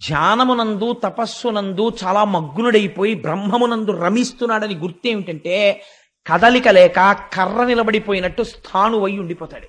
ధ్యానమునందు తపస్సునందు చాలా మగ్నుడైపోయి బ్రహ్మమునందు రమిస్తున్నాడని గుర్తేమిటంటే కదలిక లేక కర్ర నిలబడిపోయినట్టు స్థాణువై ఉండిపోతాడు.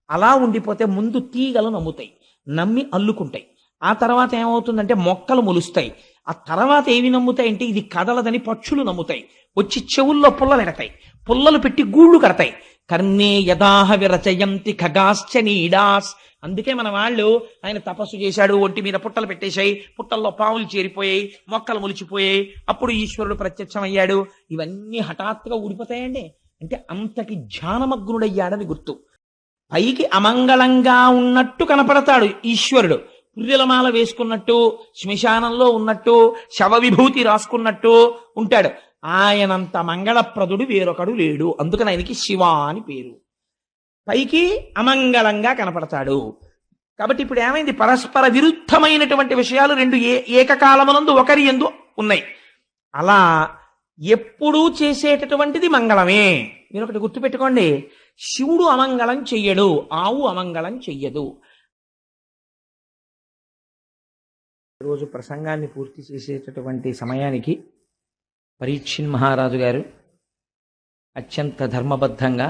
అలా ఉండిపోతే ముందు తీగలు నమ్ముతాయి, నమ్మి అల్లుకుంటాయి. ఆ తర్వాత ఏమవుతుందంటే మొక్కలు మొలుస్తాయి. ఆ తర్వాత ఏవి నమ్ముతాయంటే ఇది కదలదని పక్షులు నమ్ముతాయి. వచ్చి చెవుల్లో పుల్లలు ఎడతాయి, పుల్లలు పెట్టి గూళ్ళు కడతాయి. కర్ణే యదాహ విరచయంతి ఖగాశ్చ నీడాస్. అందుకే మన వాళ్ళు ఆయన తపస్సు చేశాడు, ఒంటి మీద పుట్టలు పెట్టేశాయి, పుట్టల్లో పావులు చేరిపోయాయి, మొక్కలు మొలిచిపోయాయి, అప్పుడు ఈశ్వరుడు ప్రత్యక్షమయ్యాడు. ఇవన్నీ హఠాత్తుగా ఊడిపోతాయండి. అంటే అంతటి ధ్యానమగ్నుడయ్యాడని గుర్తు. పైకి అమంగళంగా ఉన్నట్టు కనపడతాడు ఈశ్వరుడు, పుర్రెలమాల వేసుకున్నట్టు, శ్మశానంలో ఉన్నట్టు, శవ విభూతి రాసుకున్నట్టు ఉంటాడు. ఆయనంత మంగళప్రదుడు వేరొకడు లేడు. అందుకని ఆయనకి శివ అని పేరు. పైకి అమంగళంగా కనపడతాడు. కాబట్టి ఇప్పుడు ఏమైంది, పరస్పర విరుద్ధమైనటువంటి విషయాలు రెండు ఏకకాలమునందు ఒకరి యందు ఉన్నాయి. అలా ఎప్పుడూ చేసేటటువంటిది మంగళమే. మీరు ఒకటి గుర్తుపెట్టుకోండి, శివుడు అమంగళం చెయ్యడు, ఆవు అమంగళం చెయ్యదు. రోజు ప్రసంగాన్ని పూర్తి చేసేటటువంటి సమయానికి పరీక్షిన్ మహారాజు గారు అత్యంత ధర్మబద్ధంగా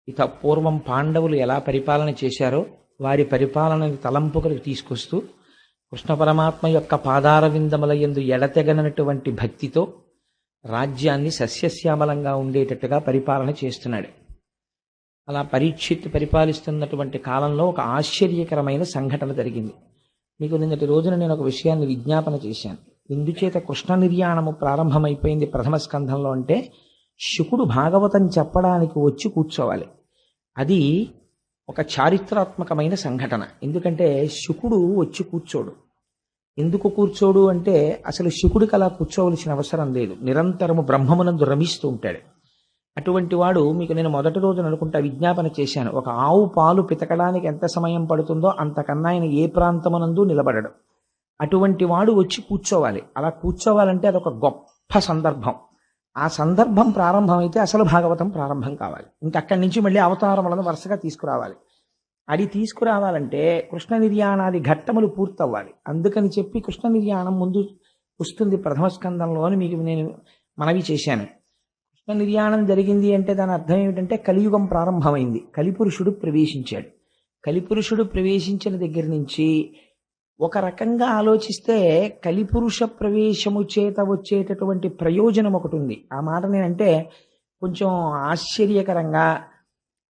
ఇక పూర్వం పాండవులు ఎలా పరిపాలన చేశారో వారి పరిపాలనని తలంపుకలకు తీసుకొస్తూ కృష్ణ పరమాత్మ యొక్క పాదార విందముల యందు ఎడతెగనటువంటి భక్తితో రాజ్యాన్ని సస్యశ్యామలంగా ఉండేటట్టుగా పరిపాలన చేస్తున్నాడు. అలా పరీక్షిత్ పరిపాలిస్తున్నటువంటి కాలంలో ఒక ఆశ్చర్యకరమైన సంఘటన జరిగింది. మీకు నిన్నటి రోజున నేను ఒక విషయాన్ని విజ్ఞాపన చేశాను. ఎందుచేత కృష్ణ నిర్యాణము ప్రారంభమైపోయింది ప్రథమ స్కంధంలో అంటే, శుకుడు భాగవతం చెప్పడానికి వచ్చి కూర్చోవాలి. అది ఒక చారిత్రాత్మకమైన సంఘటన. ఎందుకంటే శుకుడు వచ్చి కూర్చోడు. ఎందుకు కూర్చోడు అంటే అసలు శుకుడికి అలా కూర్చోవలసిన అవసరం లేదు. నిరంతరము బ్రహ్మమునందు రమిస్తూ ఉంటాడు. అటువంటి వాడు, మీకు నేను మొదటి రోజున అనుకుంటా విజ్ఞాపన చేశాను, ఒక ఆవు పాలు పితకడానికి ఎంత సమయం పడుతుందో అంతకన్నా ఆయన ఏ ప్రాంతమునందు నిలబడడు. అటువంటి వాడు వచ్చి కూర్చోవాలి. అలా కూర్చోవాలంటే అదొక గొప్ప సందర్భం. ఆ సందర్భం ప్రారంభమైతే అసలు భాగవతం ప్రారంభం కావాలి. ఇంకక్కడి నుంచి మళ్ళీ అవతారములను వరుసగా తీసుకురావాలి. అది తీసుకురావాలంటే కృష్ణ నిర్యాణాది ఘట్టములు పూర్తవ్వాలి. అందుకని చెప్పి కృష్ణ నిర్యాణం ముందు వస్తుంది ప్రథమ స్కందంలో అని మీకు నేను మనవి చేశాను. కృష్ణ నిర్యాణం జరిగింది అంటే దాని అర్థం ఏమిటంటే కలియుగం ప్రారంభమైంది, కలిపురుషుడు ప్రవేశించాడు. కలిపురుషుడు ప్రవేశించిన దగ్గర నుంచి ఒక రకంగా ఆలోచిస్తే కలిపురుష ప్రవేశము చేత వచ్చేటటువంటి ప్రయోజనం ఒకటి ఉంది. ఆ మాట నేనంటే కొంచెం ఆశ్చర్యకరంగా,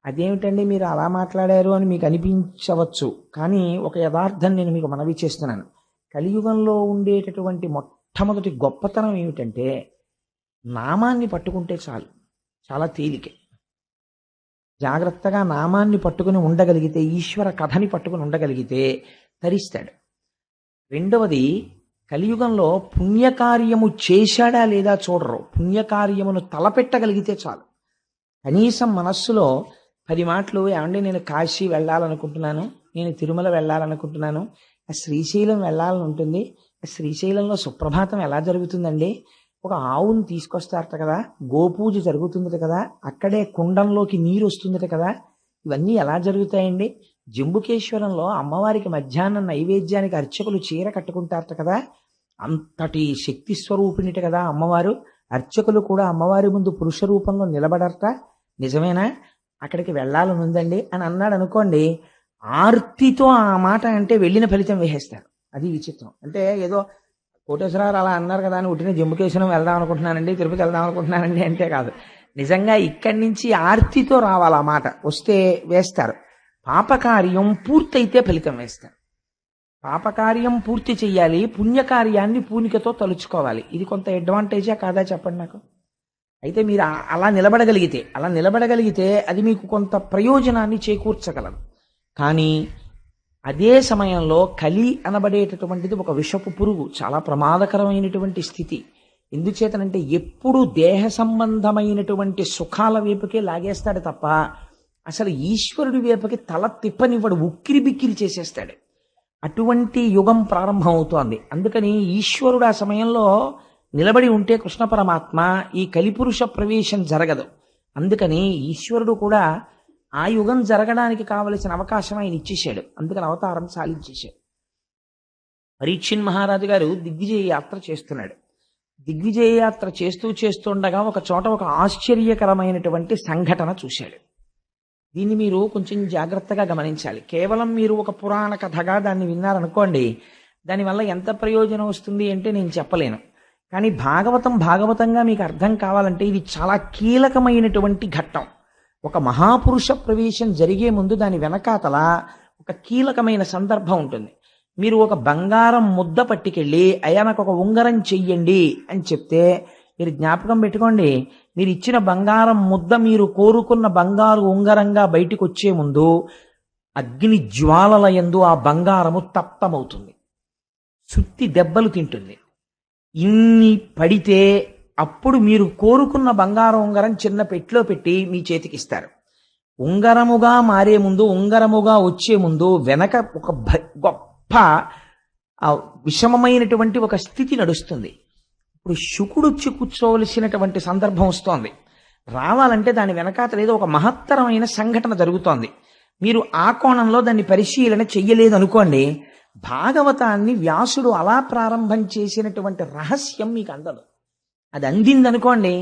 అదేమిటండి మీరు అలా మాట్లాడారు అని మీకు అనిపించవచ్చు, కానీ ఒక యథార్థం నేను మీకు మనవి చేస్తున్నాను. కలియుగంలో ఉండేటటువంటి మొట్టమొదటి గొప్పతనం ఏమిటంటే నామాన్ని పట్టుకుంటే చాలు, చాలా తేలికే. జాగ్రత్తగా నామాన్ని పట్టుకుని ఉండగలిగితే, ఈశ్వర కథని పట్టుకుని ఉండగలిగితే తరిస్తాడు. రెండవది, కలియుగంలో పుణ్యకార్యము చేశాడా లేదా చూడరు, పుణ్యకార్యమును తలపెట్టగలిగితే చాలు. కనీసం మనస్సులో 10 మాటలు, ఏమంటే నేను కాశీ వెళ్ళాలనుకుంటున్నాను, నేను తిరుమల వెళ్ళాలనుకుంటున్నాను, శ్రీశైలం వెళ్ళాలని ఉంటుంది, శ్రీశైలంలో సుప్రభాతం ఎలా జరుగుతుందండి, ఒక ఆవును తీసుకొస్తారట కదా, గోపూజ జరుగుతుందట కదా, అక్కడే కుండంలోకి నీరు వస్తుందట కదా, ఇవన్నీ ఎలా జరుగుతాయండి, జంబుకేశ్వరంలో అమ్మవారికి మధ్యాహ్నం నైవేద్యానికి అర్చకులు చీర కట్టుకుంటారట కదా, అంతటి శక్తి స్వరూపిణిట కదా అమ్మవారు, అర్చకులు కూడా అమ్మవారి ముందు పురుష రూపంలో నిలబడరట, నిజమేనా, అక్కడికి వెళ్ళాలని ఉందండి అని అన్నాడు అనుకోండి, ఆర్తితో ఆ మాట అంటే వెళ్ళిన ఫలితం వేసేస్తారు. అది విచిత్రం. అంటే ఏదో కోటేశ్వరరావు అలా అన్నారు కదా అని ఉట్టిన జంబుకేశ్వరం వెళ్దాం అనుకుంటున్నానండి, తిరుపతి వెళ్దాం అనుకుంటున్నానండి అంటే కాదు. నిజంగా ఇక్కడి నుంచి ఆర్తితో రావాలి. ఆ మాట వస్తే వేస్తారు. పాపకార్యం పూర్తయితే ఫలితం వేస్తారు. పాపకార్యం పూర్తి చెయ్యాలి, పుణ్యకార్యాన్ని పూనికతో తలుచుకోవాలి. ఇది కొంత అడ్వాంటేజా కాదా చెప్పండి నాకు. అయితే మీరు అలా నిలబడగలిగితే అది మీకు కొంత ప్రయోజనాన్ని చేకూర్చగలదు. కానీ అదే సమయంలో కలి అనబడేటటువంటిది ఒక విషపు పురుగు, చాలా ప్రమాదకరమైనటువంటి స్థితి. ఎందుచేతనంటే ఎప్పుడు దేహ సంబంధమైనటువంటి సుఖాల వైపుకే లాగేస్తాడు తప్ప అసలు ఈశ్వరుడి వైపుకి తల తిప్పనివ్వడు, ఉక్కిరి బిక్కిరి చేసేస్తాడు. అటువంటి యుగం ప్రారంభం అవుతోంది. అందుకని ఈశ్వరుడు ఆ సమయంలో నిలబడి ఉంటే కృష్ణ పరమాత్మ ఈ కలిపురుష ప్రవేశం జరగదు. అందుకని ఈశ్వరుడు కూడా ఆ యుగం జరగడానికి కావలసిన అవకాశం ఆయన ఇచ్చేశాడు. అందుకని అవతారం సాధించేశాడు. పరీక్షిన్ మహారాజు గారు దిగ్విజయ యాత్ర చేస్తున్నాడు. దిగ్విజయ యాత్ర చేస్తూ చేస్తుండగా ఒక చోట ఒక ఆశ్చర్యకరమైనటువంటి సంఘటన చూశాడు. దీన్ని మీరు కొంచెం జాగ్రత్తగా గమనించాలి. కేవలం మీరు ఒక పురాణ కథగా దాన్ని విన్నారనుకోండి, దానివల్ల ఎంత ప్రయోజనం వస్తుంది అంటే నేను చెప్పలేను. కానీ భాగవతంగా మీకు అర్థం కావాలంటే ఇది చాలా కీలకమైనటువంటి ఘట్టం. ఒక మహాపురుష ప్రవేశం జరిగే ముందు దాని వెనకాతల ఒక కీలకమైన సందర్భం ఉంటుంది. మీరు ఒక బంగారం ముద్ద పట్టుకెళ్ళి అయ్యా నాకు ఒక ఉంగరం చెయ్యండి అని చెప్తే మీరు జ్ఞాపకం పెట్టుకోండి, మీరు ఇచ్చిన బంగారం ముద్ద మీరు కోరుకున్న బంగారు ఉంగరంగా బయటికి వచ్చే ముందు అగ్ని జ్వాలల యందు ఆ బంగారము తప్తమవుతుంది, సుత్తి దెబ్బలు తింటుంది. ఇన్ని పడితే అప్పుడు మీరు కోరుకున్న బంగారం ఉంగరం చిన్న పెట్టిలో పెట్టి మీ చేతికి ఇస్తారు. ఉంగరముగా మారే ముందు, ఉంగరముగా వచ్చే ముందు వెనక ఒక గొప్ప విషమమైనటువంటి ఒక స్థితి నడుస్తుంది. ఇప్పుడు శుకుడొచ్చి కూర్చోవలసినటువంటి సందర్భం వస్తోంది. రావాలంటే దాని వెనకాత లేదో ఒక మహత్తరమైన సంఘటన జరుగుతోంది. మీరు ఆ కోణంలో దాన్ని పరిశీలన చెయ్యలేదు అనుకోండి, భాగవతాన్ని వ్యాసుడు అలా ప్రారంభం చేసినటువంటి రహస్యం మీకు అందదు. అది అందిందనుకోండి,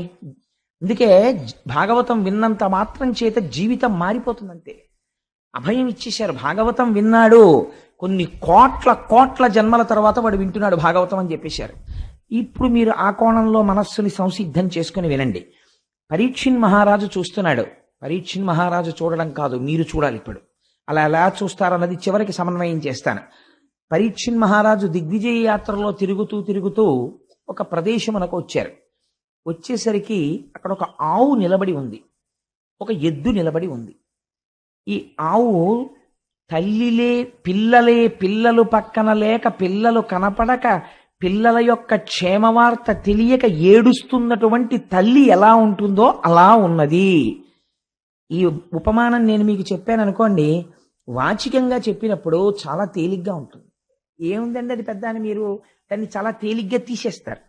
అందుకే భాగవతం విన్నంత మాత్రం చేత జీవితం మారిపోతుందంతే. అభయం ఇచ్చేశారు. భాగవతం విన్నాడు, కొన్ని కోట్ల జన్మల తర్వాత వాడు వింటున్నాడు భాగవతం అని చెప్పేశారు. ఇప్పుడు మీరు ఆ కోణంలో మనస్సుని సంసిద్ధం చేసుకుని వినండి. పరీక్షిన్ మహారాజు చూస్తున్నాడు. పరీక్షిన్ మహారాజు చూడడం కాదు, మీరు చూడాలి. ఇప్పుడు అలా ఎలా చూస్తారన్నది చివరికి సమన్వయం చేస్తాను. పరీక్షిన్ మహారాజు దిగ్విజయ యాత్రలో తిరుగుతూ ఒక ప్రదేశమునకు వచ్చారు. వచ్చేసరికి అక్కడ ఒక ఆవు నిలబడి ఉంది, ఒక ఎద్దు నిలబడి ఉంది. ఈ ఆవు పిల్లలు పక్కన లేక, పిల్లలు కనపడక, పిల్లల యొక్క క్షేమవార్త తెలియక ఏడుస్తున్నటువంటి తల్లి ఎలా ఉంటుందో అలా ఉన్నది. ఈ ఉపమానం నేను మీకు చెప్పాను అనుకోండి, వాచికంగా చెప్పినప్పుడు చాలా తేలిగ్గా ఉంటుంది. ఏముందండి అది పెద్ద అని మీరు దాన్ని చాలా తేలిగ్గా తీసేస్తారు.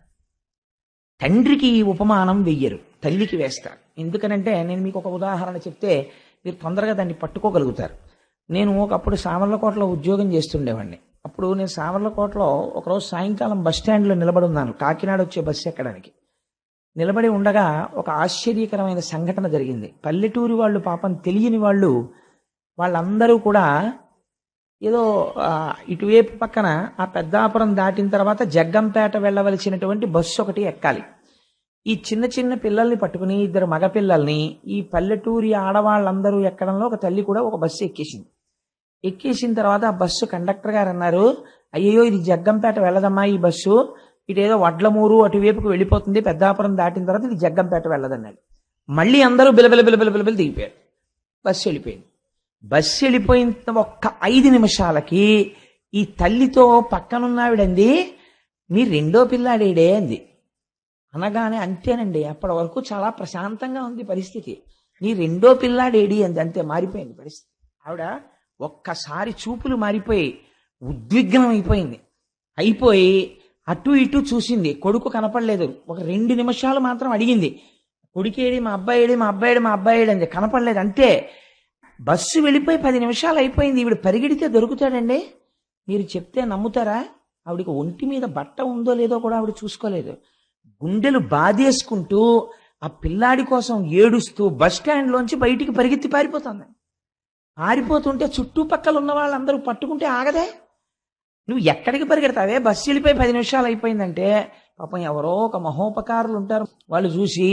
తండ్రికి ఈ ఉపమానం వెయ్యరు, తల్లికి వేస్తారు. ఎందుకనంటే నేను మీకు ఒక ఉదాహరణ చెప్తే మీరు తొందరగా దాన్ని పట్టుకోగలుగుతారు. నేను ఒకప్పుడు సామర్లకోటలో ఉద్యోగం చేస్తుండేవాడిని. అప్పుడు నేను సామర్లకోటలో ఒకరోజు సాయంకాలం బస్ స్టాండ్లో నిలబడి ఉన్నాను, కాకినాడ వచ్చే బస్సు ఎక్కడానికి. నిలబడి ఉండగా ఒక ఆశ్చర్యకరమైన సంఘటన జరిగింది. పల్లెటూరి వాళ్ళు, పాపం తెలియని వాళ్ళు, వాళ్ళందరూ కూడా ఏదో ఇటువైపు పక్కన ఆ పెద్దాపురం దాటిన తర్వాత జగ్గంపేట వెళ్ళవలసినటువంటి బస్సు ఒకటి ఎక్కాలి. ఈ చిన్న పిల్లల్ని పట్టుకుని, ఇద్దరు మగపిల్లల్ని ఈ పల్లెటూరి ఆడవాళ్ళందరూ ఎక్కడంలో ఒక తల్లి కూడా ఒక బస్సు ఎక్కేసింది. ఎక్కేసిన తర్వాత ఆ బస్సు కండక్టర్ గారు అన్నారు, అయ్యో ఇది జగ్గంపేట వెళ్ళదమ్మా ఈ బస్సు, ఇటేదో వడ్లమూరు అటువైపుకు వెళ్ళిపోతుంది, పెద్దాపురం దాటిన తర్వాత ఇది జగ్గంపేట వెళ్ళదన్నాడు. మళ్ళీ అందరూ బిలబిల దిగిపోయారు. బస్సు వెళ్ళిపోయింది. బస్సు వెళ్ళిపోయిన ఒక్క 5 నిమిషాలకి ఈ తల్లితో పక్కనున్నావిడంది, మీ రెండో పిల్లాడేడే అంది. అనగానే అంతేనండి, అప్పటి వరకు చాలా ప్రశాంతంగా ఉంది పరిస్థితి. నీ రెండో పిల్లాడేడి అంది. అంతే, మారిపోయింది పరిస్థితి. ఆవిడ ఒక్కసారి చూపులు మారిపోయి ఉద్విగ్నం అయిపోయి అటు ఇటు చూసింది. కొడుకు కనపడలేదు. ఒక 2 నిమిషాలు మాత్రం అడిగింది, కొడుకేడి, మా అబ్బాయి అంది. కనపడలేదు. అంతే, బస్సు వెళ్ళిపోయి 10 నిమిషాలు అయిపోయింది. ఈవిడ పరిగెడితే దొరుకుతాడండి? మీరు చెప్తే నమ్ముతారా? ఆవిడికి ఒంటి మీద బట్ట ఉందో లేదో కూడా ఆవిడ చూసుకోలేదు. గుండెలు బాధేసుకుంటూ ఆ పిల్లాడి కోసం ఏడుస్తూ బస్ స్టాండ్లోంచి బయటికి పరిగెత్తి పారిపోతుంది. పారిపోతుంటే చుట్టుపక్కల ఉన్న వాళ్ళందరూ పట్టుకుంటే ఆగదే. నువ్వు ఎక్కడికి పరిగెడతావే, బస్సు వెళ్ళిపోయి 10 నిమిషాలు అయిపోయిందంటే పాపం ఎవరో ఒక మహోపకారులు ఉంటారు, వాళ్ళు చూసి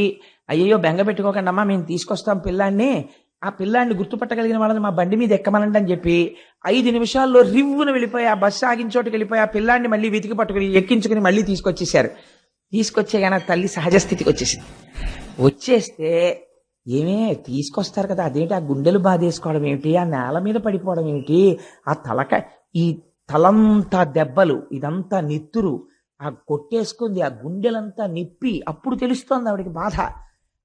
అయ్యో బెంగ పెట్టుకోకండి అమ్మా, మేము తీసుకొస్తాం పిల్లాడిని, ఆ పిల్లాడిని గుర్తుపట్టగలిగిన వాళ్ళని మా బండి మీద ఎక్కమనండి అని చెప్పి 5 నిమిషాల్లో రివ్వును వెళ్ళిపోయి ఆ బస్సు ఆగిన చోటుకి వెళ్ళిపోయి ఆ పిల్లాడిని మళ్ళీ వెతికి పట్టుకుని ఎక్కించుకుని మళ్ళీ తీసుకొచ్చేసారు. తీసుకొచ్చే కానీ తల్లి సహజస్థితికి వచ్చేసింది. వచ్చేస్తే ఏమే తీసుకొస్తారు కదా, అదేంటి ఆ గుండెలు బాధేసుకోవడం ఏమిటి, ఆ నేల మీద పడిపోవడం ఏమిటి, ఆ ఈ తలంతా దెబ్బలు, ఇదంతా నెత్తురు, ఆ కొట్టేసుకుంది, ఆ గుండెలంతా నిప్పి. అప్పుడు తెలుస్తోంది ఆవిడికి బాధ.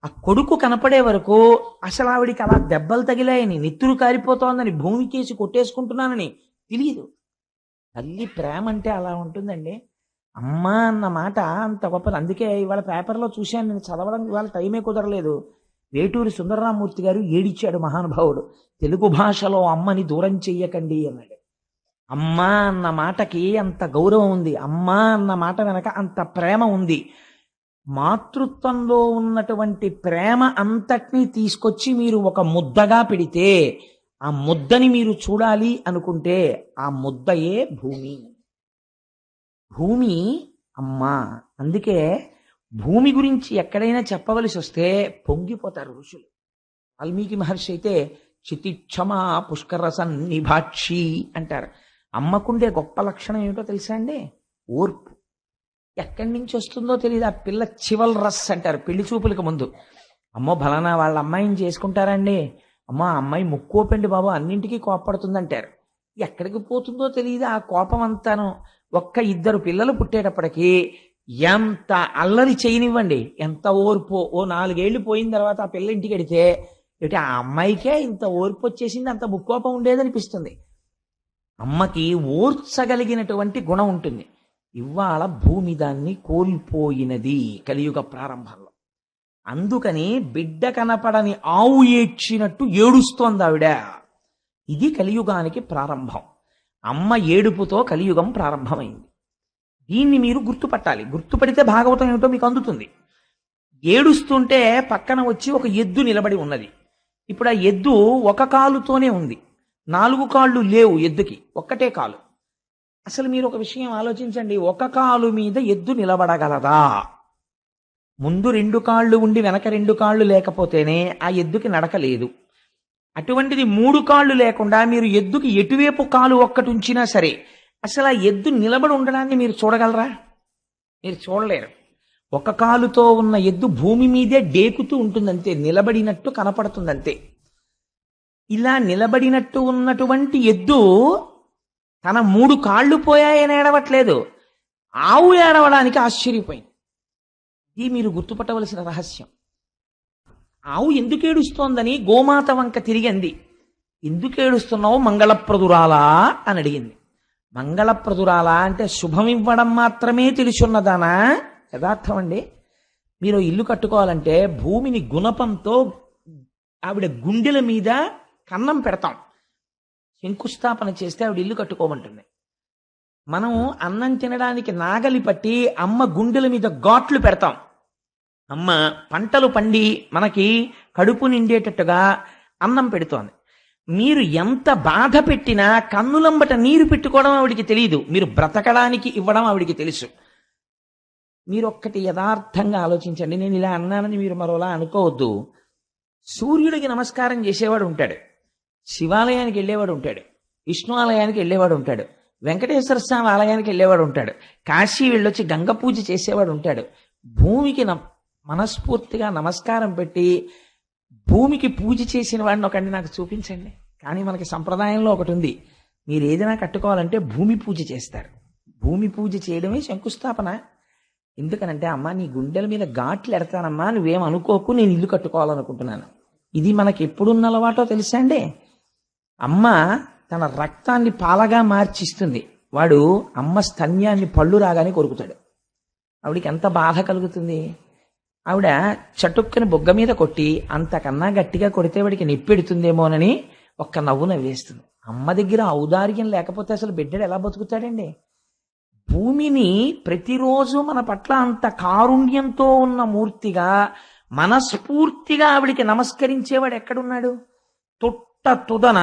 ఆ కొడుకు కనపడే వరకు అసలు ఆవిడికి అలా దెబ్బలు తగిలాయని, నెత్తురు కారిపోతోందని, భూమికేసి కొట్టేసుకుంటున్నానని తెలియదు. తల్లి ప్రేమ అంటే అలా ఉంటుందండి. అమ్మ అన్న మాట అంత గొప్పది. అందుకే ఇవాళ పేపర్లో చూశాను, నేను చదవడం ఇవాళ టైమే కుదరలేదు. వేటూరి సుందరరామూర్తి గారు ఏడిచాడు మహానుభావుడు, తెలుగు భాషలో అమ్మని దూరం చెయ్యకండి అన్నాడు. అమ్మా అన్న మాటకి అంత గౌరవం ఉంది, అమ్మా అన్న మాట వెనక అంత ప్రేమ ఉంది. మాతృత్వంలో ఉన్నటువంటి ప్రేమ అంతటినీ తీసుకొచ్చి మీరు ఒక ముద్దగా పెడితే, ఆ ముద్దని మీరు చూడాలి అనుకుంటే ఆ ముద్దయే భూమి. భూమి అమ్మా. అందుకే భూమి గురించి ఎక్కడైనా చెప్పవలసి వస్తే పొంగిపోతారు ఋషులు. వాల్మీకి మహర్షి అయితే చితిక్షమా పుష్కర సన్నిభాక్షి అంటారు. అమ్మకుండే గొప్ప లక్షణం ఏమిటో తెలుసా అండి? ఓర్పు. ఎక్కడి నుంచి వస్తుందో తెలియదు. ఆ పిల్ల చివల్ రస్ అంటారు పెళ్లి చూపులకు ముందు. అమ్మో బలానా వాళ్ళ అమ్మాయిని చేసుకుంటారండి, అమ్మో ఆ అమ్మాయి ముక్కోపెండి బాబు, అన్నింటికీ కోప్పడుతుంది అంటారు. ఎక్కడికి పోతుందో తెలియదు ఆ కోపం అంతాను. ఒక్క ఇద్దరు పిల్లలు పుట్టేటప్పటికీ ఎంత అల్లరి చేయనివ్వండి, ఎంత ఓర్పు. ఓ 4 ఏళ్ళు పోయిన తర్వాత ఆ పిల్ల ఇంటికి వెడితే ఇటు ఆ అమ్మాయికే ఇంత ఓర్పు వచ్చేసింది, అంత ముక్కోపం ఉండేదనిపిస్తుంది. అమ్మకి ఓర్చగలిగినటువంటి గుణం ఉంటుంది. ఇవాళ భూమి దాన్ని కోల్పోయినది కలియుగ ప్రారంభంలో. అందుకని బిడ్డ కనపడని ఆవు ఏడ్చినట్టు ఏడుస్తోంది ఆవిడ. ఇది కలియుగానికి ప్రారంభం. అమ్మ ఏడుపుతో కలియుగం ప్రారంభమైంది. దీన్ని మీరు గుర్తుపట్టాలి. గుర్తుపడితే భాగవతం ఏమిటో మీకు అందుతుంది. ఏడుస్తుంటే పక్కన వచ్చి ఒక ఎద్దు నిలబడి ఉన్నది. ఇప్పుడు ఆ ఎద్దు ఒక కాలుతోనే ఉంది, 4 కాళ్ళు లేవు ఎద్దుకి, ఒక్కటే కాలు. అసలు మీరు ఒక విషయం ఆలోచించండి, ఒక కాలు మీద ఎద్దు నిలబడగలదా? ముందు 2 కాళ్ళు ఉండి వెనక 2 కాళ్ళు లేకపోతేనే ఆ ఎద్దుకి నడక లేదు. అటువంటిది 3 కాళ్ళు లేకుండా మీరు ఎద్దుకి ఎటువైపు కాలు ఒక్కటి ఉంచినా సరే అసలు ఆ ఎద్దు నిలబడి ఉండడాన్ని మీరు చూడగలరా? మీరు చూడలేరు. ఒక కాలుతో ఉన్న ఎద్దు భూమి మీదే డేకుతూ ఉంటుందంతే, నిలబడినట్టు కనపడుతుందంతే. ఇలా నిలబడినట్టు ఉన్నటువంటి ఎద్దు తన 3 కాళ్ళు పోయాయని ఏడవట్లేదు, ఆవు ఏడవడానికి ఆశ్చర్యపోయింది. ఇది మీరు గుర్తుపట్టవలసిన రహస్యం. ఆవు ఎందుకు ఏడుస్తోందని గోమాత వంక తిరిగింది. ఎందుకు ఏడుస్తున్నావు మంగళప్రదురాలా అని అడిగింది. మంగళప్రదురాలా అంటే శుభం ఇవ్వడం మాత్రమే తెలుసున్నదానా? యథార్థం అండి. మీరు ఇల్లు కట్టుకోవాలంటే భూమిని గుణపంతో ఆవిడ గుండెల మీద కన్నం పెడతాం. శంకుస్థాపన చేస్తే ఆవిడ ఇల్లు కట్టుకోమంటుంది. మనం అన్నం తినడానికి నాగలి పట్టి అమ్మ గుండెల మీద ఘాట్లు పెడతాం. అమ్మ పంటలు పండి మనకి కడుపు నిండేటట్టుగా అన్నం పెడుతోంది. మీరు ఎంత బాధ పెట్టినా కన్నులంబట నీరు పెట్టుకోవడం ఆవిడికి తెలియదు, మీరు బ్రతకడానికి ఇవ్వడం ఆవిడికి తెలుసు. మీరు ఒక్కటి యథార్థంగా ఆలోచించండి. నేను ఇలా అన్నానని మీరు మరోలా అనుకోవద్దు. సూర్యుడికి నమస్కారం చేసేవాడు ఉంటాడు, శివాలయానికి వెళ్ళేవాడు ఉంటాడు, విష్ణు ఆలయానికి వెళ్ళేవాడు ఉంటాడు, వెంకటేశ్వర స్వామి ఆలయానికి వెళ్ళేవాడు ఉంటాడు, కాశీ వెళ్ళొచ్చి గంగ పూజ చేసేవాడు ఉంటాడు. భూమికి మనస్ఫూర్తిగా నమస్కారం పెట్టి భూమికి పూజ చేసిన వాడిని ఒకటి నాకు చూపించండి. కానీ మనకి సంప్రదాయంలో ఒకటి ఉంది, మీరు ఏదైనా కట్టుకోవాలంటే భూమి పూజ చేస్తారు. భూమి పూజ చేయడమే శంకుస్థాపన. ఎందుకనంటే అమ్మ నీ గుండెల మీద ఘాట్లు ఎడతానమ్మా, నువ్వేం అనుకోకు, నేను ఇల్లు కట్టుకోవాలనుకుంటున్నాను. ఇది మనకి ఎప్పుడున్న అలవాటో తెలుసా అండి? అమ్మ తన రక్తాన్ని పాలగా మార్చిస్తుంది, వాడు అమ్మ స్తన్యాన్ని పళ్ళు రాగానే కొరుకుతాడు. ఆవిడికి ఎంత బాధ కలుగుతుంది. ఆవిడ చటుక్కని బొగ్గ మీద కొట్టి అంతకన్నా గట్టిగా కొడితే వాడికి నొప్పెడుతుందేమోనని ఒక్క నవ్వు నవ్వేస్తుంది. అమ్మ దగ్గర ఔదార్యం లేకపోతే అసలు బిడ్డడు ఎలా బతుకుతాడండి? భూమిని ప్రతిరోజు మన పట్ల అంత కారుణ్యంతో ఉన్న మూర్తిగా మనస్ఫూర్తిగా ఆవిడికి నమస్కరించేవాడు ఎక్కడున్నాడు? తుదన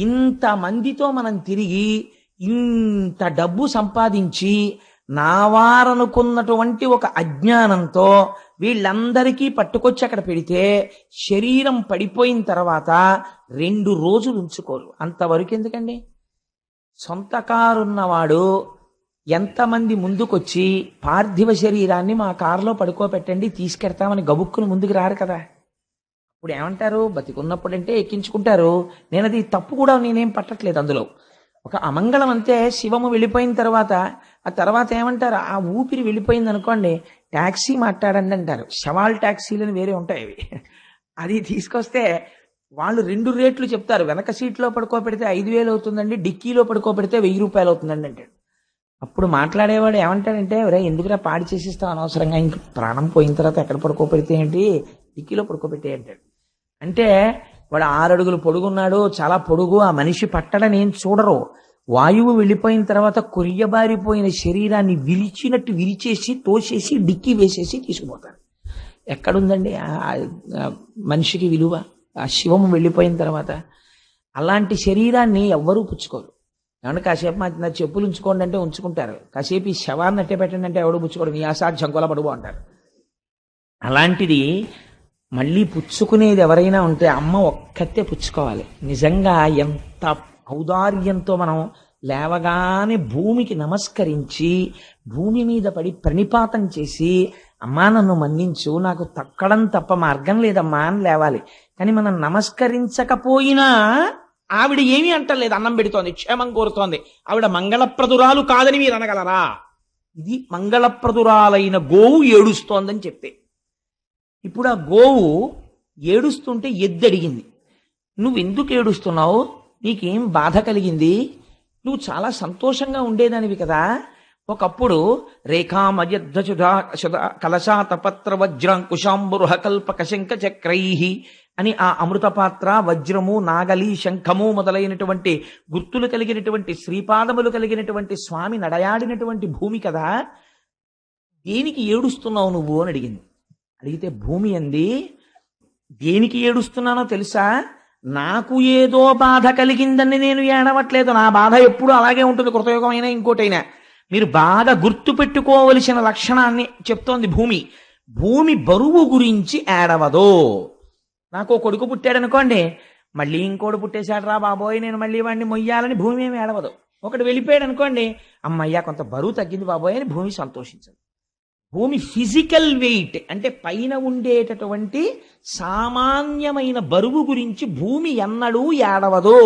ఇంతమందితో మనం తిరిగి ఇంత డబ్బు సంపాదించి నావారనుకున్నటువంటి ఒక అజ్ఞానంతో వీళ్ళందరికీ పట్టుకొచ్చి అక్కడ పెడితే శరీరం పడిపోయిన తర్వాత 2 రోజులు ఉంచుకోరు. అంతవరకు ఎందుకండి? సొంత కారున్నవాడు ఎంతమంది ముందుకొచ్చి పార్థివ శరీరాన్ని మా కారులో పడుకోబెట్టండి తీసుకెడతామని గబుక్కును ముందుకు రారు కదా. ఇప్పుడు ఏమంటారు? బతికున్నప్పుడంటే ఎక్కించుకుంటారు. నేను అది తప్పు కూడా నేనేం పట్టట్లేదు. అందులో ఒక అమంగళం అంతే. శివము వెళ్ళిపోయిన తర్వాత ఆ తర్వాత ఏమంటారు? ఆ ఊపిరి వెళ్ళిపోయింది అనుకోండి, ట్యాక్సీ మాట్లాడండి అంటారు. శవాల్ ట్యాక్సీలని వేరే ఉంటాయి అవి. అది తీసుకొస్తే వాళ్ళు 2 రేట్లు చెప్తారు. వెనక సీట్లో పడుకోబెడితే 5,000 అవుతుందండి, డిక్కీలో పడుకోబెడితే 1,000 రూపాయలు అవుతుందండి అంటాడు. అప్పుడు మాట్లాడేవాడు ఏమంటాడంటే, ఒరే ఎందుకురా పాడి చేసిస్తావు అనవసరంగా, ఇంక ప్రాణం పోయిన తర్వాత ఎక్కడ పడుకోబెడితే ఏంటి, డిక్కీలో పడుకోబెట్టే అంటాడు. అంటే వాడు 6 అడుగులు పొడుగున్నాడు, చాలా పొడుగు, ఆ మనిషి పట్టడని ఏం చూడరు. వాయువు వెళ్ళిపోయిన తర్వాత కొరియబారిపోయిన శరీరాన్ని విరిచినట్టు విరిచేసి తోసేసి డిక్కి వేసేసి తీసుకుపోతారు. ఎక్కడుందండి మనిషికి విలువ? ఆ శివము వెళ్ళిపోయిన తర్వాత అలాంటి శరీరాన్ని ఎవ్వరూ పుచ్చుకోరు. ఏమన్నా కాసేపు నా చెప్పులు ఉంచుకోండి అంటే ఉంచుకుంటారు, కాసేపు ఈ శవాన్ని అట్టే పెట్టండి అంటే ఎవడు పుచ్చుకోడు, నీ అసాధ్యం కొలబడుబు అంటారు. అలాంటిది మళ్ళీ పుచ్చుకునేది ఎవరైనా ఉంటే అమ్మ ఒక్కతే పుచ్చుకోవాలి. నిజంగా ఎంత ఔదార్యంతో మనం లేవగానే భూమికి నమస్కరించి భూమి మీద పడి ప్రణిపాతం చేసి, అమ్మా నన్ను మన్నించు, నాకు తక్కడం తప్ప మార్గం లేదమ్మా అని లేవాలి. కానీ మనం నమస్కరించకపోయినా ఆవిడ ఏమీ అంటలేదు, అన్నం పెడుతోంది, క్షేమం కోరుతోంది. ఆవిడ మంగళప్రదురాలు కాదని మీరు అనగలరా? ఇది మంగళప్రదురాలైన గోవు ఏడుస్తోందని చెప్పే. ఇప్పుడు ఆ గోవు ఏడుస్తుంటే ఎద్దు అడిగింది, నువ్వు ఎందుకు ఏడుస్తున్నావు? నీకేం బాధ కలిగింది? నువ్వు చాలా సంతోషంగా ఉండేదానివి కదా. ఒకప్పుడు రేఖామయద్ధుధా కలశాతపత్ర వజ్రాంకుశాంబురుహ కల్పక శంఖ చక్రై అని ఆ అమృతపాత్ర, వజ్రము, నాగలి, శంఖము మొదలైనటువంటి గుర్తులు కలిగినటువంటి శ్రీపాదములు కలిగినటువంటి స్వామి నడయాడినటువంటి భూమి కదా. దేనికి ఏడుస్తున్నావు నువ్వు అని అడిగింది. అడిగితే భూమి అంది, దేనికి ఏడుస్తున్నానో తెలుసా? నాకు ఏదో బాధ కలిగిందని నేను ఏడవట్లేదు, నా బాధ ఎప్పుడు అలాగే ఉంటుంది, కృతయుగమైనా ఇంకోటైనా. మీరు బాగా గుర్తు పెట్టుకోవలసిన లక్షణాన్ని చెప్తోంది భూమి. భూమి బరువు గురించి ఏడవదో. నాకు కొడుకు పుట్టాడనుకోండి, మళ్ళీ ఇంకోటి పుట్టేశాడు రా బాబోయ్, నేను మళ్ళీ వాడిని మొయ్యాలని భూమి ఏమి ఏడవదు. ఒకటి వెళ్ళిపోయాడు అనుకోండి, అమ్మయ్యా కొంత బరువు తగ్గింది బాబోయ్ అని భూమి సంతోషించదు. భూమి ఫిజికల్ వెయిట్ అంటే పైన ఉండేటటువంటి సామాన్యమైన బరువు గురించి భూమి ఎన్నడూ ఏడవదు.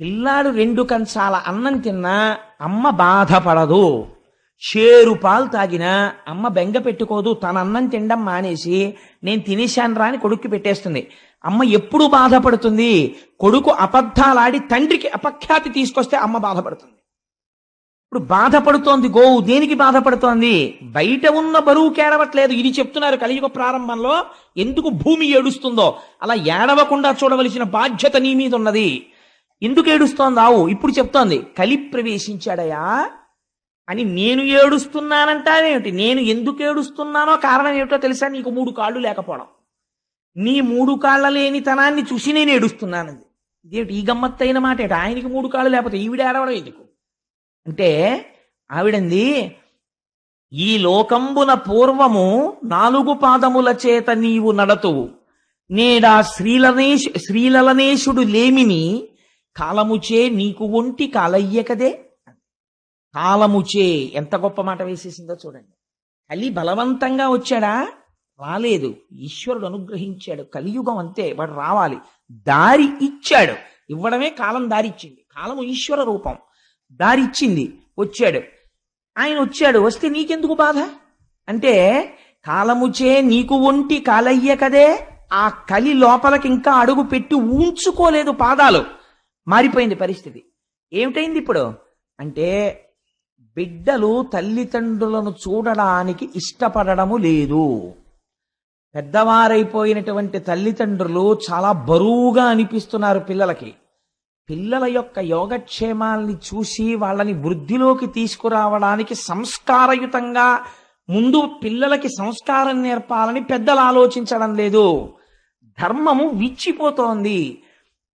పిల్లాడు 2 కంచాల అన్నం తిన్నా అమ్మ బాధపడదు, షేరు పాలు తాగినా అమ్మ బెంగ పెట్టుకోదు. తన అన్నం తినడం మానేసి నేను తినేశాను రా అని కొడుక్కి పెట్టేస్తుంది. అమ్మ ఎప్పుడు బాధపడుతుంది? కొడుకు అబద్ధాలాడి తండ్రికి అపఖ్యాతి తీసుకొస్తే అమ్మ బాధపడుతుంది. ఇప్పుడు బాధపడుతోంది గోవు. దేనికి బాధపడుతోంది? బయట ఉన్న బరువు కేడవట్లేదు. ఇది చెప్తున్నారు కలియుగ ప్రారంభంలో ఎందుకు భూమి ఏడుస్తుందో. అలా ఏడవకుండా చూడవలసిన బాధ్యత నీ మీద ఉన్నది. ఎందుకు ఏడుస్తోంది ఆవు? ఇప్పుడు చెప్తోంది, కలి ప్రవేశించాడయా అని. నేను ఏడుస్తున్నానంటానేమిటి? నేను ఎందుకు ఏడుస్తున్నానో కారణం ఏమిటో తెలుసా? నీకు 3 కాళ్ళు లేకపోవడం. నీ 3 కాళ్ళ లేని తనాన్ని చూసి నేను ఏడుస్తున్నానంది. ఇదేమిటి ఈ గమ్మత్తైన మాట? ఏమిటి ఆయనకి 3 కాళ్ళు లేకపోతే ఈవిడ ఏడవడం ఎందుకు అంటే, ఆవిడంది, ఈ లోకంబున పూర్వము 4 పాదముల చేత నీవు నడతువు, నేడా శ్రీలలనేశుడు లేమిని కాలముచే నీకు ఒంటి కాలయ్యకదే. కాలముచే ఎంత గొప్ప మాట వేసేసిందో చూడండి. కలి బలవంతంగా వచ్చాడా? రాలేదు, ఈశ్వరుడు అనుగ్రహించాడు. కలియుగం అంతే, వాడు రావాలి, దారి ఇచ్చాడు. ఇవ్వడమే కాలం దారి ఇచ్చింది. కాలము ఈశ్వర రూపం, దారి ఇచ్చింది, వచ్చాడు. ఆయన వచ్చాడు, వస్తే నీకెందుకు బాధ అంటే, కాలముచే నీకు ఒంటి కాలయ్య కదే. ఆ కలి లోపలికి ఇంకా అడుగు పెట్టి ఉంచుకోలేదు, పాదాలు మారిపోయింది పరిస్థితి. ఏమిటైంది ఇప్పుడు అంటే, బిడ్డలు తల్లిదండ్రులను చూడడానికి ఇష్టపడము లేదు. పెద్దవారైపోయినటువంటి తల్లిదండ్రులు చాలా బరువుగా అనిపిస్తున్నారు పిల్లలకి. పిల్లల యొక్క యోగక్షేమాల్ని చూసి వాళ్ళని వృద్ధిలోకి తీసుకురావడానికి సంస్కారయుతంగా ముందు పిల్లలకి సంస్కారం నేర్పాలని పెద్దలు ఆలోచించడం లేదు. ధర్మము విచ్చిపోతోంది.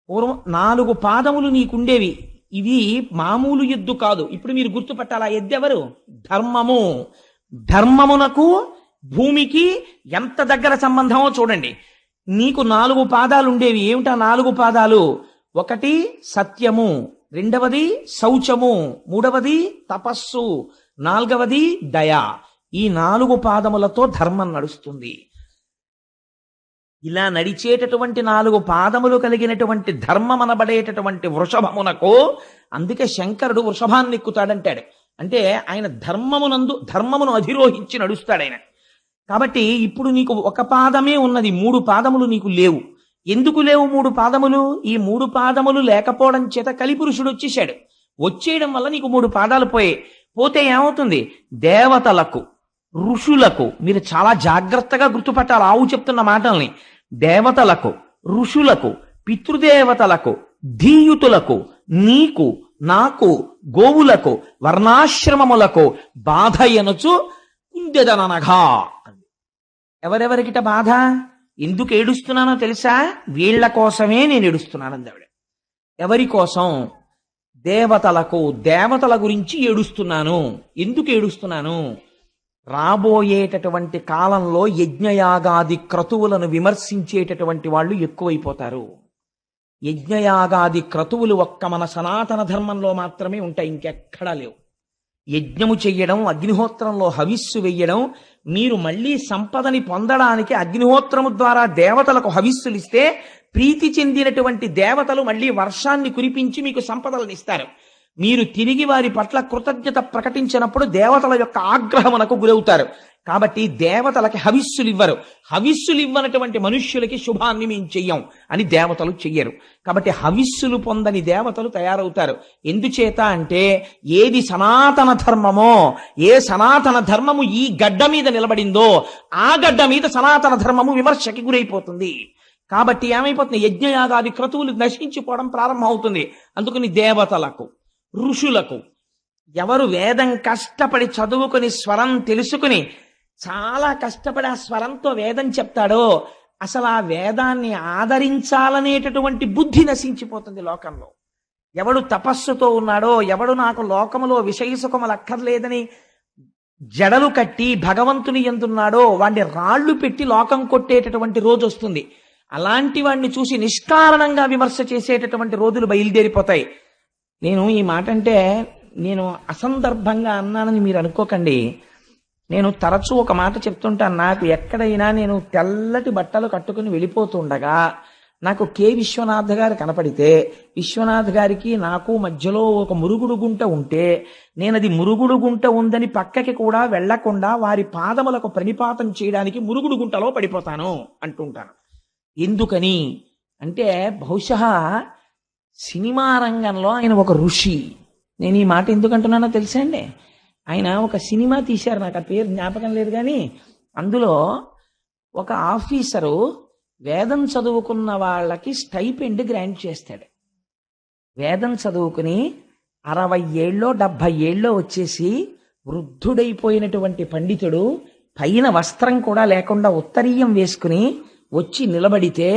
పూర్వం 4 పాదములు నీకుండేవి, ఇవి మామూలు ఎద్దు కాదు. ఇప్పుడు మీరు గుర్తుపట్టాలి, ఆ ఎద్దు ఎవరు? ధర్మము. ధర్మమునకు భూమికి ఎంత దగ్గర సంబంధమో చూడండి. నీకు 4 పాదాలు ఉండేవి. ఏమిటా 4 పాదాలు? 1 సత్యము, 2వది శౌచము, 3వది తపస్సు, 4వది దయ. ఈ 4 పాదములతో ధర్మం నడుస్తుంది. ఇలా నడిచేటటువంటి 4 పాదములు కలిగినటువంటి ధర్మం అనబడేటటువంటి వృషభమునకు, అందుకే శంకరుడు వృషభాన్ని ఎక్కుతాడంటాడు. అంటే ఆయన ధర్మమును అధిరోహించి నడుస్తాడు ఆయన. కాబట్టి ఇప్పుడు నీకు 1 పాదమే ఉన్నది, 3 పాదములు నీకు లేవు. ఎందుకు లేవు 3 పాదములు? ఈ 3 పాదములు లేకపోవడం చేత కలిపురుషుడు వచ్చేశాడు. వచ్చేయడం వల్ల నీకు 3 పాదాలు పోతే ఏమవుతుంది? దేవతలకు, ఋషులకు, మీరు చాలా జాగ్రత్తగా గుర్తుపట్టాలి ఆవు చెప్తున్న మాటల్ని. దేవతలకు, ఋషులకు, పితృదేవతలకు, ధీయుతులకు, నీకు, నాకు గోవులకు వర్ణాశ్రమములకు బాధ ఎనుచు కుందెదననగా. ఎవరెవరికిట బాధ? ఎందుకు ఏడుస్తున్నానో తెలుసా? వీళ్ల కోసమే నేను ఏడుస్తున్నానంది ఆవిడ. ఎవరి కోసం? దేవతలకు, దేవతల గురించి ఏడుస్తున్నాను. ఎందుకు ఏడుస్తున్నాను? రాబోయేటటువంటి కాలంలో యజ్ఞయాగాది క్రతువులను విమర్శించేటటువంటి వాళ్ళు ఎక్కువైపోతారు. యజ్ఞయాగాది క్రతువులు ఒక్క మన సనాతన ధర్మంలో మాత్రమే ఉంటాయి, ఇంకెక్కడా లేవు. యజ్ఞము చెయ్యడం, అగ్నిహోత్రంలో హవిస్సు వెయ్యడం, మీరు మళ్ళీ సంపదని పొందడానికి అగ్నిహోత్రము ద్వారా దేవతలకు హవిస్సులిస్తే ప్రీతి చెందినటువంటి దేవతలు మళ్ళీ వర్షాన్ని కురిపించి మీకు సంపదలను ఇస్తారు. మీరు తిరిగి వారి పట్ల కృతజ్ఞత ప్రకటించినప్పుడు దేవతల యొక్క ఆగ్రహమునకు గురవుతారు. కాబట్టి దేవతలకి హవిస్సులు ఇవ్వరు. హవిస్సులు ఇవ్వనటువంటి మనుష్యులకి శుభాన్ని మేము చెయ్యం అని దేవతలు చెయ్యరు. కాబట్టి హవిస్సులు పొందని దేవతలు తయారవుతారు. ఎందుచేత అంటే ఏది సనాతన ధర్మమో, ఏ సనాతన ధర్మము ఈ గడ్డ మీద నిలబడిందో ఆ గడ్డ మీద సనాతన ధర్మము విమర్శకి గురైపోతుంది. కాబట్టి ఏమైపోతుంది? యజ్ఞయాగాది క్రతువులు నశించిపోవడం ప్రారంభం అవుతుంది. అందుకని దేవతలకు, ఋషులకు, ఎవరు వేదం కష్టపడి చదువుకుని స్వరం తెలుసుకుని చాలా కష్టపడి ఆ స్వరంతో వేదం చెప్తాడో అసలు ఆ వేదాన్ని ఆదరించాలనేటటువంటి బుద్ధి నశించిపోతుంది లోకంలో. ఎవడు తపస్సుతో ఉన్నాడో, ఎవడు నాకు లోకములో విషయ సుఖములు అక్కర్లేదని జడలు కట్టి భగవంతుని ఎందున్నాడో వాడిని రాళ్లు పెట్టి లోకం కొట్టేటటువంటి రోజు వస్తుంది. అలాంటి వాడిని చూసి నిష్కారణంగా విమర్శ చేసేటటువంటి రోజులు బయలుదేరిపోతాయి. నేను ఈ మాట అంటే నేను అసందర్భంగా అన్నానని మీరు అనుకోకండి. నేను తరచూ ఒక మాట చెప్తుంటాను. నాకు ఎక్కడైనా నేను తెల్లటి బట్టలు కట్టుకుని వెళ్ళిపోతుండగా నాకు కె విశ్వనాథ్ గారు కనపడితే, విశ్వనాథ్ గారికి నాకు మధ్యలో ఒక మురుగుడు గుంట ఉంటే నేను అది మురుగుడు గుంట ఉందని పక్కకి కూడా వెళ్లకుండా వారి పాదములకు ప్రణిపాతం చేయడానికి మురుగుడు గుంటలో పడిపోతాను అంటుంటాను. ఎందుకని అంటే బహుశా సినిమా రంగంలో ఆయన ఒక ఋషి. నేను ఈ మాట ఎందుకంటున్నానో తెలుసా అండి? ఆయన ఒక సినిమా తీశారు, నాకు ఆ పేరు జ్ఞాపకం లేదు, కానీ అందులో ఒక ఆఫీసరు వేదం చదువుకున్న వాళ్ళకి స్టైపెండ్ గ్రాంట్ చేస్తాడు. వేదం చదువుకుని 60 ఏళ్ళో 70 ఏళ్ళో వచ్చేసి వృద్ధుడైపోయినటువంటి పండితుడు పైన వస్త్రం కూడా లేకుండా ఉత్తరీయం వేసుకుని వచ్చి నిలబడితే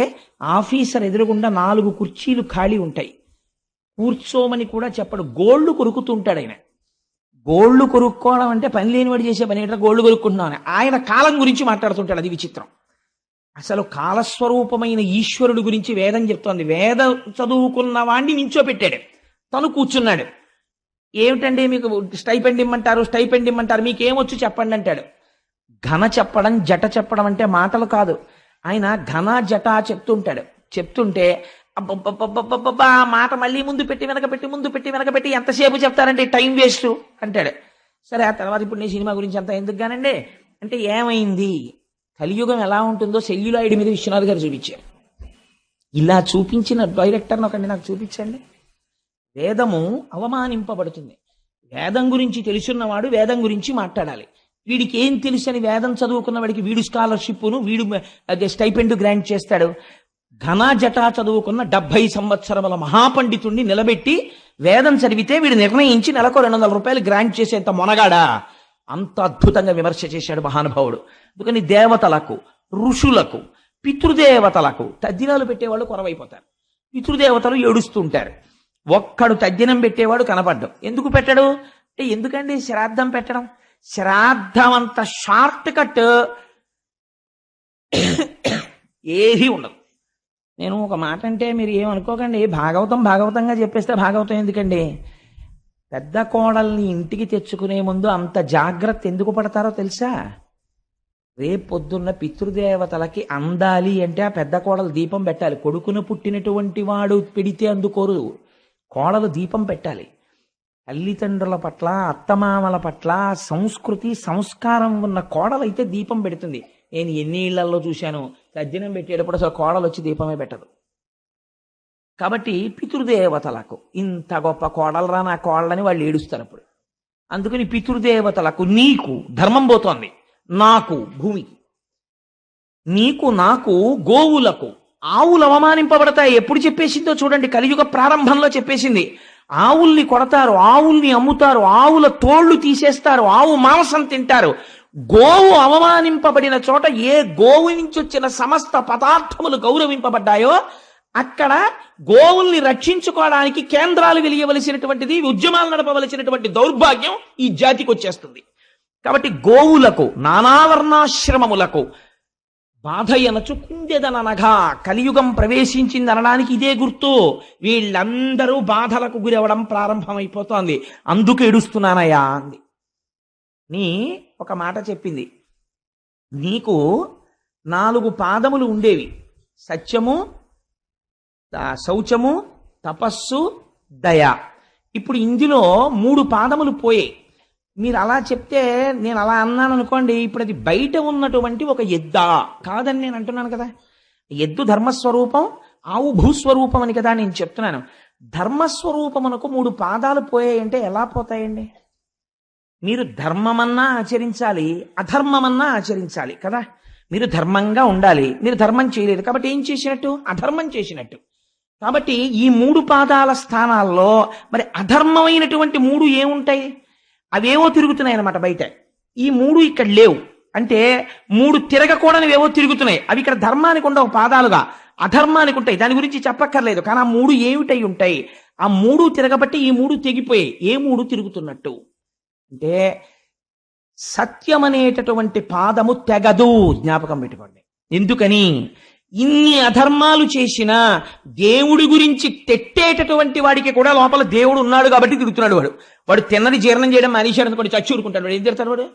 ఆఫీసర్ ఎదురుగుండా 4 కుర్చీలు ఖాళీ ఉంటాయి. కూర్చోమని కూడా చెప్పడు. గోళ్లు కొరుకుతుంటాడు ఆయన. గోళ్లు కొరుక్కోవడం అంటే పని లేనివాడు చేసే పని ఏంటో గోళ్లు కొరుక్కుంటున్నామని. ఆయన కాలం గురించి మాట్లాడుతుంటాడు. అది విచిత్రం. అసలు కాలస్వరూపమైన ఈశ్వరుడు గురించి వేదం చెప్తోంది. వేదం చదువుకున్న వాడిని నించోపెట్టాడు, తను కూర్చున్నాడు. ఏమిటండి మీకు స్టైపెండ్ ఇమ్మంటారు, స్టైపెండ్ ఇమ్మంటారు, మీకేమొచ్చు చెప్పండి అంటాడు. ఘన చెప్పడం, జట చెప్పడం అంటే మాటలు కాదు. ఆయన ఘన జట చెప్తుంటాడు. చెప్తుంటే అబ్బబ్బబ్బబ్బబ్బా మాట మళ్ళీ ముందు పెట్టి వెనకబెట్టి, ముందు పెట్టి వెనకబెట్టి ఎంతసేపు చెప్తారంటే టైం వేస్ట్ అంటాడు. సరే, ఆ తర్వాత ఇప్పుడు నేను సినిమా గురించి అంత ఎందుకు గానండి అంటే ఏమైంది? కలియుగం ఎలా ఉంటుందో సెల్యులాయిడ్ మీద విశ్వనాథ్ గారు చూపించారు. ఇలా చూపించిన డైరెక్టర్ని ఒకటి నాకు చూపించండి. వేదము అవమానింపబడుతుంది. వేదం గురించి తెలుసున్నవాడు వేదం గురించి మాట్లాడాలి. వీడికి ఏం తెలుసు అని వేదం చదువుకున్న వాడికి వీడు స్కాలర్షిప్ను, వీడు స్టైపెండ్ గ్రాంట్ చేస్తాడు. ఘన జటా చదువుకున్న 70 సంవత్సరముల మహాపండితుణ్ణి నిలబెట్టి వేదం చదివితే వీడు నిర్ణయించి నెలకు 200 రూపాయలు గ్రాంట్ చేసేంత మొనగాడా? అంత అద్భుతంగా విమర్శ చేశాడు మహానుభావుడు. అందుకని దేవతలకు, ఋషులకు, పితృదేవతలకు తద్దినాలు పెట్టేవాళ్ళు కొరవైపోతారు. పితృదేవతలు ఏడుస్తుంటారు. ఒక్కడు తద్దినం పెట్టేవాడు కనపడ్డం. ఎందుకు పెట్టడు అంటే, ఎందుకండి శ్రాద్ధం పెట్టడం? శ్రాద్ధం అంత షార్ట్ కట్ ఏది ఉండదు. నేను ఒక మాట అంటే మీరు ఏమనుకోకండి, భాగవతంగా చెప్పేస్తే భాగవతం ఎందుకండి? పెద్ద కోడల్ని ఇంటికి తెచ్చుకునే ముందు అంత జాగ్రత్త ఎందుకు పడతారో తెలుసా? రేపొద్దున్న పితృదేవతలకి అందాలి అంటే ఆ పెద్ద కోడలు దీపం పెట్టాలి. కొడుకును పుట్టినటువంటి వాడు పెడితే అందుకోరు, కోడలు దీపం పెట్టాలి. తల్లిదండ్రుల పట్ల, అత్తమామల పట్ల సంస్కృతి సంస్కారం ఉన్న కోడలైతే దీపం పెడుతుంది. నేను ఎన్ని ఇళ్లలో చూశాను, తద్దినం పెట్టేటప్పుడు అసలు కోడలు వచ్చి దీపమే పెట్టదు. కాబట్టి పితృదేవతలకు ఇంత గొప్ప కోడలరా నా కోడలని వాళ్ళు ఏడుస్తారు అప్పుడు. అందుకని పితృదేవతలకు, నీకు ధర్మం పోతోంది, నాకు భూమికి, నీకు నాకు గోవులకు, ఆవులు అవమానింపబడతాయి. ఎప్పుడు చెప్పేసిందో చూడండి, కలియుగ ప్రారంభంలో చెప్పేసింది. ఆవుల్ని కొడతారు, ఆవుల్ని అమ్ముతారు, ఆవుల తోళ్లు తీసేస్తారు, ఆవు మాంసం తింటారు. గోవు అవమానింపబడిన చోట ఏ గోవు నుంచి వచ్చిన సమస్త పదార్థములు గౌరవింపబడ్డాయో అక్కడ గోవుల్ని రక్షించుకోవడానికి కేంద్రాలు వెలియవలసినటువంటిది, ఉద్యమాలు నడపవలసినటువంటి దౌర్భాగ్యం ఈ జాతికి వచ్చేస్తుంది. కాబట్టి గోవులకు, నానావర్ణాశ్రమములకు బాధయనచు కుందెదననగా కలియుగం ప్రవేశించింది అనడానికి ఇదే గుర్తు. వీళ్ళందరూ బాధలకు గురవడం ప్రారంభమైపోతోంది. అందుకు ఏడుస్తున్నానయ్యా అంది. నీ ఒక మాట చెప్పింది, నీకు 4 పాదములు ఉండేవి: సత్యము, శౌచము, తపస్సు, దయ. ఇప్పుడు ఇందులో 3 పాదములు పోయాయి. మీరు అలా చెప్తే నేను అలా అన్నాను అనుకోండి, ఇప్పుడు అది బయట ఉన్నటువంటి ఒక ఎద్దా కాదని నేను అంటున్నాను కదా. ఎద్దు ధర్మస్వరూపం, ఆవు భూస్వరూపం అని కదా నేను చెప్తున్నాను. ధర్మస్వరూపమునకు 3 పాదాలు పోయాయంటే ఎలా పోతాయండి? మీరు ధర్మమన్నా ఆచరించాలి, అధర్మమన్నా ఆచరించాలి కదా. మీరు ధర్మంగా ఉండాలి, మీరు ధర్మం చేయలేదు కాబట్టి ఏం చేసినట్టు? అధర్మం చేసినట్టు. కాబట్టి ఈ 3 పాదాల స్థానాల్లో మరి అధర్మమైనటువంటి 3 ఏముంటాయి? అవేవో తిరుగుతున్నాయి అన్నమాట బయట. ఈ 3 ఇక్కడ లేవు అంటే 3 తిరగకూడనివేవో తిరుగుతున్నాయి. అవి ఇక్కడ ధర్మానికి ఉండవు పాదాలుగా, అధర్మానికి ఉంటాయి. దాని గురించి చెప్పక్కర్లేదు. కానీ ఆ 3 ఏమిటై ఉంటాయి? ఆ 3 తిరగబట్టి ఈ 3 తెగిపోయాయి. ఏ 3 తిరుగుతున్నట్టు అంటే సత్యం అనేటటువంటి పాదము తెగదు. జ్ఞాపకం పెట్టుకోండి. ఎందుకని? ఇన్ని అధర్మాలు చేసినా దేవుడి గురించి తెట్టేటటువంటి వాడికి కూడా లోపల దేవుడు ఉన్నాడు కాబట్టి తిరుగుతున్నాడు. వాడు తిన్నది జీర్ణం చేయడం మానేశాడు అనుకోండి, చచ్చి ఊరుకుంటాడు. వాడు ఏం తిడతాడు వాడు?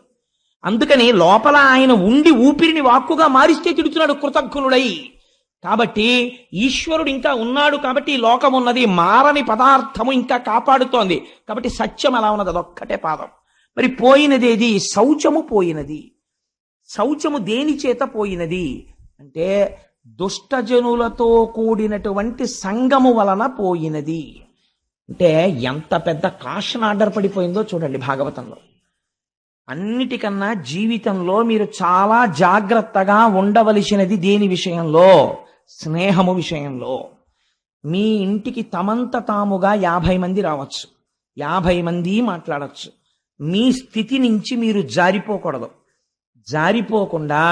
అందుకని లోపల ఆయన ఉండి ఊపిరిని వాక్కుగా మారిస్తే తిడుతున్నాడు కృతజ్ఞుడై. కాబట్టి ఈశ్వరుడు ఇంకా ఉన్నాడు కాబట్టి ఈ లోకం ఉన్నది, మారని పదార్థము ఇంకా కాపాడుతోంది. కాబట్టి సత్యం అలా ఉన్నది, అదొక్కటే పాదం. మరి పోయినది ఏది? శౌచము పోయినది. శౌచము దేని చేత పోయినది అంటే దుష్టజనులతో కూడినటువంటి సంగము వలన పోయినది. అంటే ఎంత పెద్ద కాషన్ ఆర్డర్ పడిపోయిందో చూడండి భాగవతంలో. అన్నిటికన్నా జీవితంలో మీరు చాలా జాగ్రత్తగా ఉండవలసినది దేని విషయంలో? స్నేహము విషయంలో. మీ ఇంటికి తమంత తాముగా 50 మంది రావచ్చు, 50 మంది మాట్లాడచ్చు. మీ స్థితి నుంచి మీరు జారిపోకూడదు. జారిపోకుండా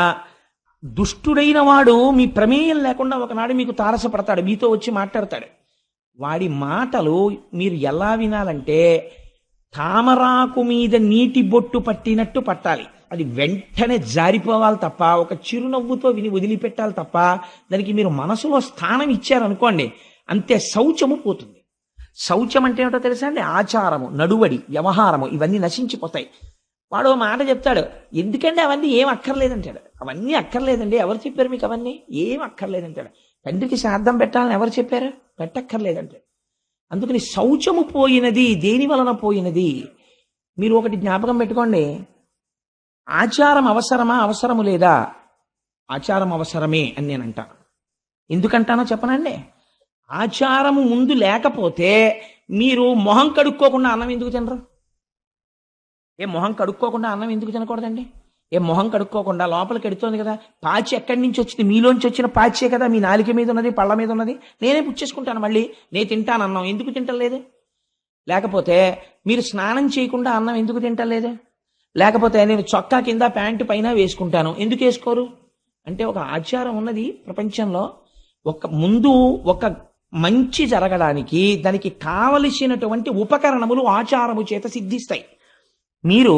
దుష్టుడైన వాడు మీ ప్రమేయం లేకుండా ఒకనాడు మీకు తారసపడతాడు, మీతో వచ్చి మాట్లాడతాడు. వాడి మాటలు మీరు ఎలా వినాలంటే తామరాకు మీద నీటి బొట్టు పట్టినట్టు పట్టాలి. అది వెంటనే జారిపోవాలి తప్ప, ఒక చిరునవ్వుతో విని వదిలిపెట్టాలి తప్ప దానికి మీరు మనసులో స్థానం ఇచ్చారనుకోండి అంతే, శౌచము పోతుంది. శౌచం అంటే ఏమిటో తెలుసా అండి? ఆచారము, నడువడి, వ్యవహారము ఇవన్నీ నశించిపోతాయి. వాడు మాట చెప్తాడు, ఎందుకంటే అవన్నీ ఏం అక్కర్లేదంటాడు. అవన్నీ అక్కర్లేదండి, ఎవరు చెప్పారు మీకు? అవన్నీ ఏం అక్కర్లేదంటాడు. తండ్రికి శ్రాద్ధం పెట్టాలని ఎవరు చెప్పారు? పెట్టక్కర్లేదంటాడు. అందుకని శౌచము పోయినది. దేని వలన పోయినది? మీరు ఒకటి జ్ఞాపకం పెట్టుకోండి, ఆచారం అవసరమా, అవసరము లేదా? ఆచారం అవసరమే అని నేను అంటాను. ఎందుకంటానో చెప్పనండి. ఆచారము ముందు లేకపోతే మీరు మొహం కడుక్కోకుండా అన్నం ఎందుకు తినరు? మొహం కడుక్కోకుండా అన్నం ఎందుకు తినకూడదండి? మొహం కడుక్కోకుండా లోపలికి ఎడుతోంది కదా, పాచి ఎక్కడి నుంచి వచ్చింది? మీలోంచి వచ్చిన పాచే కదా మీ నాలిక మీద ఉన్నది, పళ్ళ మీద ఉన్నది. నేనే పుచ్చేసుకుంటాను, మళ్ళీ నేను తింటాను అన్నం. ఎందుకు తింటలేదు? లేకపోతే మీరు స్నానం చేయకుండా అన్నం ఎందుకు తింటలేదు? లేకపోతే నేను చొక్కా కింద ప్యాంటు పైన వేసుకుంటాను, ఎందుకు వేసుకోరు? అంటే ఒక ఆచారం ఉన్నది ప్రపంచంలో. ముందు ఒక మంచి జరగడానికి దానికి కావలసినటువంటి ఉపకరణములు ఆచారము చేత సిద్ధిస్తాయి. మీరు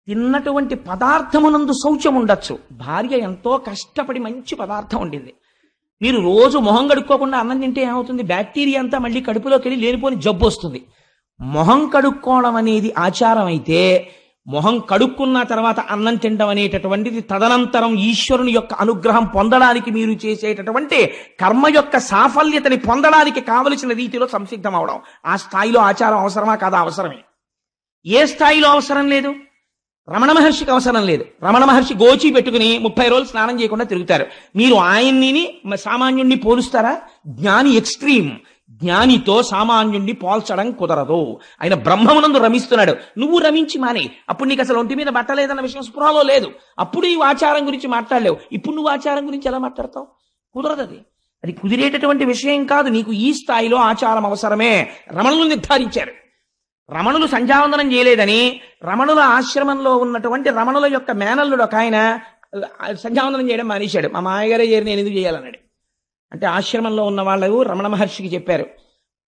తిన్నటువంటి పదార్థమునందు శౌచం ఉండొచ్చు. భార్య ఎంతో కష్టపడి మంచి పదార్థం వండింది, మీరు రోజు మొహం కడుక్కోకుండా అన్నం తింటే ఏమవుతుంది? బ్యాక్టీరియా అంతా మళ్ళీ కడుపులోకి వెళ్ళి లేనిపోని జబ్బు వస్తుంది. మొహం కడుక్కోవడం అనేది ఆచారం అయితే, మొహం కడుక్కున్న తర్వాత అన్నం తినడం అనేటటువంటిది తదనంతరం ఈశ్వరుని యొక్క అనుగ్రహం పొందడానికి మీరు చేసేటటువంటి కర్మ యొక్క సాఫల్యతని పొందడానికి కావలసిన రీతిలో సంసిద్ధం అవడం. ఆ స్థాయిలో ఆచారం అవసరమా కాదా? అవసరమే. ఏ స్థాయిలో అవసరం లేదు? రమణ మహర్షికి అవసరం లేదు. రమణ మహర్షి గోచి పెట్టుకుని 30 రోజులు స్నానం చేయకుండా తిరుగుతారు. మీరు ఆయన్ని సామాన్యుణ్ణి పోలుస్తారా? జ్ఞాని ఎక్స్ట్రీమ్. జ్ఞానితో సామాన్యుణ్ణి పోల్చడం కుదరదు. ఆయన బ్రహ్మమునందు రమిస్తున్నాడు, నువ్వు రమించి మానే. అప్పుడు నీకు అసలు ఒంటి మీద బట్టలేదన్న విషయం స్పృహలో లేదు. అప్పుడు ఈ ఆచారం గురించి మాట్లాడలేవు. ఇప్పుడు నువ్వు ఆచారం గురించి ఎలా మాట్లాడతావు? కుదరదు అది. అది కుదిరేటటువంటి విషయం కాదు. నీకు ఈ స్థాయిలో ఆచారం అవసరమే. రమణులు నిర్ధారించారు. రమణులు సంధ్యావందనం చేయలేదని రమణుల ఆశ్రమంలో ఉన్నటువంటి రమణుల యొక్క మేనల్లుడు ఒక ఆయన సంధ్యావందనం చేయడం మానేశాడు. మా మామగారే చేరి నేను ఎందుకు చేయాలన్నాడు. అంటే ఆశ్రమంలో ఉన్న వాళ్ళు రమణ మహర్షికి చెప్పారు,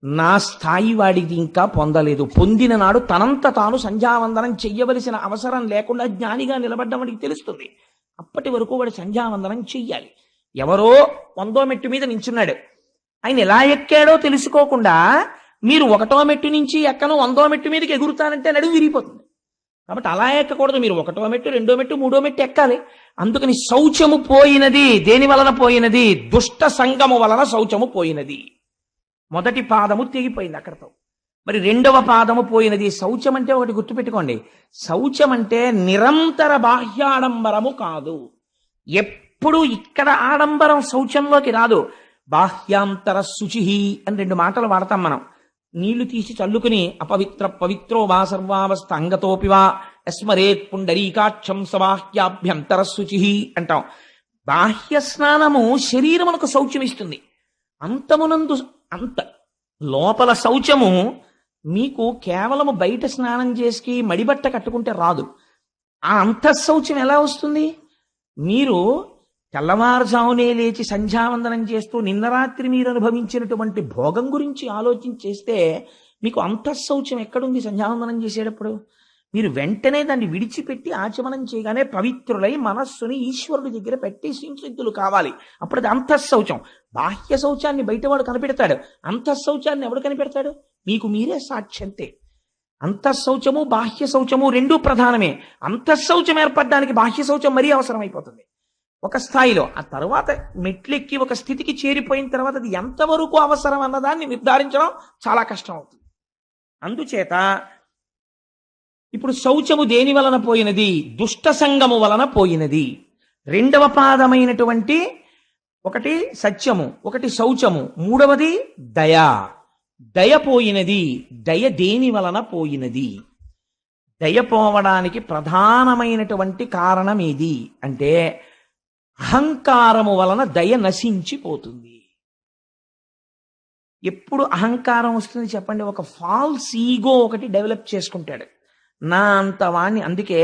నా స్థాయి వాడికి ఇంకా పొందలేదు. పొందిన నాడు తనంత తాను సంధ్యావందనం చెయ్యవలసిన అవసరం లేకుండా జ్ఞానిగా నిలబడ్డం వాడికి తెలుస్తుంది. అప్పటి వరకు వాడు సంధ్యావందనం చెయ్యాలి. ఎవరో 100వ మెట్టు మీద నించున్నాడు. ఆయన ఎలా ఎక్కాడో తెలుసుకోకుండా మీరు 1వ మెట్టు నుంచి ఎక్కను 100వ మెట్టు మీదకి ఎగురుతానంటే నడుము విరిగిపోతుంది. కాబట్టి అలా ఎక్కకూడదు. మీరు 1వ మెట్టు, 2వ మెట్టు, 3వ మెట్టు ఎక్కాలి. అందుకని శౌచము పోయినది. దేని వలన పోయినది? దుష్ట సంగము వలన శౌచము పోయినది. మొదటి పాదము తెగిపోయింది అక్కడతో. మరి 2వ పాదము పోయినది. శౌచం అంటే ఒకటి గుర్తుపెట్టుకోండి, శౌచం అంటే నిరంతర బాహ్యాడంబరము కాదు. ఎప్పుడు ఇక్కడ ఆడంబరం శౌచంలోకి రాదు. బాహ్యాంతర శుచి అని 2 మాటలు వాడతాం మనం. నీళ్లు తీసి చల్లుకుని అపవిత్ర పవిత్రో వా సర్వావస్థ అంగతోపివా యస్మరేత్ పుండరీకాక్షం సబాహ్యాభ్యంతర శుచి అంటాం. బాహ్య స్నానము శరీరమునకు శౌచం ఇస్తుంది. అంతమునందు అంత లోపల శౌచము మీకు కేవలము బయట స్నానం చేసి మడిబట్ట కట్టుకుంటే రాదు. ఆ అంతఃశౌచం ఎలా వస్తుంది? మీరు తెల్లవారుజామునే లేచి సంధ్యావందనం చేస్తూ నిన్న రాత్రి మీరు అనుభవించినటువంటి భోగం గురించి ఆలోచించేస్తే మీకు అంతఃశౌచం ఎక్కడుంది? సంధ్యావందనం చేసేటప్పుడు మీరు వెంటనే దాన్ని విడిచిపెట్టి ఆచమనం చేయగానే పవిత్రులై మనస్సుని ఈశ్వరుడి దగ్గర పెట్టి సంసిద్ధులు కావాలి. అప్పుడు అది అంతఃశౌచం. బాహ్య శౌచాన్ని బయటవాడు కనిపెడతాడు, అంతఃశౌచాన్ని ఎవడు కనిపెడతాడు? మీకు మీరే సాక్ష్యంతే. అంతఃశౌచము బాహ్య శౌచము 2 ప్రధానమే. అంతఃశౌచం ఏర్పడడానికి బాహ్య శౌచం మరీ అవసరమైపోతుంది ఒక స్థాయిలో. ఆ తర్వాత మెట్లెక్కి ఒక స్థితికి చేరిపోయిన తర్వాత అది ఎంతవరకు అవసరం అన్నదాన్ని నిర్ధారించడం చాలా కష్టం అవుతుంది. అందుచేత ఇప్పుడు శౌచము దేని వలన పోయినది? దుష్ట సంగము వలన పోయినది. 2వ పాదమైనటువంటి ఒకటి సత్యము, ఒకటి శౌచము, 3వది దయ. దయ పోయినది. దయ దేని వలన పోయినది? దయ పోవడానికి ప్రధానమైనటువంటి కారణం ఏది అంటే అహంకారము వలన దయ నశించిపోతుంది. ఎప్పుడు అహంకారం వస్తుంది చెప్పండి? ఒక ఫాల్స్ ఈగో ఒకటి డెవలప్ చేసుకుంటాడు. నా అంత వాణ్ణి, అందుకే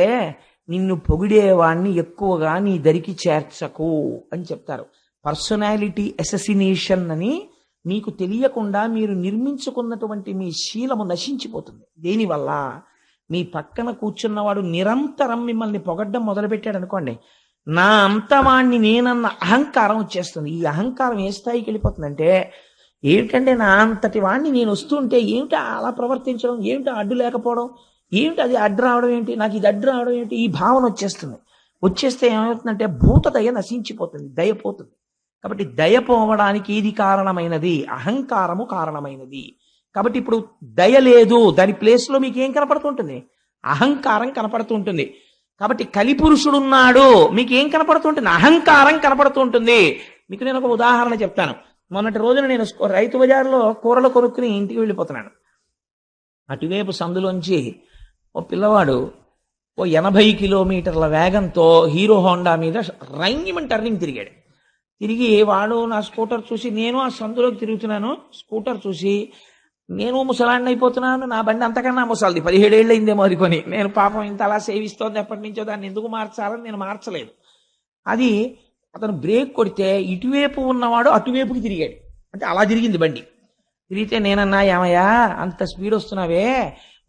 నిన్ను పొగిడేవాణ్ణి ఎక్కువగా నీ దరికి చేర్చకు అని చెప్తారు. పర్సనాలిటీ అససినేషన్ అని మీకు తెలియకుండా మీరు నిర్మించుకున్నటువంటి మీ శీలము నశించిపోతుంది. దేనివల్ల? మీ పక్కన కూర్చున్నవాడు నిరంతరం మిమ్మల్ని పొగడ్డం మొదలుపెట్టాడు అనుకోండి, నా అంతవాణ్ణి నేనన్న అహంకారం వచ్చేస్తుంది. ఈ అహంకారం ఏ స్థాయికి వెళ్ళిపోతుందంటే, ఏమిటంటే నా అంతటి వాణ్ణి నేను వస్తుంటే ఏమిటా అలా ప్రవర్తించడం, ఏమిటా అడ్డు లేకపోవడం, ఏమిటి అది అడ్డు రావడం ఏంటి, నాకు ఇది అడ్డు రావడం ఏంటి, ఈ భావన వచ్చేస్తుంది. వచ్చేస్తే ఏమవుతుందంటే భూత దయ నశించిపోతుంది, దయ పోతుంది. కాబట్టి దయ పోవడానికి ఏది కారణమైనది? అహంకారము కారణమైనది. కాబట్టి ఇప్పుడు దయ లేదు, దాని ప్లేస్లో మీకు ఏం కనపడుతుంటుంది? అహంకారం కనపడుతుంటుంది. కాబట్టి కలిపురుషుడున్నాడు, మీకు ఏం కనపడుతుంటుంది? అహంకారం కనపడుతుంటుంది. మీకు నేను ఒక ఉదాహరణ చెప్తాను. మొన్నటి రోజున నేను రైతు బజార్లో కూరలు కొనుక్కుని ఇంటికి వెళ్ళిపోతున్నాను. అటువైపు సందులోంచి ఓ పిల్లవాడు ఓ 80 కిలోమీటర్ల వేగంతో హీరో హోండా మీద రైంగిమని టర్నింగ్ తిరిగాడు. తిరిగి వాడు నా స్కూటర్ చూసి, నేను ఆ సందులోకి తిరుగుతున్నాను, స్కూటర్ చూసి నేను ముసలాన్ని అయిపోతున్నాను, నా బండి అంతకన్నా ముసలిది, 17 ఏళ్ళు అయిందేమో అనుకొని. నేను పాపం ఇంత అలా సేవిస్తోంది ఎప్పటి నుంచో, దాన్ని ఎందుకు మార్చాలని నేను మార్చలేదు. అది అతను బ్రేక్ కొడితే ఇటువైపు ఉన్నవాడు అటువైపుకి తిరిగాడు. అంటే అలా తిరిగింది బండి. తిరిగితే నేనన్నా, ఏమయ్యా అంత స్పీడ్ వస్తున్నావే,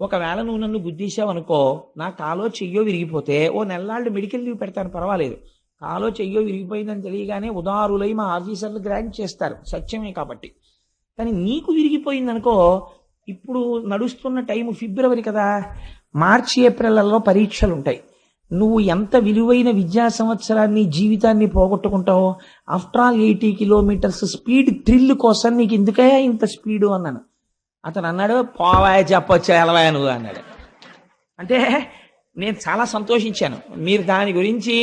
ఒకవేళ నువ్వు నన్ను గుద్దీసావు అనుకో, నా కాలో చెయ్యో విరిగిపోతే ఓ నెల్లాళ్ళు మెడికల్ లీవ్ పెడతాను, పర్వాలేదు. కాలో చెయ్యో విరిగిపోయిందని తెలియగానే ఉదారులై మా ఆఫీసర్లు గ్రాంట్ చేస్తారు, సత్యమే కాబట్టి. కానీ నీకు విరిగిపోయిందనుకో, ఇప్పుడు నడుస్తున్న టైము ఫిబ్రవరి కదా, మార్చి ఏప్రిల్లలో పరీక్షలు ఉంటాయి. నువ్వు ఎంత విలువైన విద్యా సంవత్సరాన్ని జీవితాన్ని పోగొట్టుకుంటావో. After all 80 kilometres speed thrill కోసం నీకు ఎందుకయ్యా ఇంత స్పీడు అన్నాను. అతను అన్నాడు, పోవాయ చెప్పొచ్చా ఎలవాయ నువ్వు అన్నాడు. అంటే నేను చాలా సంతోషించాను. మీరు దాని గురించి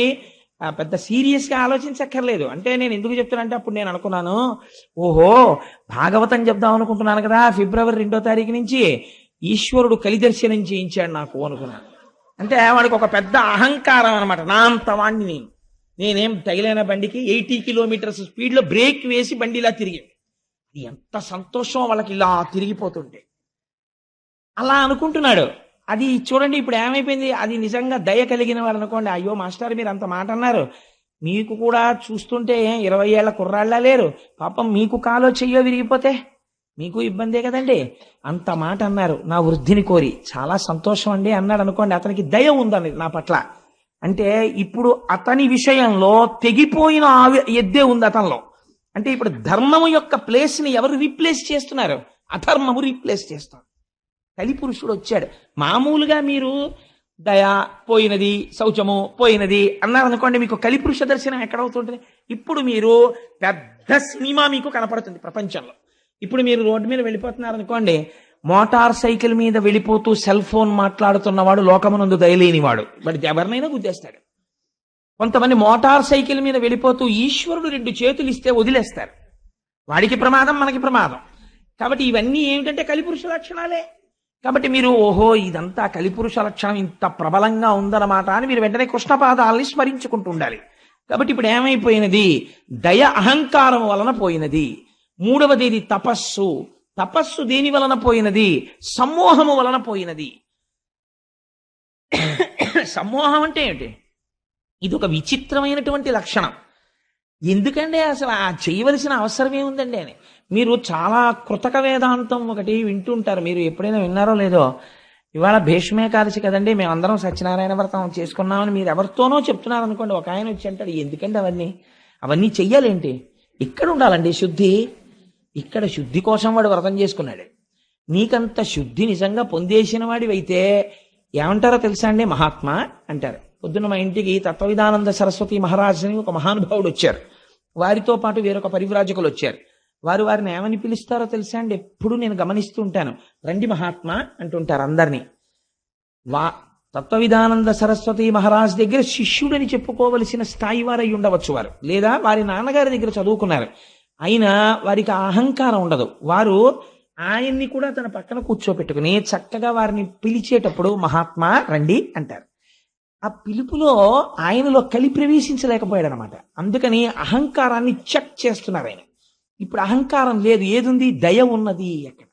పెద్ద సీరియస్గా ఆలోచించక్కర్లేదు. అంటే నేను ఎందుకు చెప్తానంటే, అప్పుడు నేను అనుకున్నాను, ఓహో భాగవతం చెప్దాం అనుకుంటున్నాను కదా ఫిబ్రవరి 2వ తారీఖు నుంచి, ఈశ్వరుడు కలిదర్శనం చేయించాడు నాకు అనుకున్నాను. అంటే వాడికి ఒక పెద్ద అహంకారం అనమాట, నా అంత వాణ్ణి నేను. నేనేం తగిలిన బండికి 80 కిలోమీటర్స్ స్పీడ్లో బ్రేక్ వేసి బండి ఇలా తిరిగింది. ఎంత సంతోషం వాళ్ళకి ఇలా తిరిగిపోతుంటే. అలా అనుకుంటున్నాడు. అది చూడండి ఇప్పుడు ఏమైపోయింది, అది నిజంగా దయ కలిగిన వాడు అనుకోండి, అయ్యో మాస్టర్ మీరు అంత మాట అన్నారు, మీకు కూడా చూస్తుంటే 20 ఏళ్ల కుర్రాళ్ళ లేరు, పాపం మీకు కాలో చెయ్యో విరిగిపోతే మీకు ఇబ్బందే కదండి, అంత మాట అన్నారు నా వృద్ధిని కోరి, చాలా సంతోషం అండి అన్నాడు అనుకోండి, అతనికి దయ ఉందని నా పట్ల. అంటే ఇప్పుడు అతని విషయంలో తెగిపోయిన ఎద్దే ఉంది అతనిలో. అంటే ఇప్పుడు ధర్మము యొక్క ప్లేస్ని ఎవరు రీప్లేస్ చేస్తున్నారు? అధర్మము రీప్లేస్ చేస్తారు. కలిపురుషుడు వచ్చాడు. మామూలుగా మీరు దయ పోయినది, శౌచము పోయినది అన్నారనుకోండి, మీకు కలిపురుష దర్శనం ఎక్కడవుతుంటుంది? ఇప్పుడు మీరు పెద్ద సినిమా మీకు కనపడుతుంది ప్రపంచంలో. ఇప్పుడు మీరు రోడ్డు మీద వెళ్ళిపోతున్నారనుకోండి, మోటార్ సైకిల్ మీద వెళ్ళిపోతూ సెల్ ఫోన్ మాట్లాడుతున్నవాడు లోకమునందు దయలేనివాడు, వాడు ఎవరినైనా గుద్దేస్తాడు. కొంతమంది మోటార్ సైకిల్ మీద వెళ్ళిపోతూ ఈశ్వరుడు 2 చేతులు ఇస్తే వదిలేస్తారు, వాడికి ప్రమాదం మనకి ప్రమాదం. కాబట్టి ఇవన్నీ ఏమిటంటే కలిపురుష లక్షణాలే. కాబట్టి మీరు ఓహో ఇదంతా కలిపురుష లక్షణం ఇంత ప్రబలంగా ఉందన్నమాట అని మీరు వెంటనే కృష్ణపాదాలని స్మరించుకుంటూ ఉండాలి. కాబట్టి ఇప్పుడు ఏమైపోయినది? దయ అహంకారం వలన పోయినది. మూడవది ఇది తపస్సు. తపస్సు దేని వలన పోయినది? సమ్మోహము వలన పోయినది. సమ్మోహం అంటే ఏమిటి? ఇది ఒక విచిత్రమైనటువంటి లక్షణం. ఎందుకంటే అసలు ఆ చేయవలసిన అవసరం ఏముందండి అని. మీరు చాలా కృతక వేదాంతం ఒకటి వింటుంటారు, మీరు ఎప్పుడైనా విన్నారో లేదో. ఇవాళ భీష్మేకాదశి కదండి, మేమందరం సత్యనారాయణ వ్రతం చేసుకున్నామని మీరు ఎవరితోనో చెప్తున్నారు అనుకోండి, ఒక ఆయన వచ్చి అంటాడు ఎందుకంటే అవన్నీ చెయ్యాలేంటి? ఇక్కడ ఉండాలండి శుద్ధి. ఇక్కడ శుద్ధి కోసం వాడు వ్రతం చేసుకున్నాడు. నీకంత శుద్ధి నిజంగా పొందేసిన వాడివైతే ఏమంటారో తెలుసా అండి? మహాత్మా అంటారు. పొద్దున్న మా ఇంటికి తత్వవిధానంద సరస్వతి మహారాజ్ అని ఒక మహానుభావుడు వచ్చారు. వారితో పాటు వేరొక పరివ్రాజకులు వచ్చారు. వారిని ఏమని పిలుస్తారో తెలుసా అండి? ఎప్పుడు నేను గమనిస్తూ ఉంటాను, రండి మహాత్మా అంటుంటారు అందరినీ. తత్వవిధానంద సరస్వతి మహారాజ్ దగ్గర శిష్యుడని చెప్పుకోవలసిన స్థాయి వారై ఉండవచ్చు వారు, లేదా వారి నాన్నగారి దగ్గర చదువుకున్నారు. అయినా వారికి అహంకారం ఉండదు. వారు ఆయన్ని కూడా తన పక్కన కూర్చోపెట్టుకుని చక్కగా వారిని పిలిచేటప్పుడు మహాత్మా రండి అంటారు. ఆ పిలుపులో ఆయనలో కలి ప్రవేశించలేకపోయాడు అనమాట. అందుకని అహంకారాన్ని చెక్ చేస్తున్నారు ఆయన. ఇప్పుడు అహంకారం లేదు, ఏదుంది? దయ ఉన్నది. అక్కడ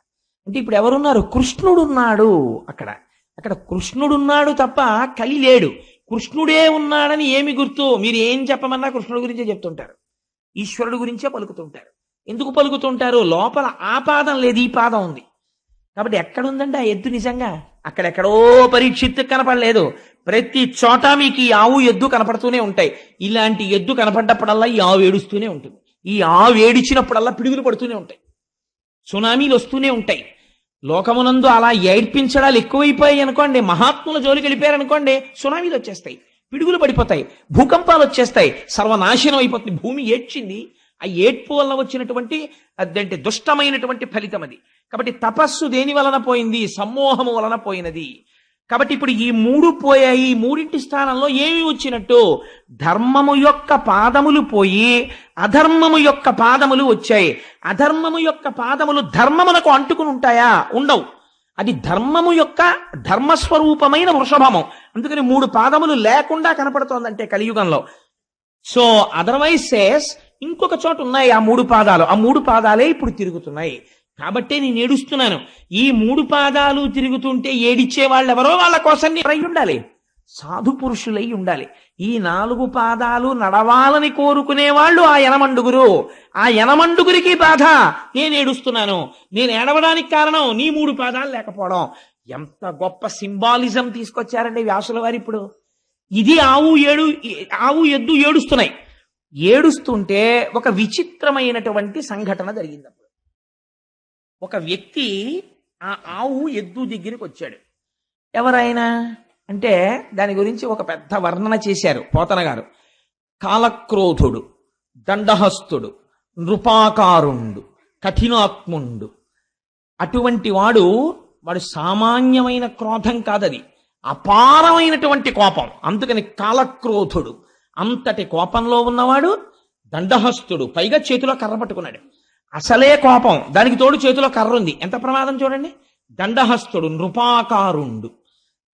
అంటే ఇప్పుడు ఎవరున్నారు? కృష్ణుడున్నాడు. అక్కడ కృష్ణుడున్నాడు తప్ప కలి లేడు. కృష్ణుడే ఉన్నాడని ఏమి గుర్తు? మీరు ఏం చెప్పమన్నా కృష్ణుడి గురించే చెప్తుంటారు, ఈశ్వరుడు గురించే పలుకుతుంటారు. ఎందుకు పలుకుతుంటారు? లోపల ఆ పాదం లేదు, ఈ పాదం ఉంది. కాబట్టి ఎక్కడుందండి ఆ ఎద్దు? నిజంగా అక్కడెక్కడో పరీక్షిత్తు కనపడలేదు. ప్రతి చోట మీకు ఈ ఆవు ఎద్దు కనపడుతూనే ఉంటాయి. ఇలాంటి ఎద్దు కనపడ్డప్పుడల్లా ఈ ఆవు ఏడుస్తూనే ఉంటుంది. ఈ ఆవు ఏడిచినప్పుడల్లా పిడుగులు పడుతూనే ఉంటాయి, సునామీలు వస్తూనే ఉంటాయి. లోకమునందు అలా ఏడ్పించడాలు ఎక్కువైపోయాయి అనుకోండి, మహాత్ముల జోలికి వెళ్ళిపోయారనుకోండి, సునామీలు వచ్చేస్తాయి, పిడుగులు పడిపోతాయి, భూకంపాలు వచ్చేస్తాయి, సర్వనాశనం అయిపోతుంది. భూమి ఏడ్చింది. ఆ ఏడ్పు వల్ల వచ్చినటువంటి అదంటే దుష్టమైనటువంటి ఫలితం అది. కాబట్టి తపస్సు దేని వలన పోయింది? సమ్మోహము వలన పోయినది. కాబట్టి ఇప్పుడు ఈ 3 పోయాయి. ఈ 3 స్థానంలో ఏమి వచ్చినట్టు? ధర్మము యొక్క పాదములు పోయి అధర్మము యొక్క పాదములు వచ్చాయి. అధర్మము యొక్క పాదములు ధర్మమునకు అంటుకుని ఉంటాయా? ఉండవు. అది ధర్మము యొక్క ధర్మస్వరూపమైన వృషభము. అందుకని 3 పాదములు లేకుండా కనపడుతోందంటే కలియుగంలో. సో అదర్వైజ్ సేస్ ఇంకొక చోట ఉన్నాయి ఆ 3 పాదాలు. ఆ 3 పాదాలే ఇప్పుడు తిరుగుతున్నాయి. కాబట్టే నేను ఏడుస్తున్నాను. ఈ 3 పాదాలు తిరుగుతుంటే ఏడిచ్చే వాళ్ళు ఎవరో వాళ్ళ కోసం నేను ఉండాలి, సాధు పురుషులై ఉండాలి. ఈ 4 పాదాలు నడవాలని కోరుకునే వాళ్ళు ఆ యనమండుగురు. ఆ యనమండుగురికి బాధ, నేను ఏడుస్తున్నాను. నేను ఏడవడానికి కారణం నీ 3 పాదాలు లేకపోవడం. ఎంత గొప్ప సింబాలిజం తీసుకొచ్చారండి వ్యాసుల వారు. ఇప్పుడు ఇది ఆవు ఎద్దు ఏడుస్తున్నాయి. ఏడుస్తుంటే ఒక విచిత్రమైనటువంటి సంఘటన జరిగింది. ఒక వ్యక్తి ఆ ఆవు ఎద్దు దగ్గరికి వచ్చాడు. ఎవరైనా అంటే దాని గురించి ఒక పెద్ద వర్ణన చేశారు పోతన గారు. కాలక్రోధుడు, దండహస్తుడు, నృపాకారుండు, కఠినాత్ముండు. అటువంటి వాడు సామాన్యమైన క్రోధం కాదది, అపారమైనటువంటి కోపం. అందుకని కాలక్రోధుడు. అంతటి కోపంలో ఉన్నవాడు. దండహస్తుడు, పైగా చేతిలో కర్ర పట్టుకున్నాడు. అసలే కోపం, దానికి తోడు చేతిలో కర్ర ఉంది. ఎంత ప్రమాదం చూడండి. దండహస్తుడు, నృపాకారుండు.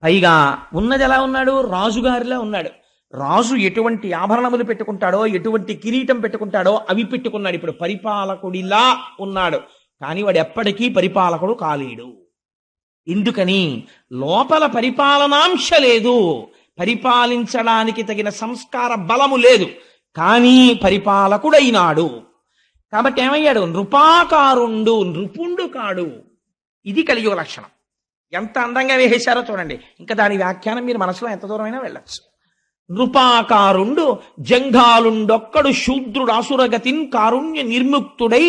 పైగా ఉన్నది ఎలా ఉన్నాడు? రాజుగారిలా ఉన్నాడు. రాజు ఎటువంటి ఆభరణములు పెట్టుకుంటాడో, ఎటువంటి కిరీటం పెట్టుకుంటాడో అవి పెట్టుకున్నాడు. ఇప్పుడు పరిపాలకుడిలా ఉన్నాడు, కానీ వాడు ఎప్పటికీ పరిపాలకుడు కాలేడు. ఎందుకని? లోపల పరిపాలనాంశ లేదు, పరిపాలించడానికి తగిన సంస్కార బలము లేదు, కానీ పరిపాలకుడైనాడు. కాబట్టి ఏమయ్యాడు? నృపాకారుండు, నృపుండు కాడు. ఇది కలియుగ లక్షణం. ఎంత అందంగా వేసేశారో చూడండి. ఇంకా దాని వ్యాఖ్యానం మీరు మనసులో ఎంత దూరమైనా వెళ్ళచ్చు. నృపాకారుండు జంఘాలుండొక్కడు శూద్రుడు అసురగతిన్ కారుణ్య నిర్ముక్తుడై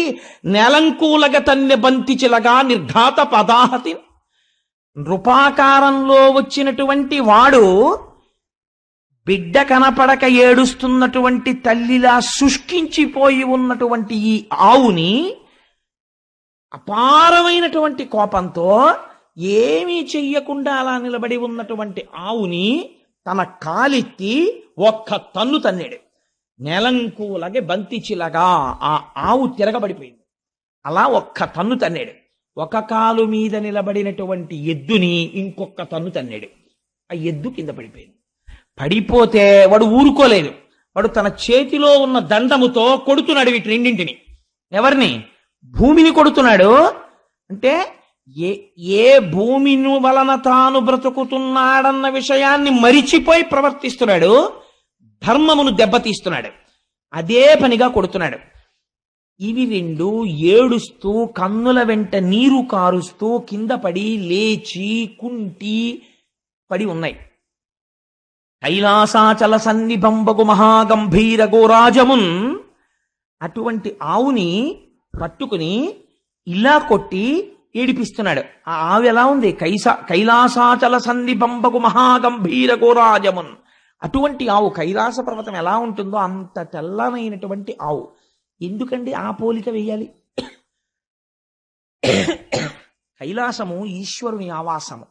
నెలంకూలగతన్య బంతిచిలగా నిర్ఘాత పదాహతి. నృపాకారంలో వచ్చినటువంటి వాడు బిడ్డ కనపడక ఏడుస్తున్నటువంటి తల్లిలా శుష్కించిపోయి ఉన్నటువంటి ఈ ఆవుని అపారమైనటువంటి కోపంతో ఏమీ చెయ్యకుండా అలా నిలబడి ఉన్నటువంటి ఆవుని తన కాలెత్తి ఒక్క తన్ను తన్నాడు. నెలంకూలగే బంతిచిలగా ఆ ఆవు తిరగబడిపోయింది. అలా ఒక్క తన్ను తన్నాడు. ఒక కాలు మీద నిలబడినటువంటి ఎద్దుని ఇంకొక తన్ను తన్నాడు. ఆ ఎద్దు కింద పడిపోయింది. పడిపోతే వాడు ఊరుకోలేదు. వాడు తన చేతిలో ఉన్న దండముతో కొడుతున్నాడు వీటి రెండింటిని. ఎవరిని? భూమిని కొడుతున్నాడు. అంటే ఏ భూమిని వలన తాను బ్రతుకుతున్నాడన్న విషయాన్ని మరిచిపోయి ప్రవర్తిస్తున్నాడు. ధర్మమును దెబ్బతీస్తున్నాడు. అదే పనిగా కొడుతున్నాడు. ఇవి రెండు ఏడుస్తూ కన్నుల వెంట నీరు కారుస్తూ కింద పడి లేచి కుంటి పడి ఉన్నాయి. కైలాసాచల సన్నిభంబగు మహాగంభీర గోరాజమున్ అటువంటి ఆవుని పట్టుకుని ఇలా కొట్టి ఏడిపిస్తున్నాడు. ఆ ఆవు ఎలా ఉంది? కైలాసాచల సన్నిభంబగు మహాగంభీర గోరాజమున్. అటువంటి ఆవు కైలాస పర్వతం ఎలా ఉంటుందో అంత తెల్లమైనటువంటి ఆవు. ఎందుకండి ఆ పోలిక వేయాలి? కైలాసము ఈశ్వరుని ఆవాసము.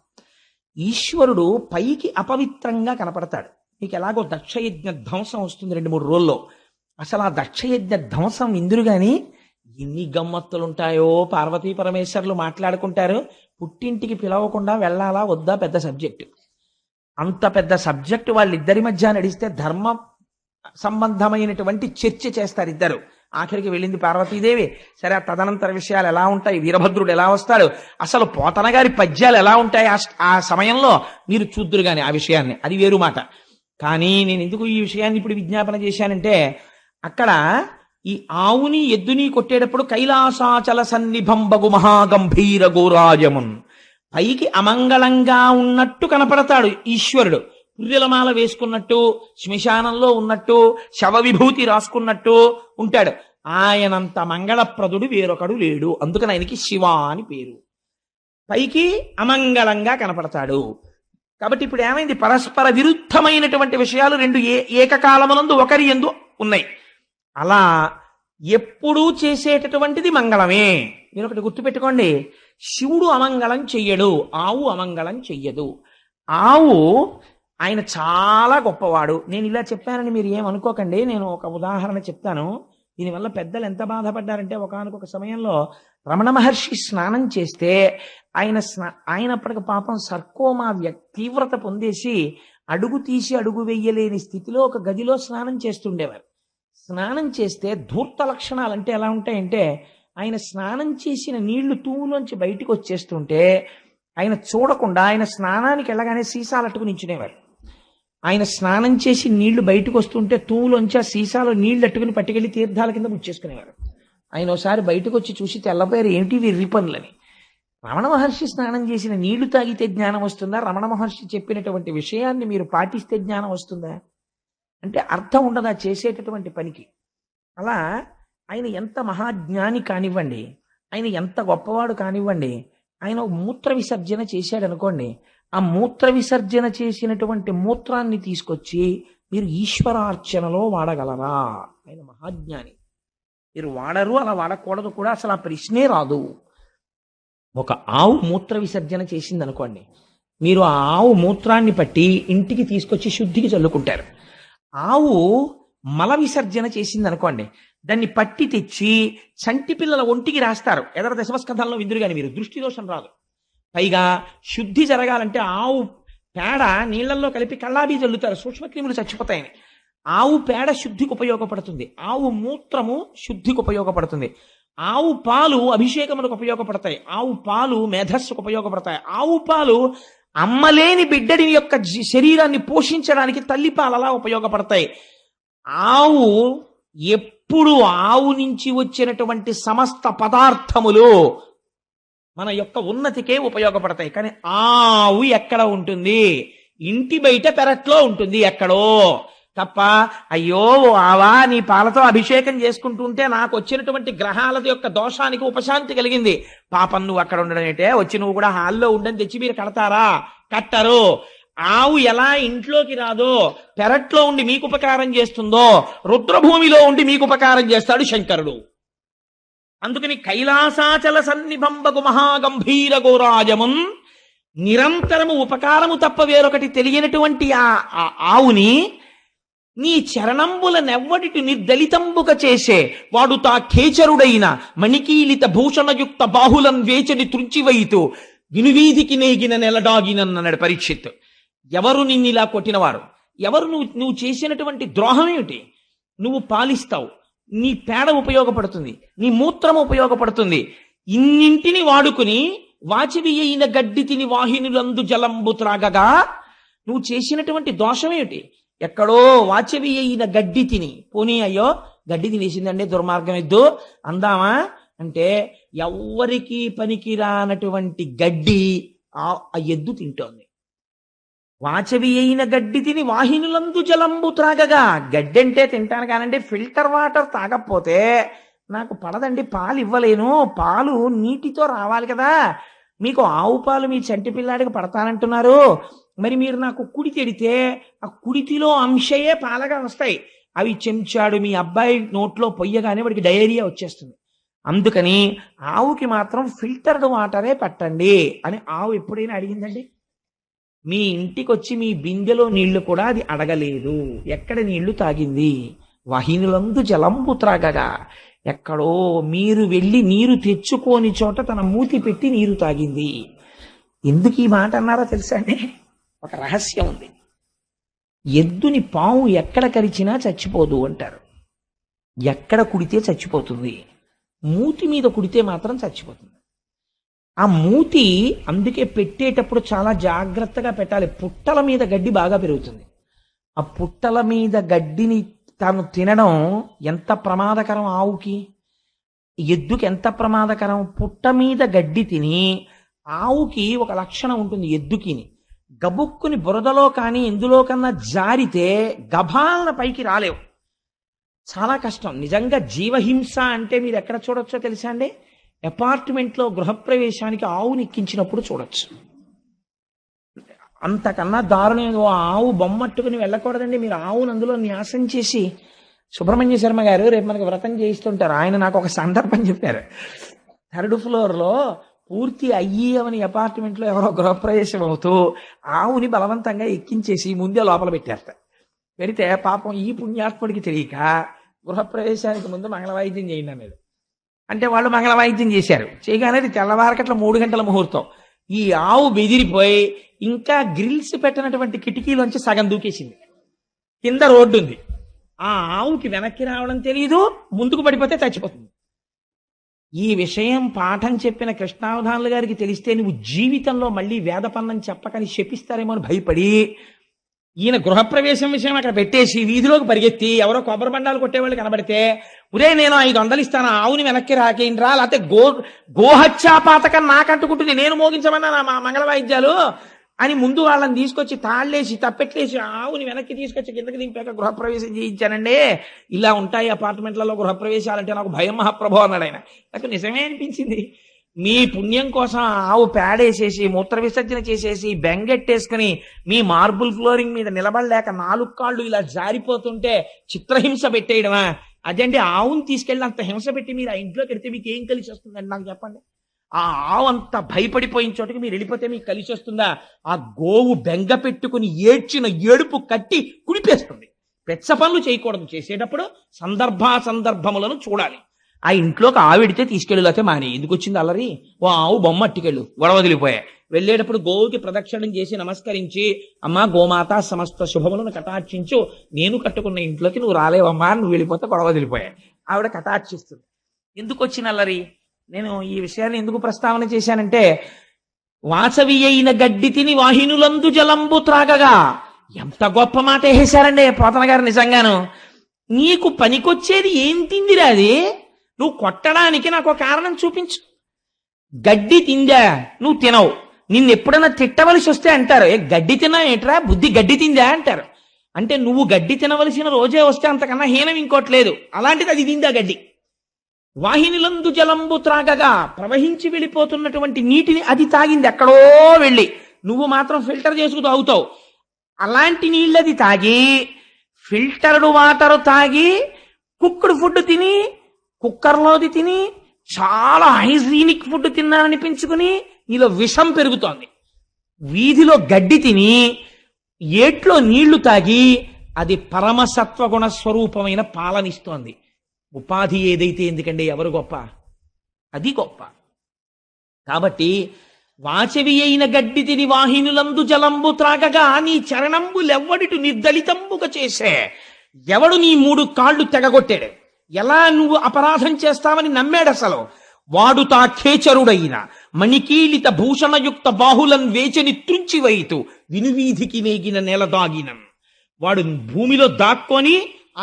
ఈశ్వరుడు పైకి అపవిత్రంగా కనపడతాడు. మీకు ఎలాగో దక్షయజ్ఞ ధ్వంసం వస్తుంది 2-3 రోజుల్లో. అసలు ఆ దక్షయజ్ఞ ధ్వంసం ఇందురు గాని ఎన్ని గమ్మత్తులుంటాయో. పార్వతీ పరమేశ్వరులు మాట్లాడుకుంటారు. పుట్టింటికి పిలవకుండా వెళ్ళాలా వద్దా పెద్ద సబ్జెక్టు. అంత పెద్ద సబ్జెక్టు వాళ్ళిద్దరి మధ్య నడిస్తే ధర్మ సంబంధమైనటువంటి చర్చ చేస్తారు ఇద్దరు. ఆఖరికి వెళ్ళింది పార్వతీదేవి. సరే, ఆ తదనంతర విషయాలు ఎలా ఉంటాయి, వీరభద్రుడు ఎలా వస్తాడు, అసలు పోతన గారి పద్యాలు ఎలా ఉంటాయి ఆ సమయంలో మీరు చూద్దురు గాని ఆ విషయాన్ని. అది వేరు మాట. కానీ నేను ఎందుకు ఈ విషయాన్ని ఇప్పుడు విజ్ఞాపన చేశానంటే, అక్కడ ఈ ఆవుని ఎద్దుని కొట్టేటప్పుడు కైలాసాచల సన్నిభంబగు మహాగంభీర గోరాజమున్, పైకి అమంగళంగా ఉన్నట్టు కనపడతాడు ఈశ్వరుడు. పుర్రెలమాల వేసుకున్నట్టు, శ్మశానంలో ఉన్నట్టు, శవ విభూతి రాసుకున్నట్టు ఉంటాడు. ఆయనంత మంగళప్రదుడు వేరొకడు లేడు. అందుకని ఆయనకి శివ అని పేరు. పైకి అమంగళంగా కనపడతాడు. కాబట్టి ఇప్పుడు ఏమైంది? పరస్పర విరుద్ధమైనటువంటి విషయాలు రెండు ఏకకాలమునందు ఒకరి యందు ఉన్నాయి. అలా ఎప్పుడూ చేసేటటువంటిది మంగళమే. మీరు ఒకటి గుర్తుపెట్టుకోండి, శివుడు అమంగళం చెయ్యడు, ఆవు అమంగళం చెయ్యదు. ఆవు ఆయన చాలా గొప్పవాడు. నేను ఇలా చెప్పానని మీరు ఏమనుకోకండి. నేను ఒక ఉదాహరణ చెప్తాను. దీనివల్ల పెద్దలు ఎంత బాధపడ్డారంటే, ఒకానొక సమయంలో రమణ మహర్షి స్నానం చేస్తే ఆయన అప్పటికి పాపం సర్కోమా తీవ్రత పొందేసి అడుగు తీసి అడుగు వెయ్యలేని స్థితిలో ఒక గదిలో స్నానం చేస్తుండేవారు. స్నానం చేస్తే ధూర్త లక్షణాలు అంటే ఎలా ఉంటాయంటే, ఆయన స్నానం చేసిన నీళ్లు తూములోంచి బయటికి వచ్చేస్తుంటే ఆయన చూడకుండా ఆయన స్నానానికి వెళ్ళగానే సీసాలు అట్టుకుని నించునేవారు. ఆయన స్నానం చేసి నీళ్లు బయటకు వస్తుంటే తూములోంచి ఆ సీసాలో నీళ్లు అట్టుకుని పట్టుకెళ్లి తీర్థాల కింద ముచ్చేసుకునేవారు. ఆయన ఒకసారి బయటకు వచ్చి చూసి తెల్లపోయారు, ఏమిటి వీరి పనులని. రమణ మహర్షి స్నానం చేసిన నీళ్లు తాగితే జ్ఞానం వస్తుందా? రమణ మహర్షి చెప్పినటువంటి విషయాన్ని మీరు పాటిస్తే జ్ఞానం వస్తుందా? అంటే అర్థం ఉండదా చేసేటటువంటి పనికి. అలా ఆయన ఎంత మహాజ్ఞాని కానివ్వండి, ఆయన ఎంత గొప్పవాడు కానివ్వండి, ఆయన మూత్ర విసర్జన చేశాడు అనుకోండి, ఆ మూత్ర విసర్జన చేసినటువంటి మూత్రాన్ని తీసుకొచ్చి మీరు ఈశ్వరార్చనలో వాడగలరా? ఆయన మహాజ్ఞాని. మీరు వాడరు, అలా వాడకూడదు కూడా, అసలు ఆ ప్రశ్నే రాదు. ఒక ఆవు మూత్ర విసర్జన చేసింది అనుకోండి, మీరు ఆ ఆవు మూత్రాన్ని పట్టి ఇంటికి తీసుకొచ్చి శుద్ధికి చల్లుకుంటారు. ఆవు మల విసర్జన చేసింది అనుకోండి, దాన్ని పట్టి తెచ్చి చంటి పిల్లల ఒంటికి రాస్తారు. ఎదర దశమస్కంధాల్లో విందురు కానీ మీరు దృష్టి దోషం రాదు. పైగా శుద్ధి జరగాలంటే ఆవు పేడ నీళ్లలో కలిపి కళ్ళాబీ చల్లుతారు, సూక్ష్మక్రిములు చచ్చిపోతాయని. ఆవు పేడ శుద్ధికి ఉపయోగపడుతుంది, ఆవు మూత్రము శుద్ధికి ఉపయోగపడుతుంది, ఆవు పాలు అభిషేకములకు ఉపయోగపడతాయి, ఆవు పాలు మేధస్సుకు ఉపయోగపడతాయి, ఆవు పాలు అమ్మలేని బిడ్డడి యొక్క శరీరాన్ని పోషించడానికి తల్లిపాలలా ఉపయోగపడతాయి. ఆవు ఎప్పుడు ఆవు నుంచి వచ్చినటువంటి సమస్త పదార్థములు మన యొక్క ఉన్నతికే ఉపయోగపడతాయి. కానీ ఆవు ఎక్కడ ఉంటుంది? ఇంటి బయట పెరట్లో ఉంటుంది ఎక్కడో తప్ప. అయ్యో ఆవా, నీ పాలతో అభిషేకం చేసుకుంటుంటే నాకు వచ్చినటువంటి గ్రహాల యొక్క దోషానికి ఉపశాంతి కలిగింది. పాపం నువ్వు అక్కడ ఉండడం ఏంటే, వచ్చి నువ్వు కూడా హాల్లో ఉండని తెచ్చి మీరు కడతారా? కట్టరు. ఆవు ఎలా ఇంట్లోకి రాదో, పెరట్లో ఉండి మీకు ఉపకారం చేస్తుందో, రుద్రభూమిలో ఉండి మీకు ఉపకారం చేస్తాడు శంకరుడు. అందుకని కైలాసాచల సన్నిభంబకు మహాగంభీర గోరాజమున్ నిరంతరము ఉపకారము తప్ప వేరొకటి తెలియనటువంటి ఆ ఆవుని నీ చరణంబుల నెవ్వడిటి నిర్దలితంబుక చేసే వాడు తా ఖేచరుడైన మణికీలిత భూషణయుక్త బాహులం వేచడి త్రుంచివైతూ వినువీధికి నేగిన నెలడాగినన్నాడు పరీక్షిత్. ఎవరు నిన్నిలా కొట్టినవారు? ఎవరు? నువ్వు చేసినటువంటి ద్రోహం ఏమిటి? నువ్వు పాలిస్తావు, నీ పేడ ఉపయోగపడుతుంది, నీ మూత్రం ఉపయోగపడుతుంది, ఇన్నింటిని వాడుకుని వాచివి అయిన గడ్డి తిని వాహినులందు జలంబు త్రాగగా నువ్వు చేసినటువంటి దోషం ఏమిటి? ఎక్కడో వాచవి అయిన గడ్డి తిని, పోనీ అయ్యో గడ్డి తినేసిందండి దుర్మార్గం ఎద్దు అందామా అంటే, ఎవ్వరికీ పనికిరానటువంటి గడ్డి ఆ ఎద్దు తింటోంది. వాచవి అయిన గడ్డి తిని వాహినులందు జలంబు త్రాగగా, గడ్డి అంటే తింటాను కానండి, ఫిల్టర్ వాటర్ తాగకపోతే నాకు పడదండి, పాలు ఇవ్వలేను, పాలు నీటితో రావాలి కదా. మీకు ఆవు పాలు మీ చంటి పిల్లాడికి పడతానంటున్నారు, మరి మీరు నాకు కుడి తెడితే ఆ కుడితిలో అంశయే పాలగా వస్తాయి, అవి చెంచాడు మీ అబ్బాయి నోట్లో పొయ్యగానే వాడికి డయేరియా వచ్చేస్తుంది. అందుకని ఆవుకి మాత్రం ఫిల్టర్డ్ వాటరే పట్టండి అని ఆవు ఎప్పుడైనా అడిగిందండి? మీ ఇంటికి వచ్చి మీ బిందెలో నీళ్లు కూడా అది అడగలేదు. ఎక్కడ నీళ్లు తాగింది? వాహినులందు జలంబు త్రాగగా, ఎక్కడో మీరు వెళ్ళి నీరు తెచ్చుకోని చోట తన మూతి పెట్టి నీరు తాగింది. ఎందుకు ఈ మాట అన్నారో తెలుసా అండి? ఒక రహస్యం ఉంది. ఎద్దుని పాము ఎక్కడ కరిచినా చచ్చిపోదు అంటారు. ఎక్కడ కుడితే చచ్చిపోతుంది, మూతి మీద కుడితే మాత్రం చచ్చిపోతుంది. ఆ మూతి అందుకే పెట్టేటప్పుడు చాలా జాగ్రత్తగా పెట్టాలి. పుట్టల మీద గడ్డి బాగా పెరుగుతుంది. ఆ పుట్టల మీద గడ్డిని తాను తినడం ఎంత ప్రమాదకరం ఆవుకి, ఎద్దుకి ఎంత ప్రమాదకరం. పుట్ట మీద గడ్డి తిని ఆవుకి ఒక లక్షణం ఉంటుంది, ఎద్దుకిని గబుక్కుని బురదలో కానీ ఎందులో కన్నా జారితే గభాలన పైకి రాలేవు, చాలా కష్టం. నిజంగా జీవహింస అంటే మీరు ఎక్కడ చూడొచ్చో తెలుసా అండి? అపార్ట్మెంట్లో గృహప్రవేశానికి ఆవుని ఎక్కించినప్పుడు చూడొచ్చు. అంతకన్నా దారుణం. ఆవు బొమ్మట్టుకుని వెళ్ళకూడదండి. మీరు ఆవును అందులో న్యాసం చేసి, సుబ్రహ్మణ్య శర్మ గారు రేపు మనకి వ్రతం చేయిస్తుంటారు, ఆయన నాకు ఒక సందర్భం చెప్పారు. 3rd ఫ్లోర్లో పూర్తి అయ్యవని అపార్ట్మెంట్లో ఎవరో గృహప్రవేశం అవుతూ ఆవుని బలవంతంగా ఎక్కించేసి ముందే లోపల పెట్టారట. పెడితే పాపం ఈ పుణ్యాత్ముడికి తెలియక గృహప్రవేశానికి ముందు మంగళవాయిద్యం చేయండి అనేది. అంటే వాళ్ళు మంగళవాయిద్యం చేశారు. చేయగానే తెల్లవారకట్ల 3 గంటల ముహూర్తం. ఈ ఆవు బెదిరిపోయి ఇంకా గ్రిల్స్ పెట్టినటువంటి కిటికీలోంచి సగం దూకేసింది. కింద రోడ్డు ఉంది. ఆ ఆవుకి వెనక్కి రావడం తెలియదు, ముందుకు పడిపోతే చచ్చిపోతుంది. ఈ విషయం పాఠం చెప్పిన కృష్ణావధానులు గారికి తెలిస్తే నువ్వు జీవితంలో మళ్ళీ వేదపన్నం చెప్పకని శపిస్తారేమో అని భయపడి ఈయన గృహప్రవేశం విషయం అక్కడ పెట్టేసి వీధిలోకి పరిగెత్తి ఎవరో కొబ్బరి బండాలు కొట్టేవాళ్ళు కనబడితే, ఒరే నేను 500 ఇస్తాను, ఆవుని వెనక్కి రాకేంట్రా, లేకపోతే గోహత్యా పాతకం నాకంటుకుంటుంది, నేను మోగించమన్నా నా మంగళ వాయిద్యాలు అని ముందు వాళ్ళని తీసుకొచ్చి తాళ్ళేసి తప్పెట్లేసి ఆవుని వెనక్కి తీసుకొచ్చి కిందకి దింపాక గృహప్రవేశం చేయించానండి. ఇలా ఉంటాయి అపార్ట్మెంట్లలో గృహప్రవేశాలంటే నాకు భయం మహాప్రభు అన్నాడు ఆయన. నాకు నిజమే అనిపించింది. మీ పుణ్యం కోసం ఆవు పేడేసేసి మూత్ర విసర్జన చేసేసి బెంగెట్టేసుకుని మీ మార్బుల్ ఫ్లోరింగ్ మీద నిలబడలేక 4 కాళ్ళు ఇలా జారిపోతుంటే చిత్రహింస పెట్టేయడమా? అదండి ఆవుని తీసుకెళ్ళి అంత హింస పెట్టి మీరు ఆ ఇంట్లోకి వెళ్తే మీకు ఏం కలిసి వస్తుందండి నాకు చెప్పండి. ఆ ఆవు అంత భయపడిపోయిన చోటకి మీరు వెళ్ళిపోతే మీకు కలిసి వస్తుందా? ఆ గోవు బెంగ పెట్టుకుని ఏడ్చిన ఏడుపు కట్టి కుడిపేస్తుంది. పెచ్చ పనులు చేయకూడదు. చేసేటప్పుడు సందర్భములను చూడాలి. ఆ ఇంట్లోకి ఆవిడితే తీసుకెళ్ళితే మానే ఎందుకు వచ్చింది అల్లరి? ఓ ఆవు బొమ్మ అట్టికెళ్ళు గొడవ వదిలిపోయా వెళ్ళేటప్పుడు గోవుకి ప్రదక్షిణం చేసి నమస్కరించి, అమ్మా గోమాత సమస్త శుభములను కటాక్షించు, నేను కట్టుకున్న ఇంట్లోకి నువ్వు రాలేవమ్మా, నువ్వు వెళ్ళిపోతే గొడవ వదిలిపోయాయి. ఆవిడ కటాక్షిస్తుంది. ఎందుకు వచ్చిన అల్లరి? నేను ఈ విషయాన్ని ఎందుకు ప్రస్తావన చేశానంటే, వాసవి అయిన గడ్డి తిని వాహినులందు జలంబు త్రాగగా, ఎంత గొప్ప మాట వేసేశారండి పోతన గారు. నిజంగాను నీకు పనికొచ్చేది ఏం తిందిరా అది? నువ్వు కొట్టడానికి నాకు ఒక కారణం చూపించు. గడ్డి తిందా? నువ్వు తినవు. నిన్ను ఎప్పుడైనా తిట్టవలసి వస్తే అంటారు, ఏ గడ్డి తిన్నా ఏంట్రా, బుద్ధి గడ్డి తిందా అంటారు. అంటే నువ్వు గడ్డి తినవలసిన రోజే వస్తే అంతకన్నా హీనం ఇంకోట్లేదు. అలాంటిది అది తిందా గడ్డి. వాహినిలందు జలంబు త్రాగగా, ప్రవహించి వెళ్ళిపోతున్నటువంటి నీటిని అది తాగింది ఎక్కడో వెళ్ళి. నువ్వు మాత్రం ఫిల్టర్ చేసుకు తాగుతావు. అలాంటి నీళ్ళది తాగి, ఫిల్టర్డ్ వాటర్ తాగి, కుక్కుడు ఫుడ్ తిని, కుక్కర్లోది తిని, చాలా హైజీనిక్ ఫుడ్ తిన్నాననిపించుకుని నీలో విషం పెరుగుతోంది. వీధిలో గడ్డి తిని, ఏట్లో నీళ్లు తాగి, అది పరమసత్వగుణ స్వరూపమైన పాలనిస్తోంది. ఉపాధి ఏదైతే ఎందుకండి, ఎవరు గొప్ప? అది గొప్ప. కాబట్టి వాచవి అయిన గడ్డి తిని వాహినులందు జలంబు త్రాగగా, నీ చరణంబులెవ్వడిటు నిర్దళితంబుగా చేసే. ఎవడు నీ 3 కాళ్ళు తెగగొట్టాడు? ఎలా నువ్వు అపరాధం చేస్తావని నమ్మాడు అసలు? వాడు తా ఖేచరుడైన మణికీలిత భూషణయుక్త బాహులన్ వేచని త్రుంచివైతు వినువీధికి నేగిన నేల దాగినం. వాడు భూమిలో దాక్కొని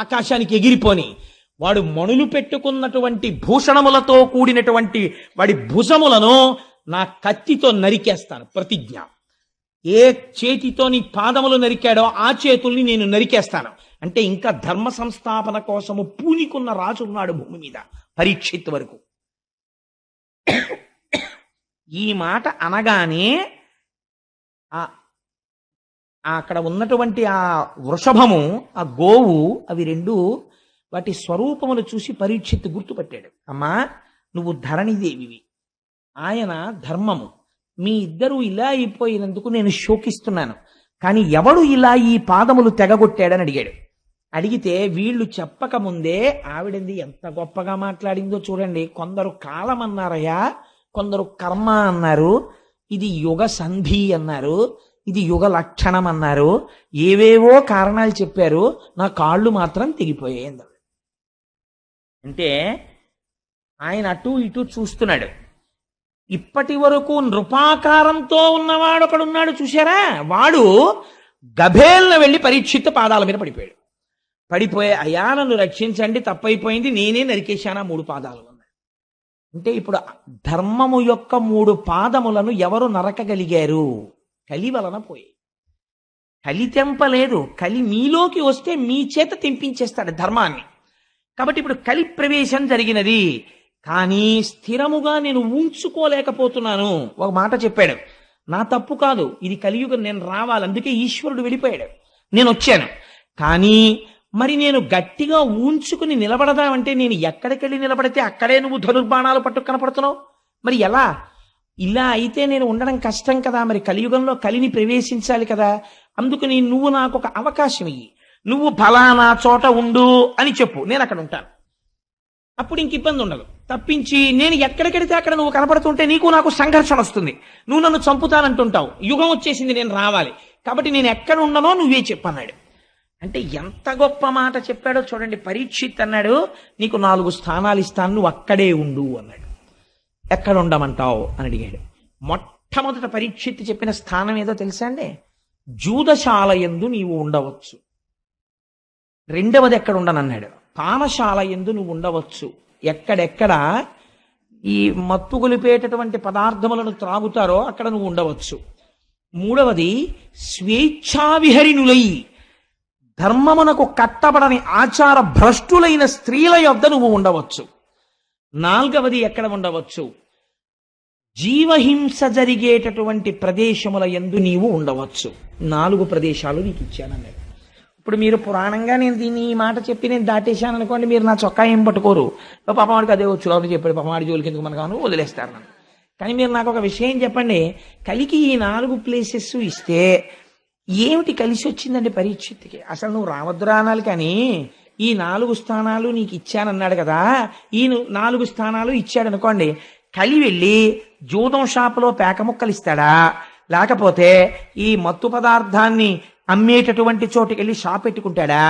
ఆకాశానికి ఎగిరిపోని, వాడు మణులు పెట్టుకున్నటువంటి భూషణములతో కూడినటువంటి వాడి భుజములను నా కత్తితో నరికేస్తాను, ప్రతిజ్ఞ. ఏ చేతితో నీ పాదములు నరికాడో ఆ చేతుల్ని నేను నరికేస్తాను. అంటే ఇంకా ధర్మ సంస్థాపన కోసము పూనికున్న రాజు ఉన్నాడు భూమి మీద, పరీక్షిత్ వరకు. ఈ మాట అనగానే అక్కడ ఉన్నటువంటి ఆ వృషభము, ఆ గోవు, అవి రెండు వాటి స్వరూపమును చూసి పరీక్షిత్ గుర్తుపట్టాడు. అమ్మా, నువ్వు ధరణిదేవివి, ఆయన ధర్మము. మీ ఇద్దరూ ఇలా అయిపోయినందుకు నేను శోకిస్తున్నాను. కానీ ఎవడు ఇలా ఈ పాదములు తెగగొట్టాడని అడిగాడు. అడిగితే వీళ్ళు చెప్పకముందే ఆవిడంది ఎంత గొప్పగా మాట్లాడిందో చూడండి. కొందరు కాలం అన్నారయ్యా, కొందరు కర్మ అన్నారు, ఇది యుగ సంధి అన్నారు, ఇది యుగ లక్షణం అన్నారు, ఏవేవో కారణాలు చెప్పారు. నా కాళ్ళు మాత్రం తెగిపోయాయి అన్నారు. అంటే ఆయన అటు ఇటు చూస్తున్నాడు. ఇప్పటి వరకు నృపాకారంతో ఉన్నవాడు ఒకడున్నాడు చూశారా, వాడు గభేల్న వెళ్ళి పరీక్షిత్ పాదాల మీద పడిపోయాడు. పడిపోయే, అయ్యా నన్ను రక్షించండి, తప్పైపోయింది, నేనే నరికేశానా 3 పాదాలు అన్నాడు. అంటే ఇప్పుడు ధర్మము యొక్క 3 పాదములను ఎవరు నరకగలిగారు? కలి వలన పోయి. కలి తెంపలేదు, కలి మీలోకి వస్తే మీ చేత తెంపించేస్తాడు ధర్మాన్ని. కాబట్టి ఇప్పుడు కలి ప్రవేశం జరిగినది. కానీ స్థిరముగా నేను ఉంచుకోలేకపోతున్నాను. ఒక మాట చెప్పాడు, నా తప్పు కాదు, ఇది కలియుగం, నేను రావాలి, అందుకే ఈశ్వరుడు వెళ్ళిపోయాడు, నేను వచ్చాను. కానీ మరి నేను గట్టిగా ఉంచుకుని నిలబడదామంటే నేను ఎక్కడికెళ్ళి నిలబడితే అక్కడే నువ్వు ధనుర్బాణాలు పట్టు కనపడుతున్నావు. మరి ఎలా? ఇలా అయితే నేను ఉండడం కష్టం కదా. మరి కలియుగంలో కలిని ప్రవేశించాలి కదా. అందుకని నువ్వు నాకు ఒక అవకాశం ఇయ్యి, నువ్వు ఫలానా చోట ఉండు అని చెప్పు, నేను అక్కడ ఉంటాను. అప్పుడు ఇంక ఇబ్బంది ఉండదు. తప్పించి నేను ఎక్కడికెడితే అక్కడ నువ్వు కనపడుతుంటే నీకు నాకు సంఘర్షణ వస్తుంది, నువ్వు నన్ను చంపుతానంటుంటావు. యుగం వచ్చేసింది, నేను రావాలి, కాబట్టి నేను ఎక్కడ ఉండనో నువ్వే చెప్పన్నాడు. అంటే ఎంత గొప్ప మాట చెప్పాడో చూడండి. పరీక్షిత్ అన్నాడు, నీకు 4 స్థానాలు ఇస్తాను, నువ్వు అక్కడే ఉండు అన్నాడు. ఎక్కడ ఉండమంటావు అని అడిగాడు. మొట్టమొదట పరీక్షిత్ చెప్పిన స్థానం ఏదో తెలుసా అండి? జూదశాల యందు నీవు ఉండవచ్చు. రెండవది ఎక్కడ ఉండనన్నాడు, పానశాల యందు నువ్వు ఉండవచ్చు. ఎక్కడెక్కడ ఈ మత్తు గొలిపేటటువంటి పదార్థములను త్రాగుతారో అక్కడ నువ్వు ఉండవచ్చు. మూడవది స్వేచ్ఛావిహరిణులై, ధర్మమునకు కట్టబడని ఆచార భ్రష్టులైన స్త్రీల యొద్ద నువ్వు ఉండవచ్చు. 4వది ఎక్కడ ఉండవచ్చు, జీవహింస జరిగేటటువంటి ప్రదేశముల యందు నీవు ఉండవచ్చు. 4 ప్రదేశాలు నీకు ఇచ్చానన్నాడు. ఇప్పుడు మీరు పురాణంగా నేను దీన్ని ఈ మాట చెప్పి నేను దాటేశాను అనుకోండి, మీరు నా చొక్కా ఏం పట్టుకోరు, పాపవాడికి అదే వచ్చు అని చెప్పాడు, పాపవాడి జోలికి ఎందుకు మనకు వదిలేస్తారు నన్ను. కానీ మీరు నాకు ఒక విషయం చెప్పండి, కలికి ఈ 4 ప్లేసెస్ ఇస్తే ఏమిటి కలిసి వచ్చిందండి పరీక్షిత్తుకి? అసలు నువ్వు రావద్దురా అనాలి, కానీ ఈ 4 స్థానాలు నీకు ఇచ్చానన్నాడు కదా, ఈ 4 స్థానాలు ఇచ్చాడు అనుకోండి, కలి వెళ్ళి జూదం షాపులో పేక ముక్కలు ఇస్తాడా, లేకపోతే ఈ మత్తు పదార్థాన్ని అమ్మేటటువంటి చోటుకి వెళ్ళి షాప్ పెట్టుకుంటాడా,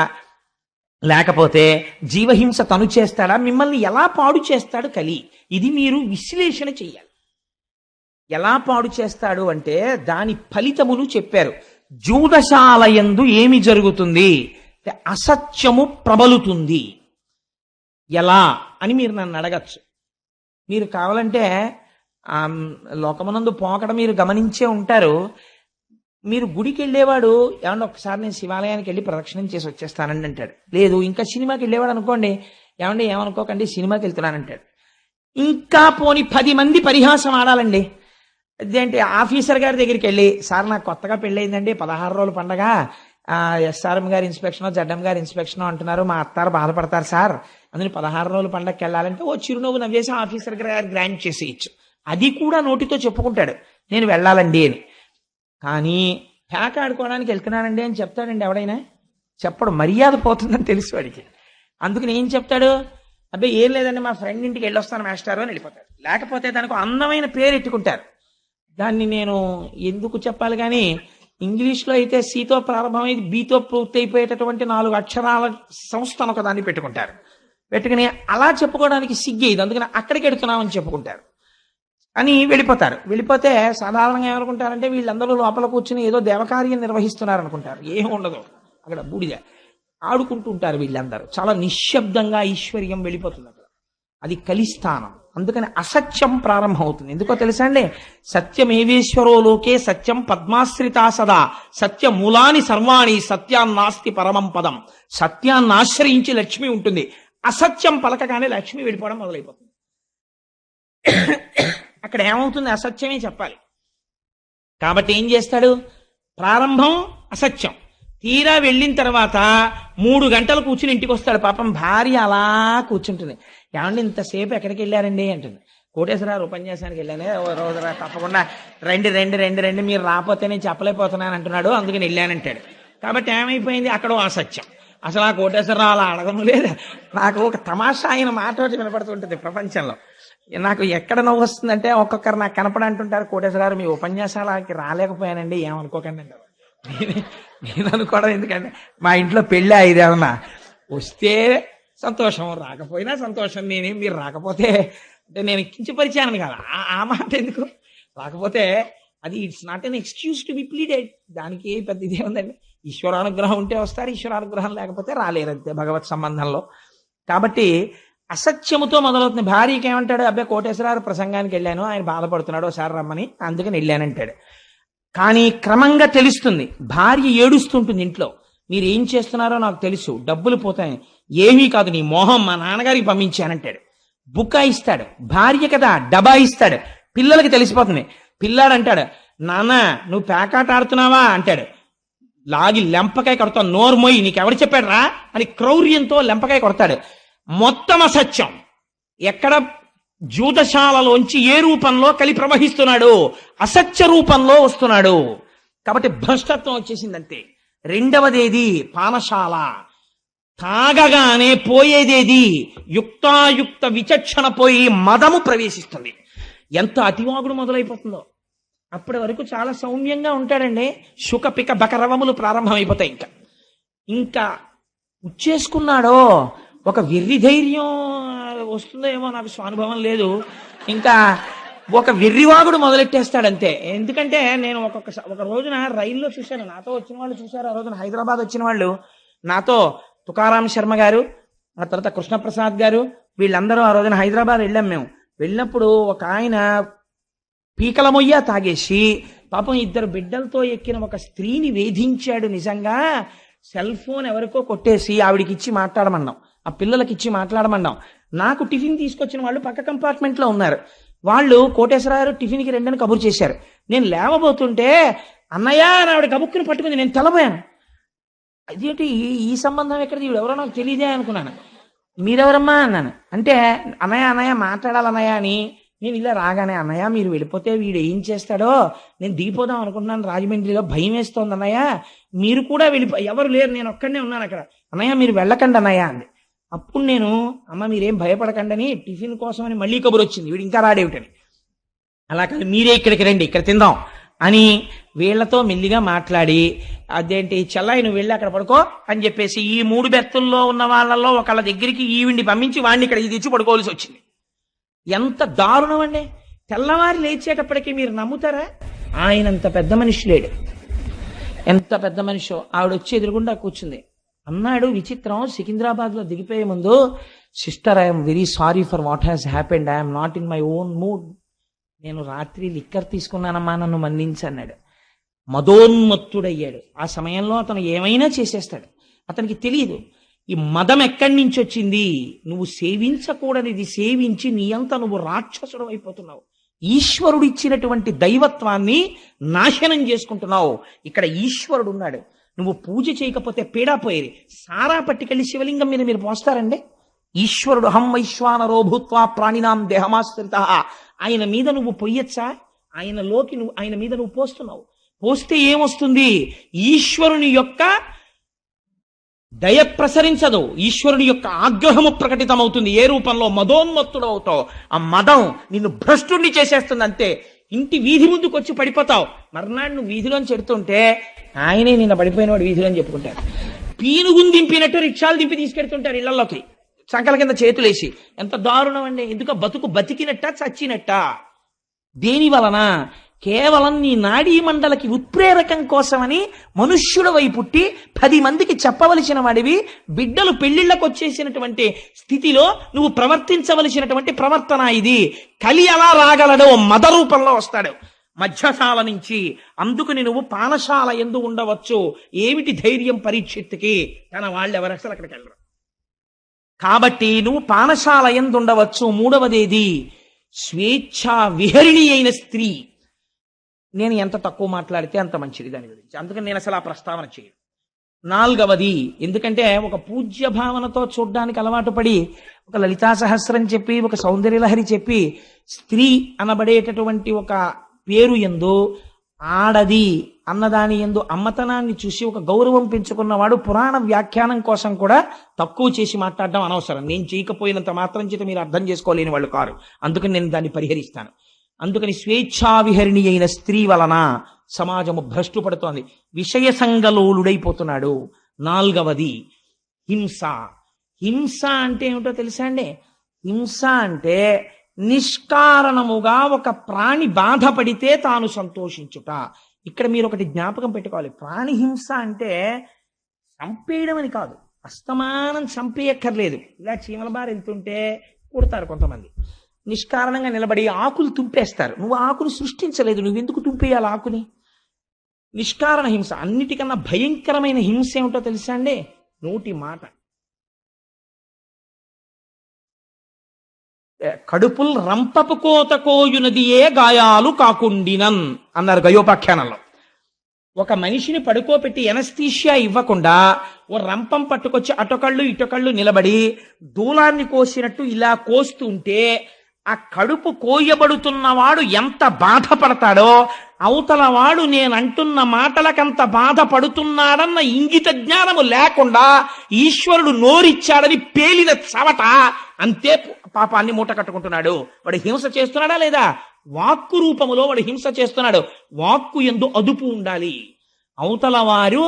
లేకపోతే జీవహింస తను చేస్తాడా, మిమ్మల్ని ఎలా పాడు చేస్తాడు కలి? ఇది మీరు విశ్లేషణ చెయ్యాలి. ఎలా పాడు చేస్తాడు అంటే దాని ఫలితములు చెప్పారు. జూదశాలయందు ఏమి జరుగుతుంది? అసత్యము ప్రబలుతుంది. ఎలా అని మీరు నన్ను అడగచ్చు. మీరు కావాలంటే లోకమునందు పోకడ మీరు గమనించే ఉంటారు. మీరు గుడికి వెళ్ళేవాడు ఏమన్నా ఒకసారి నేను శివాలయానికి వెళ్ళి ప్రదక్షిణం చేసి వచ్చేస్తానండి అంటాడు. లేదు ఇంకా సినిమాకి వెళ్ళేవాడు అనుకోండి, ఏమండి ఏమనుకోకండి సినిమాకి వెళ్తున్నానంటాడు. ఇంకా పోని 10 మంది పరిహాసం ఆడాలండి. అదేంటి ఆఫీసర్ గారి దగ్గరికి వెళ్ళి, సార్ నాకు కొత్తగా పెళ్ళయిందండి, 16 రోజుల పండగ, ఎస్ఆర్ఎం గారి ఇన్స్పెక్షన్ జడ్ఎం గారి ఇన్స్పెక్షన్ అంటున్నారు, మా అత్తారు బాధపడతారు సార్, అందుకని 16 రోజుల పండగకి వెళ్ళాలంటే ఓ చిరునవ్వు నవ్వేసి ఆఫీసర్ గారు గ్రాంట్ చేసేయచ్చు. అది కూడా నోటితో చెప్పుకుంటాడు నేను వెళ్ళాలండి అని. కానీ ప్యాక ఆడుకోవడానికి వెళ్తున్నానండి అని చెప్తాడండి ఎవడైనా? చెప్పడు. మర్యాద పోతుందని తెలుసు వాడికి. అందుకని ఏం చెప్తాడు? అబ్బాయి ఏం లేదండి మా ఫ్రెండ్ ఇంటికి వెళ్ళొస్తాను మాస్టారు అని వెళ్ళిపోతాడు. లేకపోతే దానికి అందమైన పేరు ఎట్టుకుంటారు. దాన్ని నేను ఎందుకు చెప్పాలి కానీ ఇంగ్లీష్లో అయితే సితో ప్రారంభమై బీతో పూర్తి అయిపోయేటటువంటి 4 అక్షరాల సంస్థను ఒక దాన్ని పెట్టుకుంటారు. పెట్టుకుని అలా చెప్పుకోవడానికి సిగ్గేది, అందుకని అక్కడికి వెడుతున్నామని చెప్పుకుంటారు అని వెళ్ళిపోతారు. వెళ్ళిపోతే సాధారణంగా ఏమనుకుంటారంటే వీళ్ళందరూ లోపల కూర్చుని ఏదో దేవకార్యం నిర్వహిస్తున్నారు అనుకుంటారు. ఏం ఉండదు, అక్కడ బూడిద ఆడుకుంటూ ఉంటారు వీళ్ళందరూ. చాలా నిశ్శబ్దంగా ఐశ్వర్యం వెళ్ళిపోతుంది అక్కడ. అది కలిస్థానం. అందుకని అసత్యం ప్రారంభమవుతుంది. ఎందుకో తెలుసా అండి? సత్యమేవేశ్వరో లోకే సత్యం పద్మాశ్రితా సదా సత్య మూలాని సర్వాణి సత్యాన్నాస్తి పరమం పదం. సత్యాన్ని ఆశ్రయించి లక్ష్మి ఉంటుంది. అసత్యం పలకగానే లక్ష్మి వెళ్ళిపోవడం మొదలైపోతుంది. అక్కడ ఏమవుతుంది? అసత్యమే చెప్పాలి. కాబట్టి ఏం చేస్తాడు? ప్రారంభం అసత్యం, తీరా వెళ్ళిన తర్వాత 3 గంటలు కూర్చుని ఇంటికి వస్తాడు. పాపం భార్య అలా కూర్చుంటుంది. ఏమండి ఇంతసేపు ఎక్కడికి వెళ్ళారండి అంటుంది. కోటేశ్వరరావు ఉపన్యాసానికి వెళ్ళానే, రోజు తప్పకుండా రండి రండి రండి రండి, మీరు రాకపోతే నేను చెప్పలేకపోతున్నాను అంటున్నాడు, అందుకని వెళ్ళానంటాడు. కాబట్టి ఏమైపోయింది? అక్కడ అసత్యం. అసలు ఆ కోటేశ్వరరావు అలా అడగను లేదు. నాకు ఒక తమాషా ఆయన మాట ఒకటి వినపడుతుంటుంది ప్రపంచంలో. నాకు ఎక్కడ నవ్వు వస్తుందంటే ఒక్కొక్కరు నాకు కనపడంటుంటారు, కోటేశ్వరరావు మీ ఉపన్యాసాలకి రాలేకపోయానండి ఏమనుకోకండి అంటారు. నేను అనుకోవడం ఎందుకంటే మా ఇంట్లో పెళ్ళి అయ్యేదేమన్నా వస్తే సంతోషం, రాకపోయినా సంతోషం. నేనేం మీరు రాకపోతే అంటే నేను కించపరిచాను కదా, ఆ మాట ఎందుకు? రాకపోతే అది it's not an excuse to be pleaded. దానికి పెద్ద ఇదే ఉందండి. ఈశ్వరానుగ్రహం ఉంటే వస్తారు, ఈశ్వరానుగ్రహం లేకపోతే రాలేరంతే భగవత్ సంబంధంలో. కాబట్టి అసత్యముతో మొదలవుతుంది. భార్యకి ఏమంటాడు? అబ్బాయి కోటేశ్వరరావు ప్రసంగానికి వెళ్ళాను, ఆయన బాధపడుతున్నాడు, ఒకసారి రమ్మని, అందుకని వెళ్ళానంటాడు. కానీ క్రమంగా తెలుస్తుంది. భార్య ఏడుస్తుంటుంది ఇంట్లో, మీరు ఏం చేస్తున్నారో నాకు తెలుసు, డబ్బులు పోతాయి, ఏమీ కాదు నీ మోహం, మా నాన్నగారికి పంపించానంటాడు. బుకాయిస్తాడు. భార్య కదా డబాయిస్తాడు. పిల్లలకి తెలిసిపోతుంది. పిల్లాడు అంటాడు, నాన్న నువ్వు పేకాట ఆడుతున్నావా అంటాడు. లాగి లెంపకాయ కొడతావు, నోర్మొయ్యి, నీకెవడు చెప్పాడు రా అని క్రౌర్యంతో లెంపకాయ కొడతాడు. మొత్తం అసత్యం. ఎక్కడ? జూదశాలలోంచి ఏ రూపంలో కలి ప్రవహిస్తున్నాడు? అసత్య రూపంలో వస్తున్నాడు. కాబట్టి భ్రష్టత్వం వచ్చేసిందంతే. రెండవదేది పానశాల. తాగగానే పోయేదేది? యుక్తాయుక్త విచక్షణ పోయి మదము ప్రవేశిస్తుంది. ఎంత అతివాగుడు మొదలైపోతుందో. అప్పటి వరకు చాలా సౌమ్యంగా ఉంటాడండి. శుకపిక బకరవములు ప్రారంభమైపోతాయి. ఇంకా ఉచ్చేసుకున్నాడో ఒక వెర్రి ధైర్యం వస్తుందో ఏమో, నాకు స్వానుభవం లేదు. ఇంకా ఒక వెర్రివాగుడు మొదలెట్టేస్తాడంతే. ఎందుకంటే నేను ఒక రోజున రైల్లో చూశాను, నాతో వచ్చిన వాళ్ళు చూశారు. ఆ రోజున హైదరాబాద్ వచ్చిన వాళ్ళు నాతో, తుకారాం శర్మ గారు, ఆ తర్వాత కృష్ణప్రసాద్ గారు, వీళ్ళందరూ ఆ రోజున హైదరాబాద్ వెళ్ళాం. మేము వెళ్ళినప్పుడు ఒక ఆయన పీకల మొయ్య తాగేసి పాపం 2 బిడ్డలతో ఎక్కిన ఒక స్త్రీని వేధించాడు. నిజంగా సెల్ ఫోన్ ఎవరికో కొట్టేసి ఆవిడికి ఇచ్చి మాట్లాడమన్నాం, ఆ పిల్లలకి ఇచ్చి మాట్లాడమన్నాం. నాకు టిఫిన్ తీసుకొచ్చిన వాళ్ళు పక్క కంపార్ట్మెంట్ లో ఉన్నారు. వాళ్ళు కోటేశ్వరరావు టిఫిన్కి రెండని కబురు చేశారు. నేను లేవబోతుంటే అన్నయ్య అని ఆవిడ కబుక్కుని పట్టుకుంది. నేను తెల్లబోయాను. అదేంటి ఈ సంబంధం ఎక్కడిది, ఈవిడ ఎవరో నాకు తెలియదే అనుకున్నాను. మీరెవరమ్మా అన్నాను. అంటే అన్నయ్య అన్నయ్య మాట్లాడాలన్నయ్య అని. నేను ఇలా రాగానే, అన్నయ్య మీరు వెళ్ళిపోతే వీడు ఏం చేస్తాడో నేను దిగిపోదాం అనుకుంటున్నాను రాజమండ్రిలో, భయం వేస్తోంది అన్నయ్య, మీరు కూడా ఎవరు లేరు, నేను ఒక్కడనే ఉన్నాను అక్కడ, అన్నయ్య మీరు వెళ్ళకండి అన్నయ్య అంది. అప్పుడు నేను, అమ్మ మీరేం భయపడకండి అని టిఫిన్ కోసమని మళ్ళీ కబురు వచ్చింది, వీడు ఇంకా రాడేమిటని. అలా కాదు, మీరే ఇక్కడికి రండి, ఇక్కడ తిందాం అని వీళ్లతో మెల్లిగా మాట్లాడి, అదేంటి చెల్లాయి నువ్వు వెళ్ళి అక్కడ పడుకో అని చెప్పేసి ఈ 3 బెర్తుల్లో ఉన్న వాళ్ళల్లో ఒకళ్ళ దగ్గరికి ఈవిడ్ని పంపించి వాడిని ఇక్కడ తెచ్చి పడుకోవాల్సి వచ్చింది. ఎంత దారుణం అండి! తెల్లవారి లేచేటప్పటికీ మీరు నమ్ముతారా? ఆయనంత పెద్ద మనిషి లేడు. ఎంత పెద్ద మనిషో ఆవిడ వచ్చి ఎదురుగుండా కూర్చుంది. అన్నాడు విచిత్రం, సికింద్రాబాద్లో దిగిపోయే ముందు, sister I'm very sorry for what has happened, I'm not in my own mood. నేను రాత్రి లిక్కర్ తీసుకున్నానమ్మా, నన్ను మన్నించి అన్నాడు. మదోన్మత్తుడయ్యాడు. ఆ సమయంలో అతను ఏమైనా చేసేస్తాడు. అతనికి తెలియదు ఈ మదం ఎక్కడి నుంచి వచ్చింది. నువ్వు సేవించకూడనిది సేవించి నీ అంత నువ్వు రాక్షసుడు అయిపోతున్నావు. ఈశ్వరుడు ఇచ్చినటువంటి దైవత్వాన్ని నాశనం చేసుకుంటున్నావు. ఇక్కడ ఈశ్వరుడు ఉన్నాడు. నువ్వు పూజ చేయకపోతే పీడాపోయేది. సారా పట్టుకెళ్ళి శివలింగం మీద మీరు పోస్తారండి. ఈశ్వరుడు హం వైశ్వానరో భూత్వా ప్రాణినాం దేహమాశ్రిత, ఆయన మీద నువ్వు పొయ్యొచ్చా? ఆయన మీద నువ్వు పోస్తున్నావు. పోస్తే ఏమొస్తుంది? ఈశ్వరుని యొక్క దయ ప్రసరించదు, ఈశ్వరుని యొక్క ఆగ్రహము ప్రకటితమవుతుంది. ఏ రూపంలో? మదోన్మత్తుడు అవుతావు. ఆ మదం నిన్ను భ్రష్టుణ్ణి చేసేస్తుంది. అంతే. ఇంటి వీధి ముందుకు వచ్చి పడిపోతావు. మర్నాడు నువ్వు వీధిలోని చెడుతుంటే ఆయనే నిన్న పడిపోయినవాడు వీధిలోని చెప్పుకుంటారు. పీనుగుని దింపినట్టు రిక్షాలు దింపి తీసుకెడుతుంటారు ఇళ్లలోకి, సంకల కింద చేతులేసి. ఎంత దారుణం అండి! ఎందుకు? బతికినట్ట చచ్చినట్ట? దేని వలన? కేవలం నీ నాడీ మండలకి ఉత్ప్రేరకం కోసమని మనుష్యుడవై పుట్టి 10 మందికి చెప్పవలసిన వాడివి. బిడ్డలు పెళ్లిళ్లకు వచ్చేసినటువంటి స్థితిలో నువ్వు ప్రవర్తించవలసినటువంటి ప్రవర్తన ఇది. కలి ఎలా రాగలడో మద రూపంలో వస్తాడు మధ్యశాల నుంచి. అందుకని నువ్వు పానశాల ఎందు ఉండవచ్చు. ఏమిటి ధైర్యం పరీక్షిత్తుకి? తన వాళ్ళెవరు అసలు అక్కడికి వెళ్ళరు. కాబట్టి నువ్వు పానశాల ఎందు ఉండవచ్చు. 3వదేది? స్వేచ్ఛా విహరిణి అయిన స్త్రీ. నేను ఎంత తక్కువ మాట్లాడితే అంత మంచిది దాని గురించి, అందుకని నేను అసలు ఆ ప్రస్తావన చేయను. 4వది, ఎందుకంటే ఒక పూజ్య భావనతో చూడ్డానికి అలవాటు పడి ఒక లలితా సహస్రం చెప్పి, ఒక సౌందర్యలహరి చెప్పి, స్త్రీ అనబడేటటువంటి ఒక పేరు యందు ఆడది అన్నదాని యందు అమ్మతనాన్ని చూసి ఒక గౌరవం పెంచుకున్నవాడు పురాణ వ్యాఖ్యానం కోసం కూడా తక్కువ చేసి మాట్లాడడం అనవసరం. నేను చేయకపోయినంత మాత్రం చేత మీరు అర్థం చేసుకోలేని వాళ్ళు కారు. అందుకని నేను దాన్ని పరిహరిస్తాను. అందుకని స్వేచ్ఛా విహరిణి అయిన స్త్రీ వలన సమాజము భ్రష్టు పడుతోంది, విషయ సంగలోలుడైపోతున్నాడు. 4వది హింస. హింస అంటే ఏమిటో తెలుసా అండి? హింస అంటే నిష్కారణముగా ఒక ప్రాణి బాధపడితే తాను సంతోషించుట. ఇక్కడ మీరు ఒకటి జ్ఞాపకం పెట్టుకోవాలి. ప్రాణి హింస అంటే చంపేయడం అని కాదు. అస్తమానం చంపేయక్కర్లేదు. ఇలా చీమల బారి వెళ్తుంటే కుడతారు కొంతమంది. నిష్కారణంగా నిలబడి ఆకులు తుంపేస్తారు. నువ్వు ఆకుని సృష్టించలేదు, నువ్వెందుకు తుంపేయాలి ఆకుని? నిష్కారణ హింస. అన్నిటికన్నా భయంకరమైన హింస ఏమిటో తెలుసా అండి? నోటి మాట. కడుపుల్ రంపపు కోత కోయునదియే గాయాలు కాకుండినన్ అన్నారు గయోపాఖ్యానంలో. ఒక మనిషిని పడుకోబెట్టి ఎనస్థీషియా ఇవ్వకుండా ఓ రంపం పట్టుకొచ్చి అటొకళ్ళు ఇటొకళ్ళు నిలబడి దూలాన్ని కోసినట్టు ఇలా కోస్తుంటే ఆ కడుపు కోయబడుతున్నవాడు ఎంత బాధపడతాడో, అవతల వాడు నేనంటున్న మాటలకంత బాధపడుతున్నాడన్న ఇంగిత జ్ఞానము లేకుండా ఈశ్వరుడు నోరిచ్చాడని పేలిన చవట అంతే పాపాన్ని మూట కట్టుకుంటున్నాడు. వాడు హింస చేస్తున్నాడా లేదా? వాక్కు రూపములో వాడు హింస చేస్తున్నాడు. వాక్కు యందు అదుపు ఉండాలి. అవతల వారు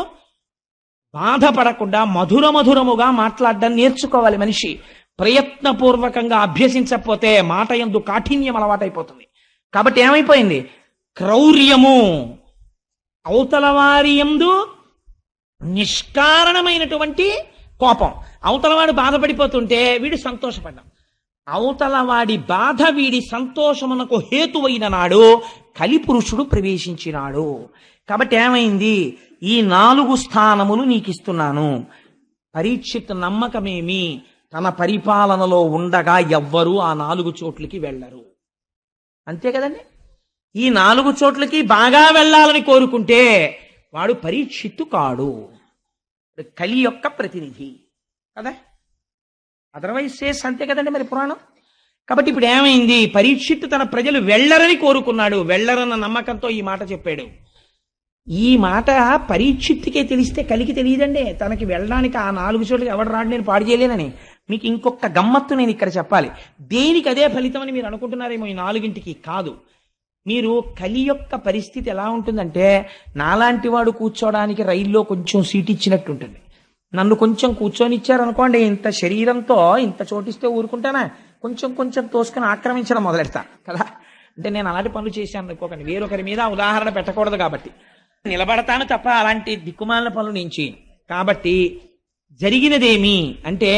బాధపడకుండా మధురముగా మాట్లాడడం నేర్చుకోవాలి మనిషి. ప్రయత్నపూర్వకంగా అభ్యసించకపోతే మాట యందు కాఠిన్యం అలవాటైపోతుంది. కాబట్టి ఏమైపోయింది? క్రౌర్యము. అవతల వారి యందు నిష్కారణమైనటువంటి కోపం. అవతలవాడు బాధపడిపోతుంటే వీడు సంతోషపడ్డాం. అవతలవాడి బాధ వీడి సంతోషమునకు హేతువైన నాడు కలిపురుషుడు ప్రవేశించినాడు. కాబట్టి ఏమైంది? ఈ 4 స్థానములు నీకు ఇస్తున్నాను. పరీక్షిత్ నమ్మకమేమి? తన పరిపాలనలో ఉండగా ఎవ్వరూ ఆ 4 చోట్లకి వెళ్ళరు. అంతే కదండి. ఈ 4 చోట్లకి బాగా వెళ్ళాలని కోరుకుంటే వాడు పరీక్షిత్తు కాడు, కలి యొక్క ప్రతినిధి కదా. అదర్వైజ్ సేస్ అంతే కదండి మరి పురాణం. కాబట్టి ఇప్పుడు ఏమైంది? పరీక్షిత్తు తన ప్రజలు వెళ్ళరని కోరుకున్నాడు. వెళ్ళరన్న నమ్మకంతో ఈ మాట చెప్పాడు. ఈ మాట పరీక్షిత్తుకే తెలిస్తే కలికి తెలియదండి. తనకి వెళ్ళడానికి ఆ 4 చోట్లకి ఎవడు రాడు, నేను పాడు చేయలేనని. మీకు ఇంకొక గమ్మత్తు నేను ఇక్కడ చెప్పాలి. దేనికి అదే ఫలితం అని మీరు అనుకుంటున్నారేమో. ఈ 4ంటికి కాదు. మీరు కలి యొక్క పరిస్థితి ఎలా ఉంటుందంటే, నాలాంటి వాడు కూర్చోడానికి రైల్లో కొంచెం సీట్ ఇచ్చినట్టు ఉంటుంది. నన్ను కొంచెం కూర్చొని ఇచ్చారనుకోండి, ఇంత శరీరంతో ఇంత చోటిస్తే ఊరుకుంటానా? కొంచెం కొంచెం తోసుకుని ఆక్రమించడం మొదలెడతా కదా. అంటే నేను అలాంటి పనులు చేశాను అనుకోకండి, వేరొకరి మీద ఉదాహరణ పెట్టకూడదు కాబట్టి. నిలబడతాను తప్ప అలాంటి దిక్కుమాలిన పనులు నేను చేయను. కాబట్టి జరిగినదేమి అంటే,